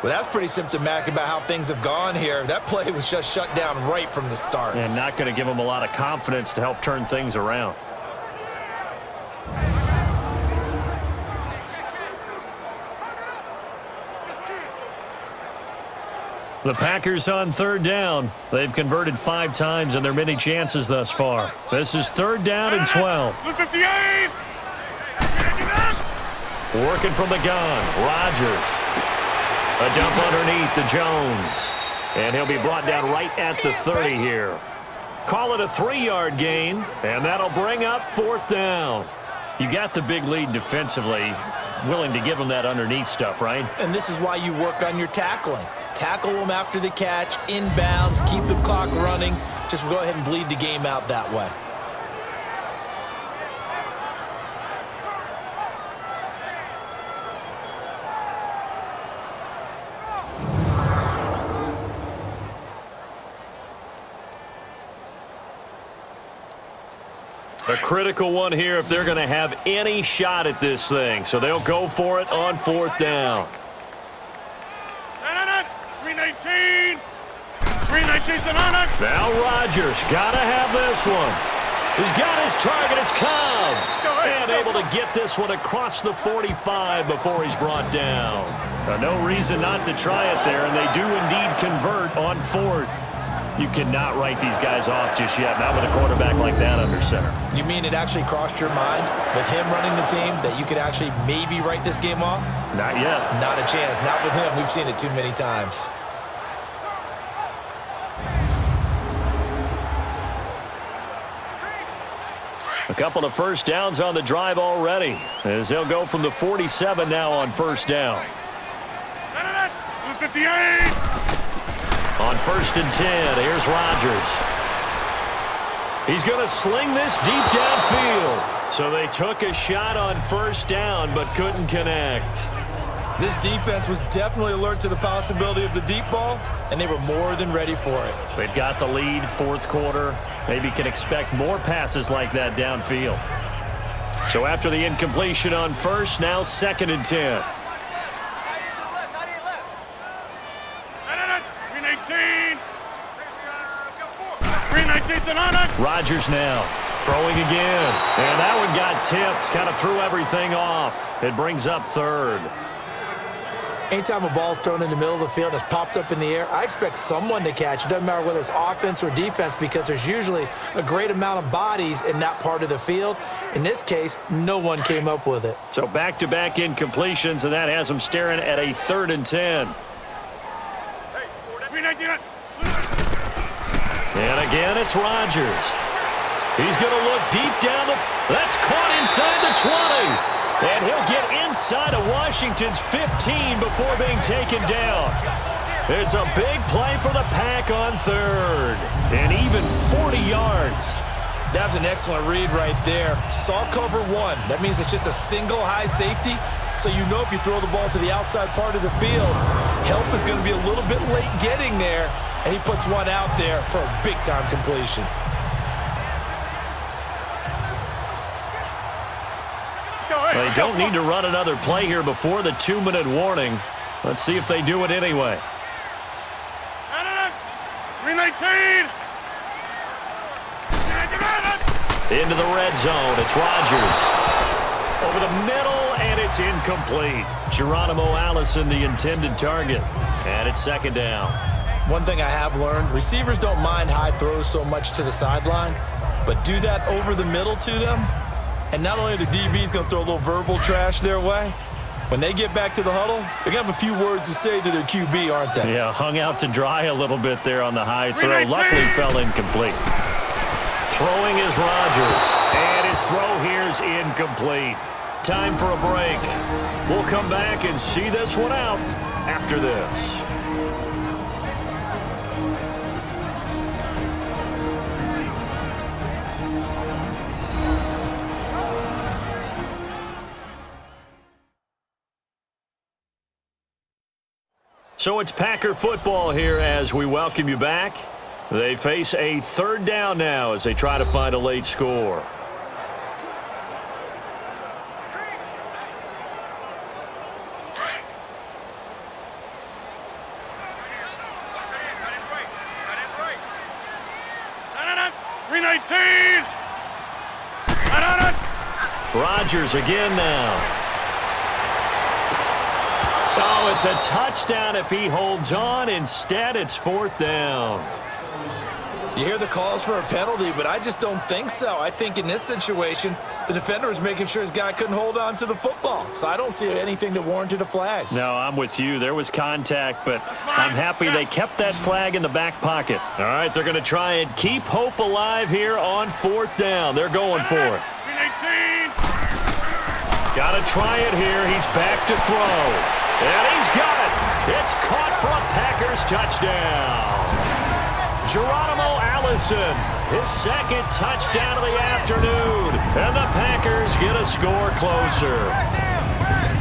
S3: Well, that's pretty symptomatic about how things have gone here. That play was just shut down right from the start.
S2: And not going to give him a lot of confidence to help turn things around. The Packers on third down. They've converted 5 times in their many chances thus far. This is third down and 12.
S6: 58!
S2: Working from the gun, Rodgers. A dump underneath to Jones. And he'll be brought down right at the 30 here. Call it a 3-yard gain, and that'll bring up fourth down. You got the big lead defensively. Willing to give them that underneath stuff, right?
S3: And this is why you work on your tackling. Tackle them after the catch, inbounds, keep the clock running. Just go ahead and bleed the game out that way.
S2: A critical one here if they're going to have any shot at this thing. So they'll go for it on fourth down.
S6: 319! 319's an honor!
S2: Now Rodgers got to have this one. He's got his target. It's Cobb. And able to get this one across the 45 before he's brought down. No reason not to try it there, and they do indeed convert on fourth. You cannot write these guys off just yet, not with a quarterback like that under center.
S3: You mean it actually crossed your mind with him running the team that you could actually maybe write this game off?
S2: Not yet.
S3: Not a chance. Not with him. We've seen it too many times.
S2: A couple of first downs on the drive already, as they'll go from the 47 now on first down.
S6: 58!
S2: On first and 10, here's Rodgers. He's going to sling this deep downfield. So they took a shot on first down but couldn't connect.
S3: This defense was definitely alert to the possibility of the deep ball, and they were more than ready for it.
S2: They've got the lead, fourth quarter. Maybe can expect more passes like that downfield. So after the incompletion on first, now second and 10.
S6: 319's an honor!
S2: Rodgers now throwing again. And that one got tipped, kind of threw everything off. It brings up third.
S3: Anytime a ball's thrown in the middle of the field and it's popped up in the air, I expect someone to catch. It doesn't matter whether it's offense or defense because there's usually a great amount of bodies in that part of the field. In this case, no one came up with it.
S2: So back-to-back incompletions, and that has them staring at a third and 10. And again, it's Rodgers. He's going to look deep down the... That's caught inside the 20. And he'll get inside of Washington's 15 before being taken down. It's a big play for the Pack on third. And even 40 yards.
S3: That's an excellent read right there. Saw cover one. That means it's just a single high safety. So you know if you throw the ball to the outside part of the field, help is going to be a little bit late getting there. And he puts one out there for a big-time completion.
S2: They don't need to run another play here before the 2-minute warning. Let's see if they do it anyway.
S6: 319!
S2: Into the red zone. It's Rodgers. Over the middle, and it's incomplete. Geronimo Allison, the intended target. And it's second down.
S3: One thing I have learned, receivers don't mind high throws so much to the sideline, but do that over the middle to them, and not only are the DBs going to throw a little verbal trash their way, when they get back to the huddle, they're going to have a few words to say to their QB, aren't they?
S2: Yeah, hung out to dry a little bit there on the high throw. Luckily fell incomplete. Throwing is Rodgers, and his throw here's incomplete. Time for a break. We'll come back and see this one out after this. So it's Packer football here as we welcome you back. They face a third down now as they try to find a late score. Rodgers again now. Oh, it's a touchdown if he holds on. Instead, it's 4th down.
S3: You hear the calls for a penalty, but I just don't think so. I think in this situation, the defender was making sure his guy couldn't hold on to the football. So I don't see anything that warranted a flag.
S2: No, I'm with you. There was contact, but I'm happy they kept that flag in the back pocket. All right, they're going to try and keep hope alive here on 4th down. They're going for it.
S6: Green 18.
S2: Got to try it here. He's back to throw. And he's got it. It's caught for a Packers touchdown. Geronimo Allison, his 2nd touchdown of the afternoon. And the Packers get a score closer.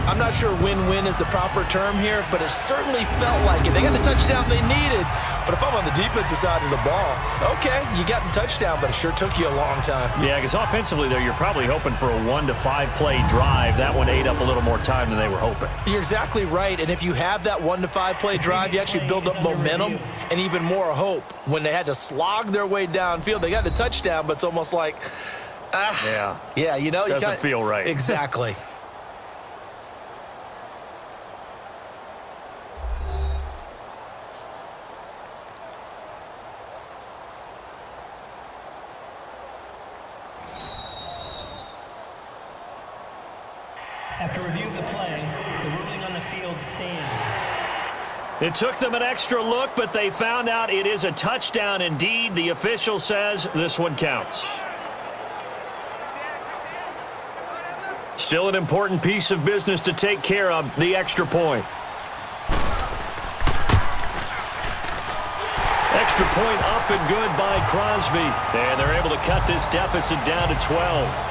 S3: I'm not sure win-win is the proper term here, but it certainly felt like it. They got the touchdown they needed, but if I'm on the defensive side of the ball, okay, you got the touchdown, but it sure took you a long time.
S2: Yeah, because offensively there, you're probably hoping for a 1 to 5 play drive. That one ate up a little more time than they were hoping.
S3: You're exactly right, and if you have that 1 to 5 play drive, you actually build up momentum and even more hope. When they had to slog their way downfield, they got the touchdown, but it's almost like, yeah, you know,
S2: doesn't feel right.
S3: Exactly.
S4: After review of the play, the ruling on the field stands.
S2: It took them an extra look, but they found out it is a touchdown indeed. The official says this one counts. Still an important piece of business to take care of, the extra point. Extra point up and good by Crosby. And they're able to cut this deficit down to 12.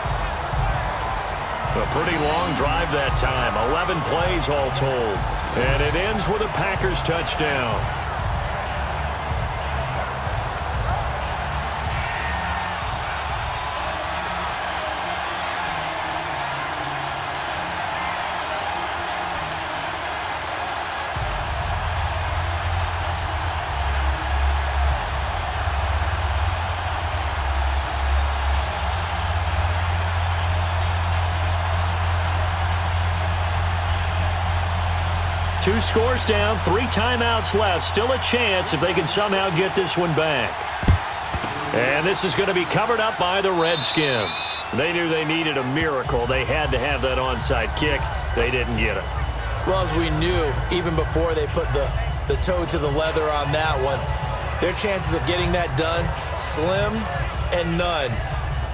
S2: A pretty long drive that time, 11 plays all told. And it ends with a Packers touchdown. Two scores down, 3 timeouts left. Still a chance if they can somehow get this one back. And this is going to be covered up by the Redskins. They knew they needed a miracle. They had to have that onside kick. They didn't get it.
S3: Well, as we knew, even before they put the toe to the leather on that one, their chances of getting that done, slim and none.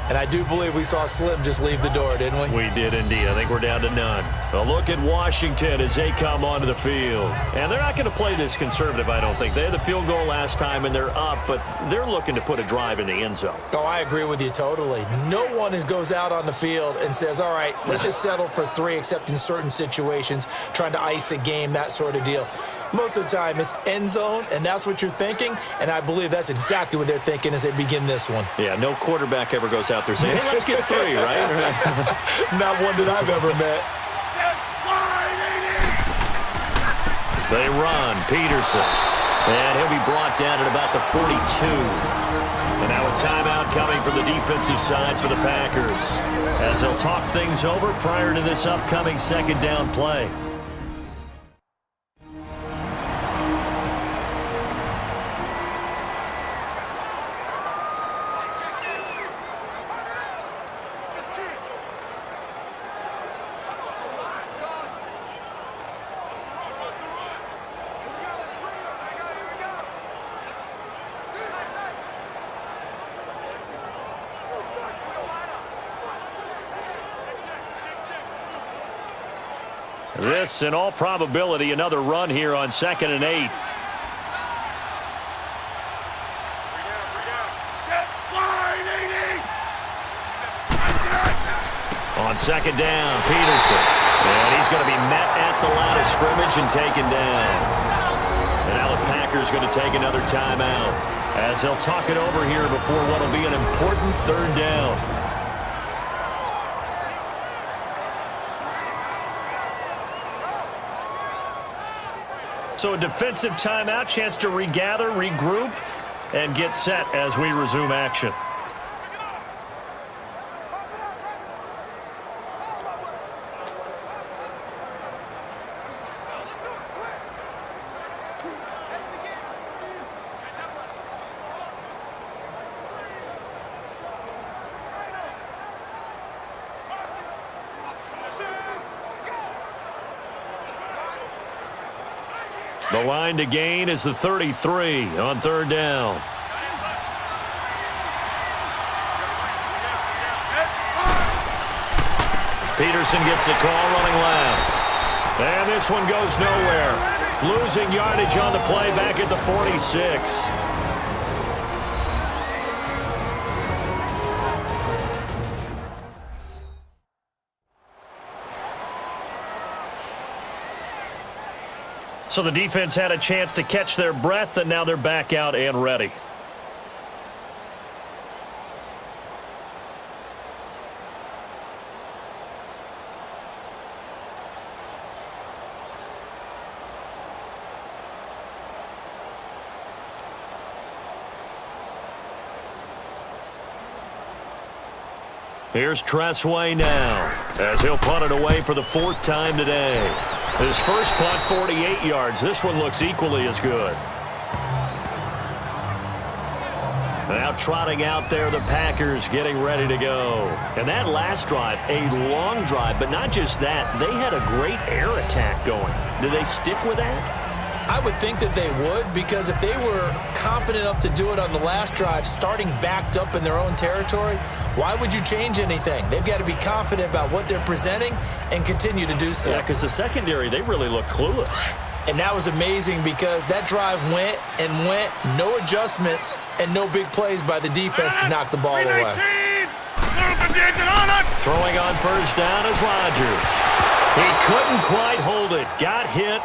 S3: And I do believe we saw Slim just leave the door, didn't we?
S2: We did indeed. I think we're down to none. A look at Washington as they come onto the field. And they're not going to play this conservative, I don't think. They had the field goal last time, and they're up, but they're looking to put a drive in the end zone.
S3: Oh, I agree with you totally. No one goes out on the field and says, all right, let's just settle for 3, except in certain situations, trying to ice a game, that sort of deal. Most of the time, it's end zone, and that's what you're thinking, and I believe that's exactly what they're thinking as they begin this one.
S2: Yeah, no quarterback ever goes out there saying, hey, let's get 3, right?
S3: Not one that I've ever met.
S2: They run, Peterson, and he'll be brought down at about the 42. And now a timeout coming from the defensive side for the Packers as they'll talk things over prior to this upcoming 2nd down play. This, in all probability, another run here on 2nd and 8. On 2nd down, Peterson. And he's going to be met at the line of scrimmage and taken down. And now the Packers going to take another timeout as they'll talk it over here before what will be an important 3rd down. So a defensive timeout, chance to regather, regroup, and get set as we resume action. The line to gain is the 33 on third down. Peterson gets the call running left. And this one goes nowhere. Losing yardage on the play back at the 46. So the defense had a chance to catch their breath, and now they're back out and ready. Here's Tressway now, as he'll punt it away for the 4th time today. His first punt, 48 yards. This one looks equally as good. Now trotting out there, the Packers getting ready to go. And that last drive, a long drive, but not just that. They had a great air attack going. Do they stick with that?
S3: I would think that they would, because if they were confident enough to do it on the last drive, starting backed up in their own territory, why would you change anything? They've got to be confident about what they're presenting and continue to do so.
S2: Yeah, because the secondary, they really look clueless.
S3: And that was amazing because that drive went and went, no adjustments and no big plays by the defense to knock the ball away.
S2: Throwing on first down is Rodgers. He couldn't quite hold it. Got hit.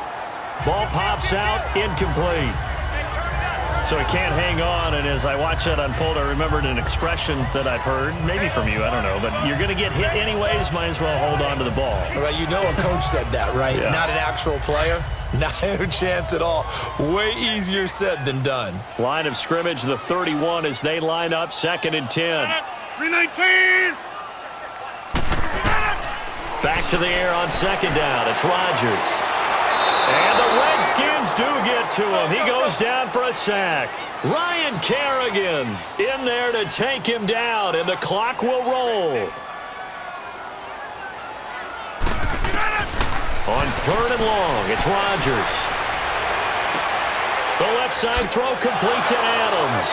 S2: Ball pops out, incomplete. So he can't hang on, and as I watch that unfold, I remembered an expression that I've heard, maybe from you, I don't know, but you're going to get hit anyways, might as well hold on to the ball.
S3: Right, you know a coach said that, right?
S2: Yeah.
S3: Not an actual player. Not a chance at all. Way easier said than done.
S2: Line of scrimmage, the 31, as they line up 2nd and 10.
S6: 319!
S2: Back to the air on 2nd down. It's Rodgers. And the Redskins do get to him. He goes down for a sack. Ryan Kerrigan in there to take him down, and the clock will roll. On 3rd and long, it's Rodgers. The left side throw complete to Adams.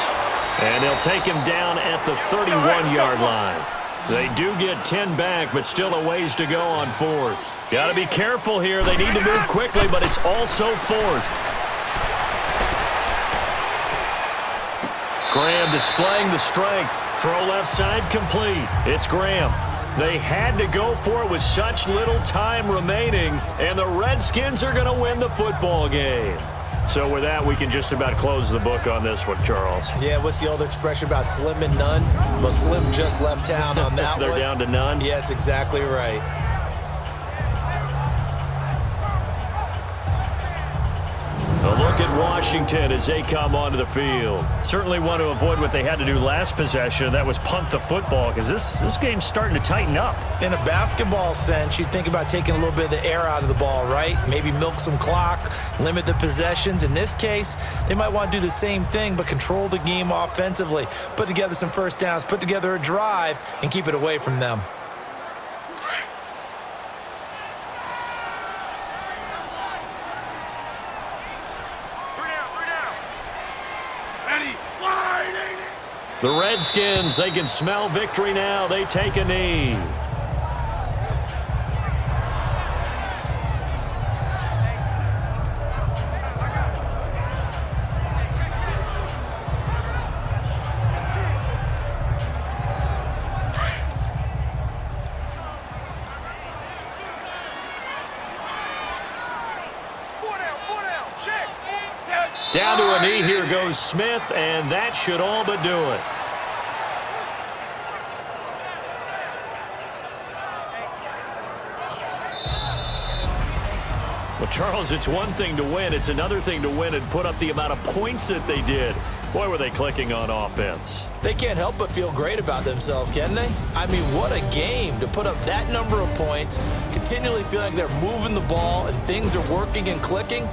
S2: And he'll take him down at the 31-yard line. They do get 10 back, but still a ways to go on 4th. Got to be careful here. They need to move quickly, but it's also 4th. Graham displaying the strength. Throw left side complete. It's Graham. They had to go for it with such little time remaining, and the Redskins are going to win the football game. So with that, we can just about close the book on this one, Charles.
S3: Yeah, what's the old expression about slim and none? Well, Slim just left town on that
S2: They're
S3: one.
S2: down to none?
S3: Yes, exactly right.
S2: A look at Washington as they come onto the field. Certainly want to avoid what they had to do last possession. That was punt the football, because this game's starting to tighten up.
S3: In a basketball sense, you think about taking a little bit of the air out of the ball, right? Maybe milk some clock, limit the possessions. In this case, they might want to do the same thing, but control the game offensively. Put together some first downs, put together a drive, and keep it away from them.
S2: The Redskins, they can smell victory now. They take a knee. Down to a knee, here goes Smith, and that should all but do it. Well, Charles, it's one thing to win. It's another thing to win and put up the amount of points that they did. Boy, were they clicking on offense.
S3: They can't help but feel great about themselves, can they? I mean, what a game to put up that number of points, continually feel like they're moving the ball and things are working and clicking.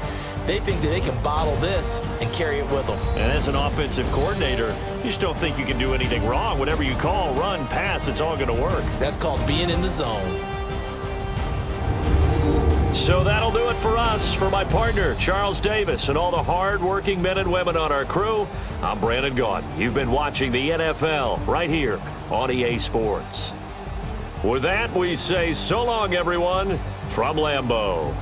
S3: They think that they can bottle this and carry it with them.
S2: And as an offensive coordinator, you just don't think you can do anything wrong. Whatever you call, run, pass, it's all going to work.
S3: That's called being in the zone.
S2: So that'll do it for us. For my partner, Charles Davis, and all the hard-working men and women on our crew, I'm Brandon Gaudin. You've been watching the NFL right here on EA Sports. With that, we say so long, everyone, from Lambeau.